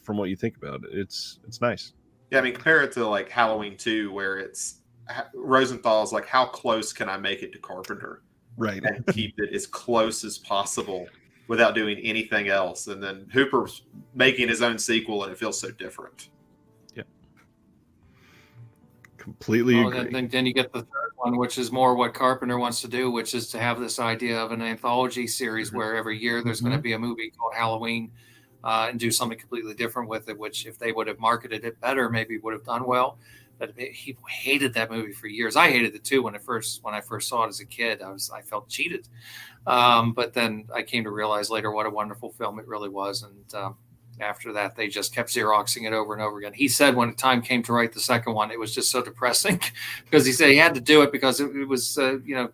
from what you think about it. It's nice. Yeah, I mean, compare it to like Halloween 2, where it's Rosenthal's like, how close can I make it to Carpenter? Right. And keep it as close as possible without doing anything else. And then Hooper's making his own sequel, and it feels so different. Yeah. Completely agree. Then you get the third one, which is more what Carpenter wants to do, which is to have this idea of an anthology series where every year there's going to be a movie called Halloween. And do something completely different with it, which if they would have marketed it better, maybe would have done well. But he hated that movie for years. I hated it too when I first saw it as a kid. I felt cheated. But then I came to realize later what a wonderful film it really was. And after that, they just kept Xeroxing it over and over again. He said when the time came to write the second one, it was just so depressing because he said he had to do it because it was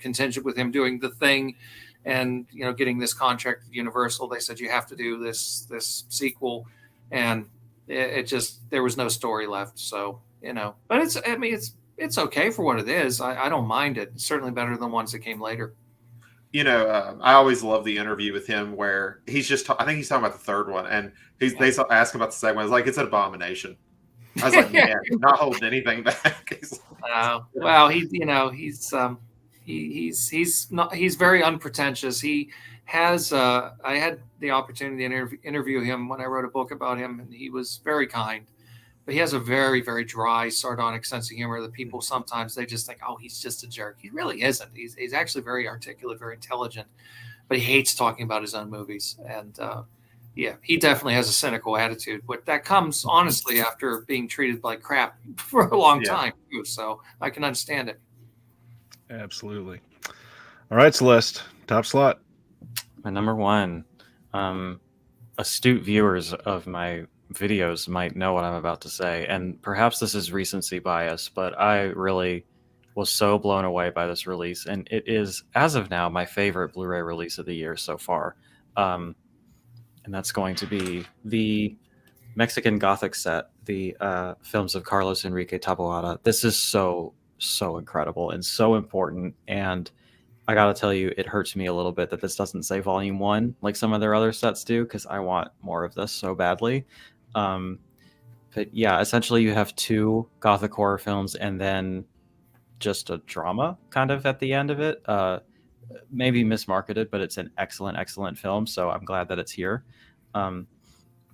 contingent with him doing The Thing. And getting this contract at Universal, they said you have to do this sequel, and it just, there was no story left. So but it's okay for what it is. I don't mind it. It's certainly better than the ones that came later. I always love the interview with him where he's just I think he's talking about the third one, and they ask him about the second one. It's like, it's an abomination. I was like, man, not holding anything back. Well, he's very unpretentious. He has I had the opportunity to interview him when I wrote a book about him, and he was very kind, but he has a very, very dry, sardonic sense of humor that people sometimes they just think, oh, he's just a jerk. He really isn't. He's actually very articulate, very intelligent, but he hates talking about his own movies. And he definitely has a cynical attitude, but that comes honestly after being treated like crap for a long time too. So I can understand it. Absolutely. All right, Celeste, top slot. My number one. Astute viewers of my videos might know what I'm about to say, and perhaps this is recency bias, but I really was so blown away by this release, and it is, as of now, my favorite Blu-ray release of the year so far. And that's going to be the Mexican Gothic set, the films of Carlos Enrique Taboada. This is so incredible and so important, and I gotta tell you, it hurts me a little bit that this doesn't say volume 1 like some of their other sets do, because I want more of this so badly. But yeah, essentially you have 2 Gothic horror films and then just a drama kind of at the end of it. Maybe mismarketed, but it's an excellent film, so I'm glad that it's here.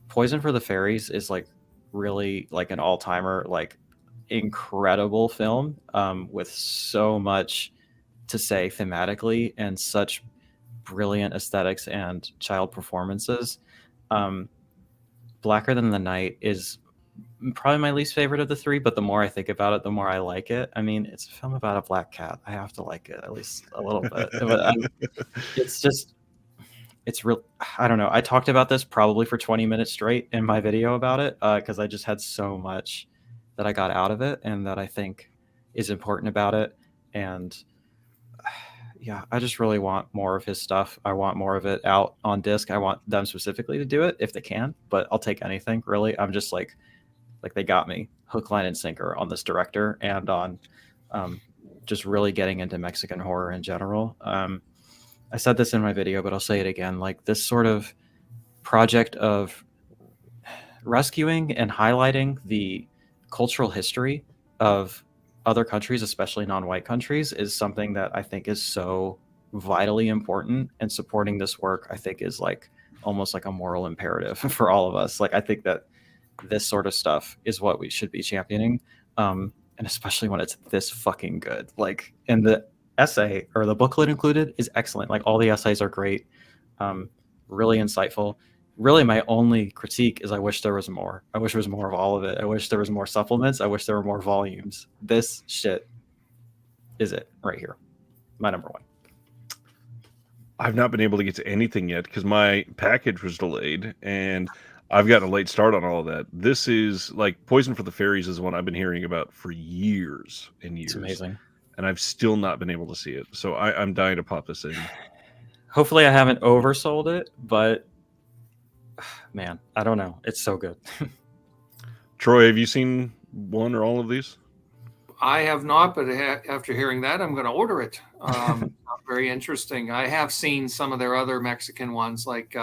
Poison for the Fairies is like really like an all-timer, like incredible film with so much to say thematically and such brilliant aesthetics and child performances. Blacker Than the Night is probably my least favorite of the 3, but the more I think about it, the more I like it. I mean, it's a film about a black cat. I have to like it at least a little bit. But it's real. I don't know. I talked about this probably for 20 minutes straight in my video about it because I just had so much that I got out of it and that I think is important about it. And yeah, I just really want more of his stuff. I want more of it out on disc. I want them specifically to do it if they can, but I'll take anything, really. I'm just like they got me hook, line, and sinker on this director and on just really getting into Mexican horror in general. I said this in my video, but I'll say it again. Like this sort of project of rescuing and highlighting the cultural history of other countries, especially non-white countries, is something that I think is so vitally important, and supporting this work I think is like almost like a moral imperative for all of us. Like I think that this sort of stuff is what we should be championing, and especially when it's this fucking good. Like, and the essay or the booklet included is excellent. Like all the essays are great, really insightful. Really, my only critique is I wish there was more. I wish there was more of all of it. I wish there was more supplements. I wish there were more volumes. This shit is it right here. My number one. I've not been able to get to anything yet because my package was delayed and I've gotten a late start on all of that. This is like Poison for the Fairies is one I've been hearing about for years and years. It's amazing. And I've still not been able to see it. So I'm dying to pop this in. Hopefully I haven't oversold it, but man, I don't know. It's so good. Troy, have you seen one or all of these? I have not, but after hearing that, I'm going to order it. Very interesting. I have seen some of their other Mexican ones, like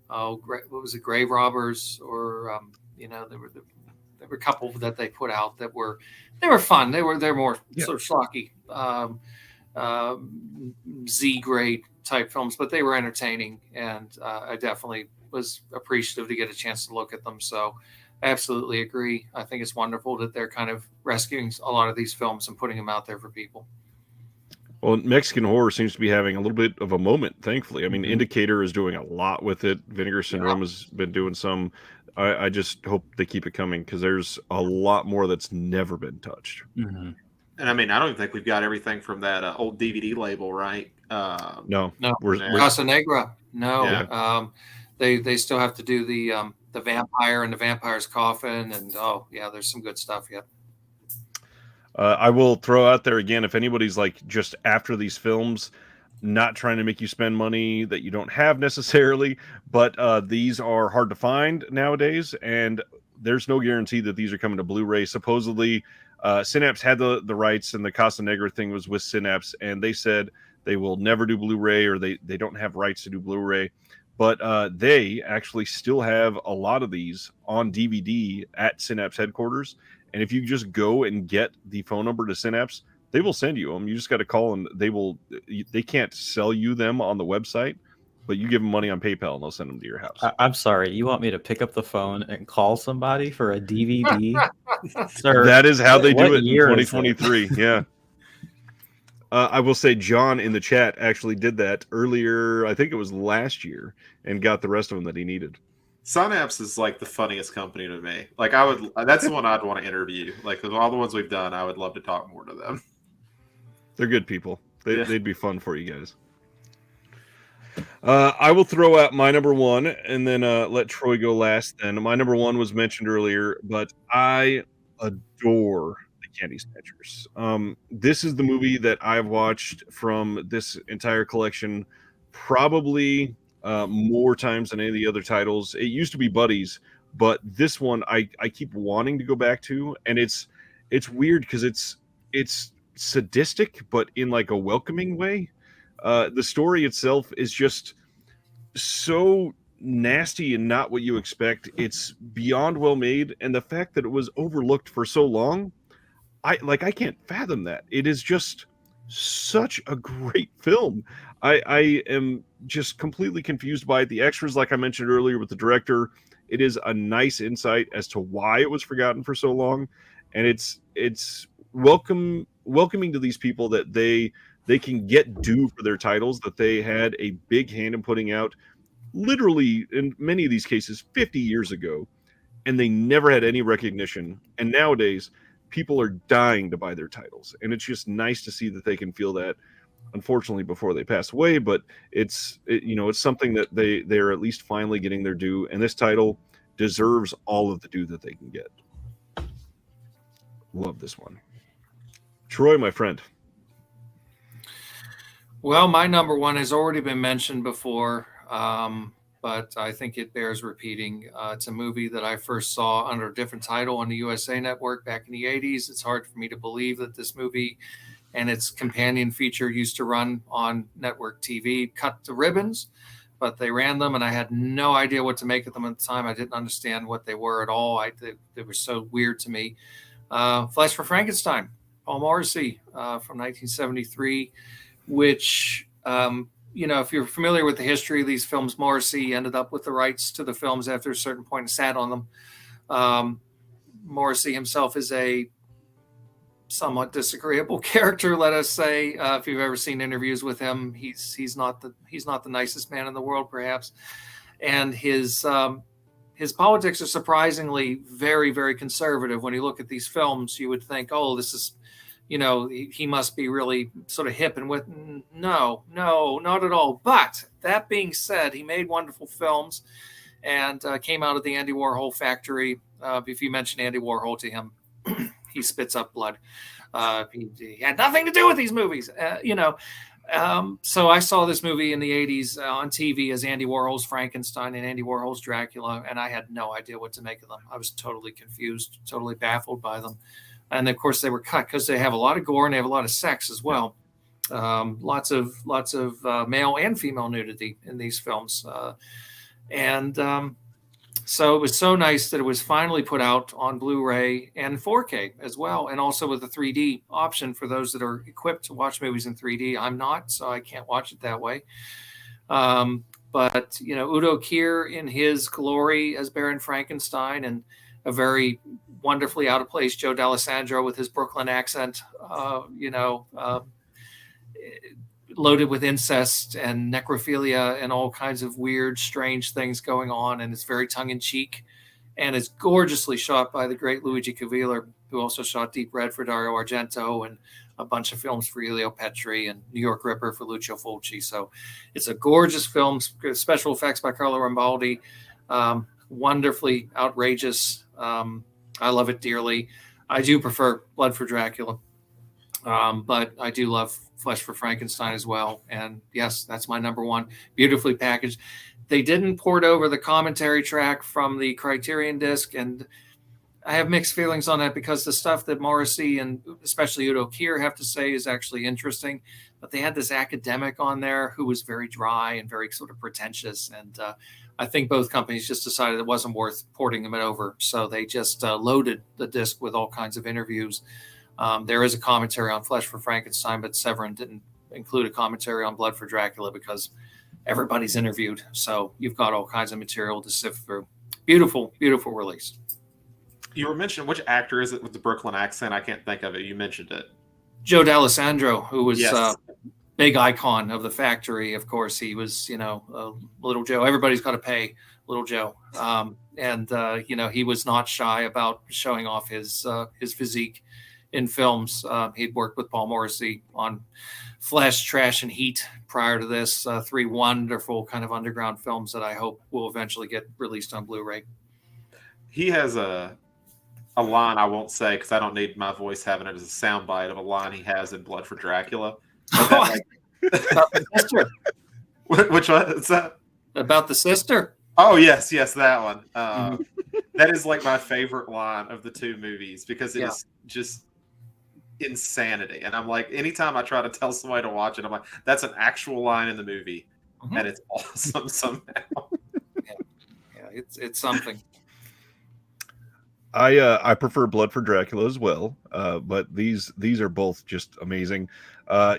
what was it, Grave Robbers, or there were a couple that they put out that were fun. They're more sort of schlocky, Z grade type films, but they were entertaining, and I definitely was appreciative to get a chance to look at them. So I absolutely agree. I think it's wonderful that they're kind of rescuing a lot of these films and putting them out there for people. Well, Mexican horror seems to be having a little bit of a moment, thankfully. I mean, Indicator is doing a lot with it. Vinegar Syndrome has been doing some. I just hope they keep it coming because there's a lot more that's never been touched. And I mean, I don't even think we've got everything from that old DVD label, right? No. Casa Negra. No. Yeah. They still have to do the vampire and the vampire's coffin, and there's some good stuff yet. I will throw out there again, if anybody's like just after these films, not trying to make you spend money that you don't have necessarily, but these are hard to find nowadays, and there's no guarantee that these are coming to Blu-ray. Supposedly, Synapse had the rights, and the Casa Negra thing was with Synapse, and they said they will never do Blu-ray, or they don't have rights to do Blu-ray. But they actually still have a lot of these on DVD at Synapse headquarters. And if you just go and get the phone number to Synapse, they will send you them. You just got to call and they can't sell you them on the website, but you give them money on PayPal and they'll send them to your house. I'm sorry. You want me to pick up the phone and call somebody for a DVD? Sir, that is how they do it in year 2023. Yeah. I will say John in the chat actually did that earlier. I think it was last year, and got the rest of them that he needed. Synapse is like the funniest company to me. Like that's the one I'd want to interview. Like of all the ones we've done, I would love to talk more to them. They're good people. They'd be fun for you guys. I will throw out my number one and then let Troy go last. Then my number one was mentioned earlier, but I adore the Candy Snatchers. This is the movie that I've watched from this entire collection probably more times than any of the other titles. It used to be Buddies, but this one I keep wanting to go back to, and it's weird because it's sadistic, but in like a welcoming way. The story itself is just so nasty and not what you expect. It's beyond well made, and the fact that it was overlooked for so long, I can't fathom that. It is just such a great film. I am just completely confused by it. The extras, like I mentioned earlier with the director, it is a nice insight as to why it was forgotten for so long, and it's welcoming to these people that they can get due for their titles that they had a big hand in putting out, literally in many of these cases 50 years ago, and they never had any recognition. And nowadays people are dying to buy their titles, and it's just nice to see that they can feel that, unfortunately, before they pass away. But it's something that they're at least finally getting their due, and this title deserves all of the due that they can get. Love this one. Troy, my friend. Well, my number one has already been mentioned before, but I think it bears repeating. It's a movie that I first saw under a different title on the USA Network back in the 80s. It's hard for me to believe that this movie and its companion feature used to run on network TV, Cut the Ribbons, but they ran them, and I had no idea what to make of them at the time. I didn't understand what they were at all. They were so weird to me. Flesh for Frankenstein, Paul Morrissey from 1973, which, if you're familiar with the history of these films, Morrissey ended up with the rights to the films after a certain point and sat on them. Morrissey himself is a somewhat disagreeable character, let us say. If you've ever seen interviews with him, he's not the nicest man in the world, perhaps. And his politics are surprisingly very, very conservative. When you look at these films, you would think, oh, this is, he must be really sort of hip and with. No, not at all. But that being said, he made wonderful films and came out of the Andy Warhol factory. If you mention Andy Warhol to him, he spits up blood. He had nothing to do with these movies, So I saw this movie in the 80s on TV as Andy Warhol's Frankenstein and Andy Warhol's Dracula, and I had no idea what to make of them. I was totally confused, totally baffled by them. And of course they were cut because they have a lot of gore and they have a lot of sex as well. Lots of male and female nudity in these films. So it was so nice that it was finally put out on Blu-ray and 4K as well, and also with a 3D option for those that are equipped to watch movies in 3D. I'm not, so I can't watch it that way. But Udo Kier in his glory as Baron Frankenstein, and a very wonderfully out of place Joe D'Alessandro with his Brooklyn accent, loaded with incest and necrophilia and all kinds of weird, strange things going on. And it's very tongue-in-cheek. And it's gorgeously shot by the great Luigi Caviller, who also shot Deep Red for Dario Argento and a bunch of films for Elio Petri and New York Ripper for Lucio Fulci. So it's a gorgeous film, special effects by Carlo Rambaldi, wonderfully outrageous. I love it dearly. I do prefer Blood for Dracula, but I do love Flesh for Frankenstein as well. And yes, that's my number one. Beautifully packaged. They didn't port over the commentary track from the Criterion disc, and I have mixed feelings on that because the stuff that Morrissey and especially Udo Kier have to say is actually interesting, but they had this academic on there who was very dry and very sort of pretentious, and I think both companies just decided it wasn't worth porting them over, so they just loaded the disc with all kinds of interviews. There is a commentary on Flesh for Frankenstein, but Severin didn't include a commentary on Blood for Dracula because everybody's interviewed. So you've got all kinds of material to sift through. Beautiful, beautiful release. You were mentioning, which actor is it with the Brooklyn accent? I can't think of it. You mentioned it. Joe D'Alessandro, who was Yes. Big icon of the factory. Of course, he was, Little Joe. Everybody's got to pay Little Joe. He was not shy about showing off his physique in films. He'd worked with Paul Morrissey on Flesh, Trash, and Heat prior to this. 3 wonderful kind of underground films that I hope will eventually get released on Blu-ray. He has a line I won't say because I don't need my voice having it as a soundbite of a line he has in Blood for Dracula. About the sister. Which one is that? About the sister. Oh, yes, that one. That is like my favorite line of the two movies because it is just insanity. And I'm like, anytime I try to tell somebody to watch it, I'm like, that's an actual line in the movie, and it's awesome somehow. It's something. I prefer Blood for Dracula as well, but these are both just amazing.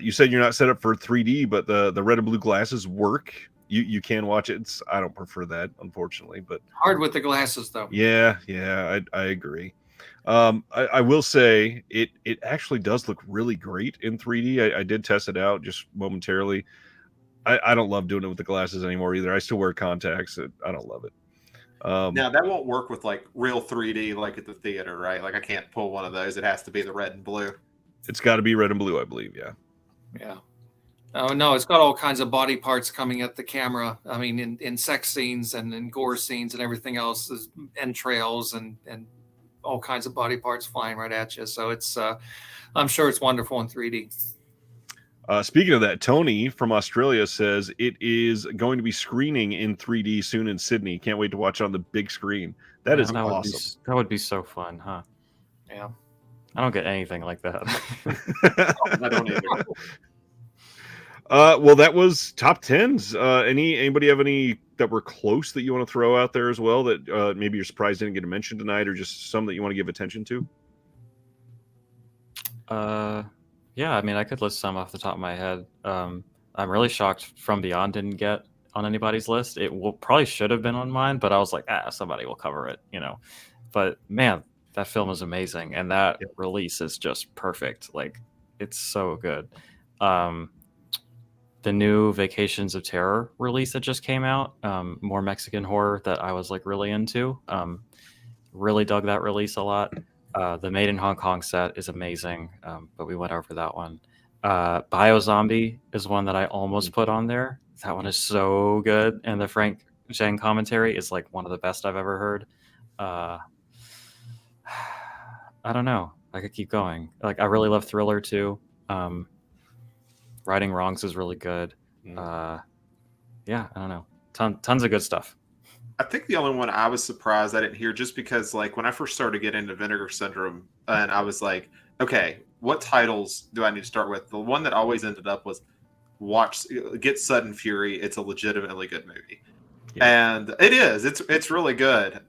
You said you're not set up for 3D, but the red and blue glasses work. You can watch it. I don't prefer that, unfortunately, but Hard with the glasses, though. yeah, I agree. I will say it actually does look really great in 3D. I did test it out just momentarily. I don't love doing it with the glasses anymore either. I still wear contacts. I don't love it. Now that won't work with like real 3D, like at the theater, right? Like I can't pull one of those. It has to be the red and blue. It's got to be red and blue, I believe. Yeah. Oh no, it's got all kinds of body parts coming at the camera. I mean, in sex scenes and in gore scenes and everything else, there's entrails and all kinds of body parts flying right at you. So it's, I'm sure it's wonderful in 3D. Speaking of that, Tony from Australia says it is going to be screening in 3D soon in Sydney. Can't wait to watch on the big screen. That is awesome. That would be so fun, huh? Yeah. I don't get anything like that. I don't either. Well, that was top 10s. Anybody have any that were close that you want to throw out there as well that maybe you're surprised didn't get a mention tonight, or just some that you want to give attention to? Yeah, I mean, I could list some off the top of my head. I'm really shocked From Beyond didn't get on anybody's list. It probably should have been on mine, but I was like, somebody will cover it, But man, that film is amazing, and that release is just perfect. Like, it's so good. The new Vacations of Terror release that just came out, more Mexican horror that I was like really into. Really dug that release a lot. The Made in Hong Kong set is amazing, but we went over that one. Biozombie is one that I almost put on there. That one is so good, and the Frank Zhang commentary is like one of the best I've ever heard. I don't know. I could keep going. Like, I really love Thriller too. Righting Wrongs is really good. Yeah, I don't know. Tons of good stuff. I think the only one I was surprised I didn't hear, just because like when I first started getting into Vinegar Syndrome, and I was like, okay, what titles do I need to start with? The one that always ended up was Get Sudden Fury. It's a legitimately good movie. Yeah. And it is. It's really good.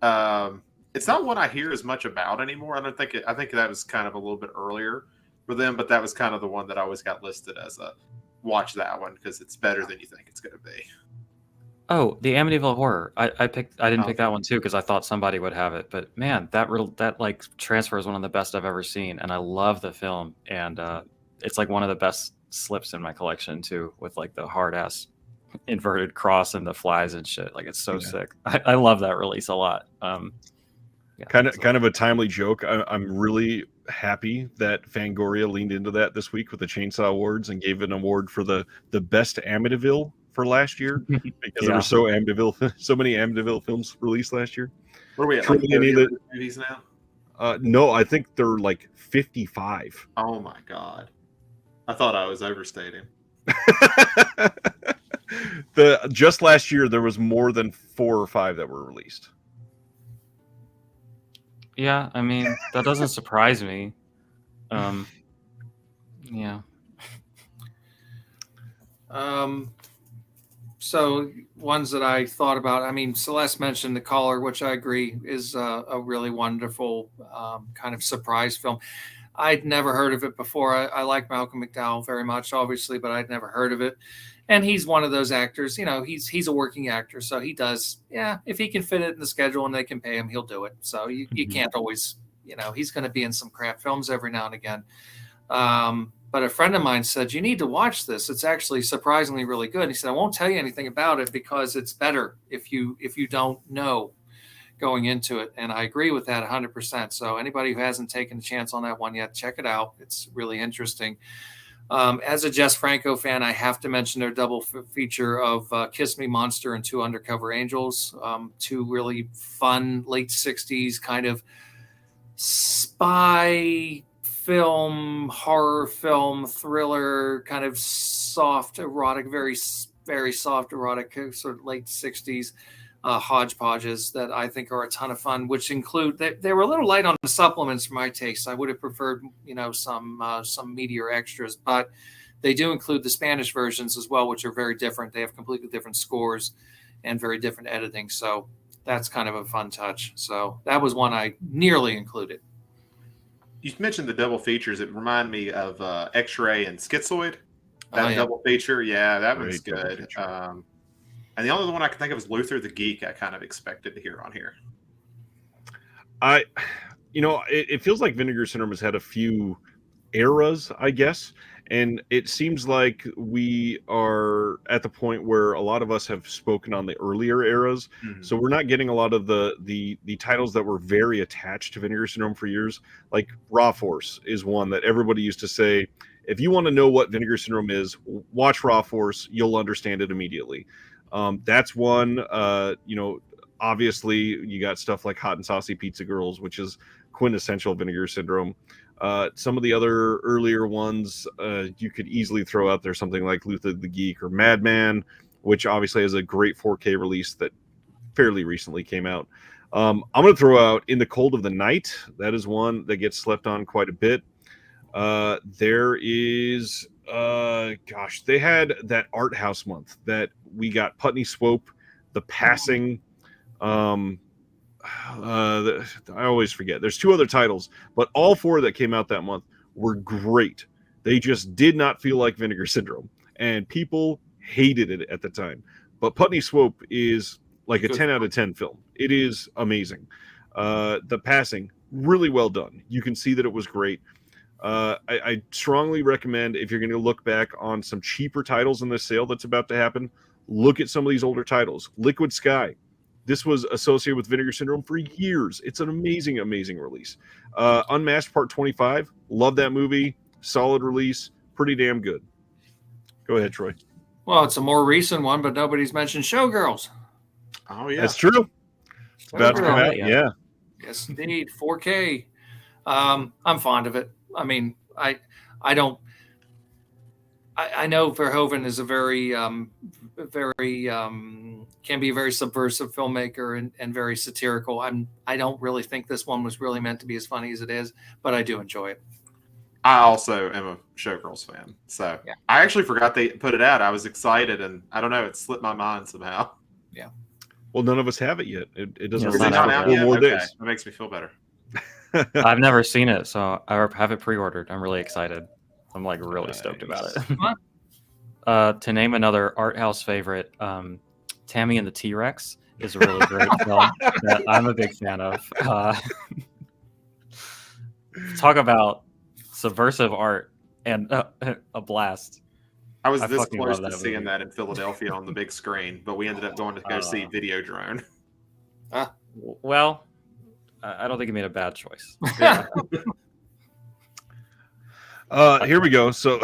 It's not one I hear as much about anymore. I think that was kind of a little bit earlier for them, but that was kind of the one that I always got listed as a watch that one because it's better than you think it's going to be. Oh, the Amityville Horror. I didn't pick that one too because I thought somebody would have it. But man, that like transfer is one of the best I've ever seen, and I love the film. And it's like one of the best slips in my collection too, with like the hard ass inverted cross and the flies and shit. Like, it's so sick. I love that release a lot. Kind of a timely joke. I'm really happy that Fangoria leaned into that this week with the Chainsaw Awards and gave an award for the best Amityville for last year because there were so many Amityville films released last year. What are we at? Like 30 movies now? No, I think they're like 55. Oh my god! I thought I was overstating. Just last year there was more than 4 or 5 that were released. Yeah, I mean, that doesn't surprise me. Yeah. So ones that I thought about, I mean, Celeste mentioned The Caller, which I agree is a really wonderful kind of surprise film. I'd never heard of it before. I like Malcolm McDowell very much, obviously, but I'd never heard of it. And he's one of those actors, he's a working actor. So he does, if he can fit it in the schedule and they can pay him, he'll do it. So you can't always, he's going to be in some crap films every now and again. But a friend of mine said, you need to watch this. It's actually surprisingly really good. He said, I won't tell you anything about it because it's better if you don't know going into it. And I agree with that 100%. So anybody who hasn't taken a chance on that one yet, check it out. It's really interesting. As a Jess Franco fan, I have to mention their double feature of Kiss Me Monster and Two Undercover Angels, 2 really fun late 60s kind of spy film, horror film, thriller, kind of soft erotic, very, very soft erotic, sort of late 60s hodgepodges that I think are a ton of fun, which include, they were a little light on the supplements for my taste. I would have preferred, some meatier extras, but they do include the Spanish versions as well, which are very different. They have completely different scores and very different editing. So that's kind of a fun touch. So that was one I nearly included. You mentioned the double features. It reminded me of X-Ray and Schizoid. That double feature. Yeah, that was good. And the only one I can think of is Luther the Geek. I kind of expected to hear on here. It feels like Vinegar Syndrome has had a few eras, I guess. And it seems like we are at the point where a lot of us have spoken on the earlier eras. Mm-hmm. So we're not getting a lot of the titles that were very attached to Vinegar Syndrome for years. Like Raw Force is one that everybody used to say, if you want to know what Vinegar Syndrome is, watch Raw Force. You'll understand it immediately. That's one. Obviously you got stuff like Hot and Saucy Pizza Girls, which is quintessential Vinegar Syndrome. Some of the other earlier ones, you could easily throw out there something like Luther the Geek or Madman, which obviously has a great 4K release that fairly recently came out. I'm going to throw out In the Cold of the Night. That is one that gets slept on quite a bit. There is, they had that art house month that we got Putney Swope, The Passing. I always forget. There's 2 other titles, but all 4 that came out that month were great. They just did not feel like Vinegar Syndrome, and people hated it at the time. But Putney Swope is like a 10 out of 10 film. It is amazing. The passing, really well done. You can see that it was great. I strongly recommend, if you're going to look back on some cheaper titles in this sale that's about to happen, look at some of these older titles. Liquid Sky. This was associated with Vinegar Syndrome for years. It's an amazing, amazing release. Unmasked Part 25. Love that movie. Solid release. Pretty damn good. Go ahead, Troy. Well, it's a more recent one, but nobody's mentioned Showgirls. Oh yeah, That's true. It's about to come out. Yeah. Yes, indeed. 4K. I'm fond of it. I mean, I know Verhoeven is a very can be a very subversive filmmaker and very satirical. I don't really think this one was really meant to be as funny as it is, but I do enjoy it. I also am a Showgirls fan, so yeah. I actually forgot they put it out. I was excited, and I don't know, it slipped my mind somehow. Yeah. Well, none of us have it yet. It doesn't. Is it not out yet? More Okay. days. That makes me feel better. I've never seen it, so I have it pre-ordered. I'm really excited. I'm like really stoked about it. To name another art house favorite, Tammy and the T-Rex is a really great film that I'm a big fan of. Talk about subversive art and a blast. I was I this fucking close love to that seeing movie. that in Philadelphia on the big screen, but we ended up going to go see Videodrome. Well, I don't think he made a bad choice. Here we go. So,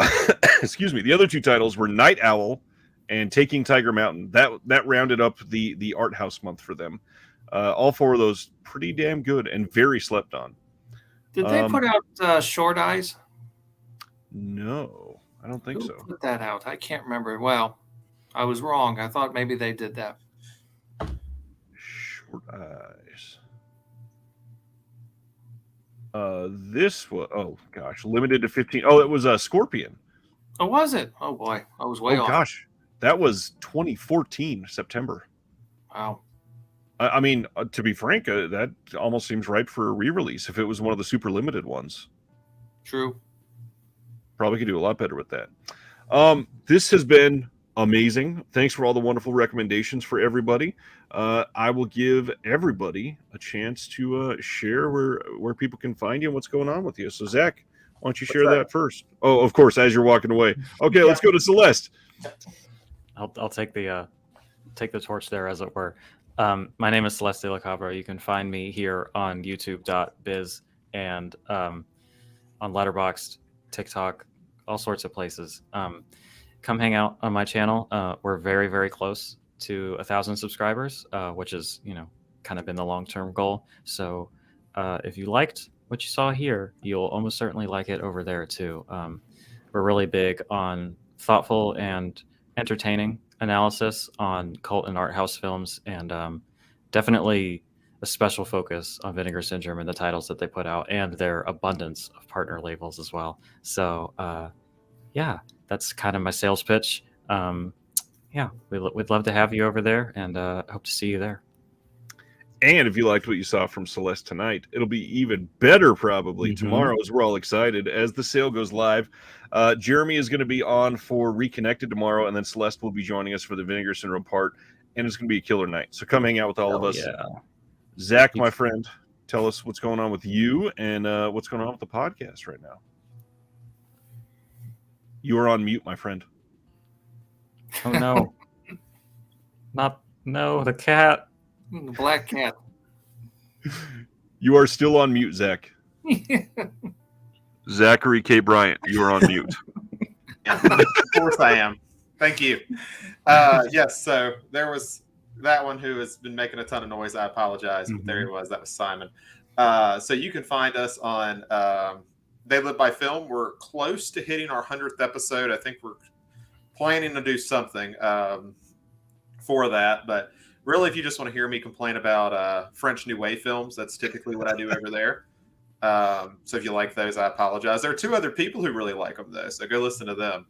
excuse me. The other two titles were Night Owl and Taking Tiger Mountain. That rounded up the art house month for them. All four of those pretty damn good and very slept on. Did they put out Short Eyes? No, I don't think Who so. put that out? I can't remember. Well, I was wrong. I thought maybe they did that. Short Eyes. This was, oh gosh, limited to 15. Oh, it was a Scorpion. Oh, was it? Oh boy, I was way off. Gosh, that was 2014 September. Wow. I mean, to be frank, that almost seems ripe for a re-release if it was one of the super limited ones. True. Probably could do a lot better with that. This has been amazing. Thanks for all the wonderful recommendations for everybody. I will give everybody a chance to share where people can find you and what's going on with you. So, Zach, why don't you share that first? Oh, of course, as you're walking away. Okay, let's go to Celeste. I'll take the torch there, as it were. My name is Celeste de la Cabra. You can find me here on youtube.biz and on Letterboxd, TikTok, all sorts of places. Come hang out on my channel. We're very, very close to 1,000 subscribers, which is, kind of been the long-term goal. So if you liked what you saw here, you'll almost certainly like it over there too. We're really big on thoughtful and entertaining analysis on cult and art house films, and definitely a special focus on Vinegar Syndrome and the titles that they put out and their abundance of partner labels as well. So yeah, that's kind of my sales pitch. Yeah, we'd love to have you over there, and hope to see you there. And if you liked what you saw from Celeste tonight, it'll be even better probably tomorrow, as we're all excited as the sale goes live. Jeremy is going to be on for Reconnected tomorrow, and then Celeste will be joining us for the Vinegar Syndrome part, and it's going to be a killer night. So come hang out with all of us. Yeah. Zach, my friend, tell us what's going on with you and what's going on with the podcast right now. You are on mute, my friend. Oh, no. The cat. The black cat. You are still on mute, Zach. Zachary K. Bryant, you are on mute. Yeah, of course I am. Thank you. Yes, so there was that one who has been making a ton of noise. I apologize, but there he was. That was Simon. So you can find us on They Live by Film. We're close to hitting our 100th episode. I think we're planning to do something for that, but really, if you just want to hear me complain about French New Wave films, that's typically what I do over there. So if you like those, I apologize. There are two other people who really like them, though, so go listen to them.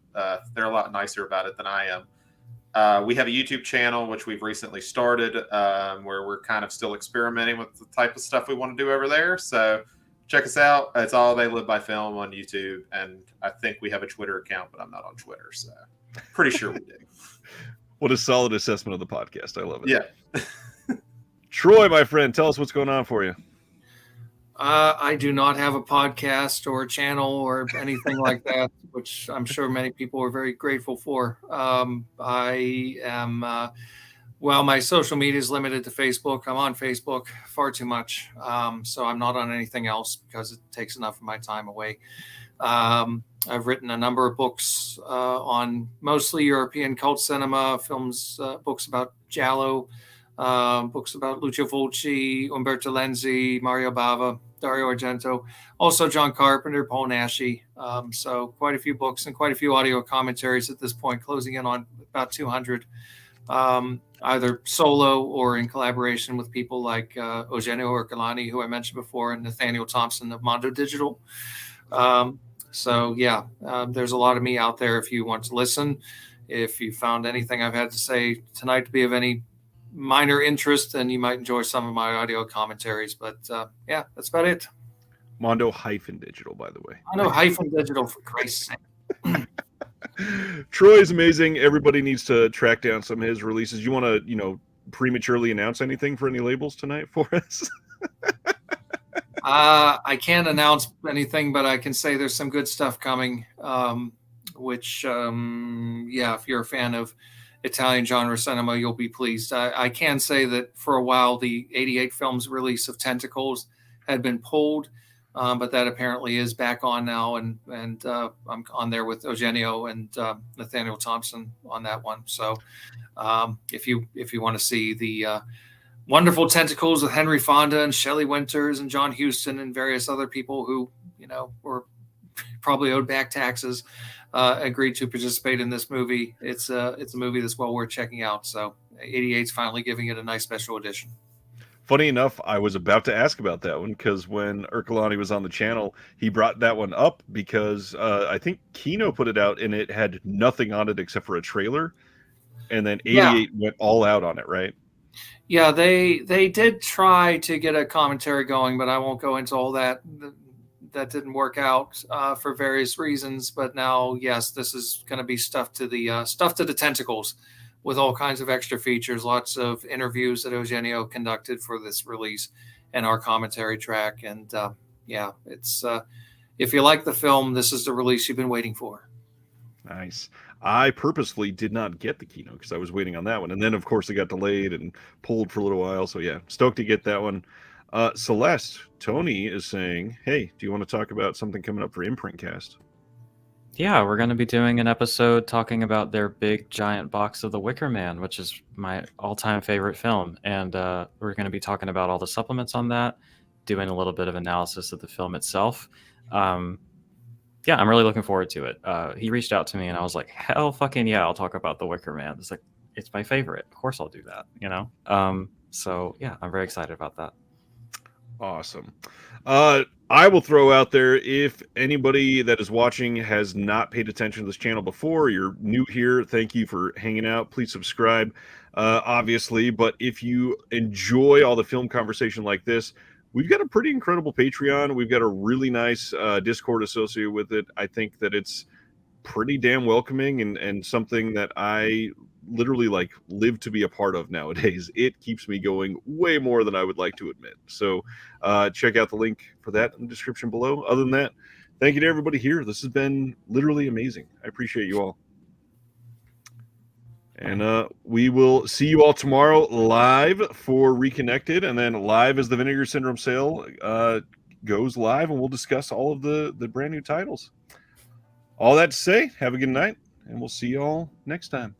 They're a lot nicer about it than I am. We have a YouTube channel, which we've recently started, where we're kind of still experimenting with the type of stuff we want to do over there. So check us out. It's All They Live by Film on YouTube, and I think we have a Twitter account, but I'm not on Twitter, so pretty sure we do. What a solid assessment of the podcast. I love it. Yeah. Troy, my friend, tell us what's going on for you. I do not have a podcast or a channel or anything like that, which I'm sure many people are very grateful for. I am, well, my social media is limited to Facebook. I'm on Facebook far too much. So I'm not on anything else because it takes enough of my time away. I've written a number of books on mostly European cult cinema, films, books about Giallo, books about Lucio Fulci, Umberto Lenzi, Mario Bava, Dario Argento, also John Carpenter, Paul Naschy. So quite a few books and quite a few audio commentaries at this point, closing in on about 200, either solo or in collaboration with people like Eugenio Orcolani, who I mentioned before, and Nathaniel Thompson of Mondo Digital. So yeah, there's a lot of me out there if you want to listen. If you found anything I've had to say tonight to be of any minor interest, then you might enjoy some of my audio commentaries. But yeah, that's about it. Mondo-Digital, by the way. Mondo-Digital, for Christ's sake. Troy's amazing. Everybody needs to track down some of his releases. You want to, prematurely announce anything for any labels tonight for us? I can't announce anything, but I can say there's some good stuff coming, which, yeah, if you're a fan of Italian genre cinema, you'll be pleased. I can say that for a while, the 88 films release of Tentacles had been pulled, but that apparently is back on now. And I'm on there with Eugenio and Nathaniel Thompson on that one. So if you want to see the wonderful Tentacles with Henry Fonda and Shelley Winters and John Huston and various other people who, were probably owed back taxes, agreed to participate in this movie. It's a movie that's well worth checking out. So 88's finally giving it a nice special edition. Funny enough, I was about to ask about that one because when Ercolani was on the channel, he brought that one up because I think Kino put it out and it had nothing on it except for a trailer. And then 88 went all out on it, right? Yeah, they did try to get a commentary going, but I won't go into all that. That didn't work out for various reasons. But now, yes, this is going to be stuff to the tentacles with all kinds of extra features, lots of interviews that Eugenio conducted for this release and our commentary track. And yeah, it's if you like the film, this is the release you've been waiting for. Nice. I purposefully did not get the Kino because I was waiting on that one. And then, of course, it got delayed and pulled for a little while. So, yeah, stoked to get that one. Celeste, Tony is saying, hey, do you want to talk about something coming up for Imprint Cast? Yeah, we're going to be doing an episode talking about their big giant box of The Wicker Man, which is my all-time favorite film. And we're going to be talking about all the supplements on that, doing a little bit of analysis of the film itself. Yeah, I'm really looking forward to it. He reached out to me and I was like, hell fucking yeah, I'll talk about The Wicker Man. It's like, it's my favorite. Of course I'll do that, So yeah, I'm very excited about that. Awesome. I will throw out there, if anybody that is watching has not paid attention to this channel before, you're new here, thank you for hanging out. Please subscribe, obviously. But if you enjoy all the film conversation like this, we've got a pretty incredible Patreon. We've got a really nice Discord associated with it. I think that it's pretty damn welcoming and something that I literally live to be a part of nowadays. It keeps me going way more than I would like to admit. So check out the link for that in the description below. Other than that, thank you to everybody here. This has been literally amazing. I appreciate you all. And we will see you all tomorrow live for Reconnected, and then live as the Vinegar Syndrome sale goes live, and we'll discuss all of the brand new titles. All that to say, have a good night, and we'll see you all next time.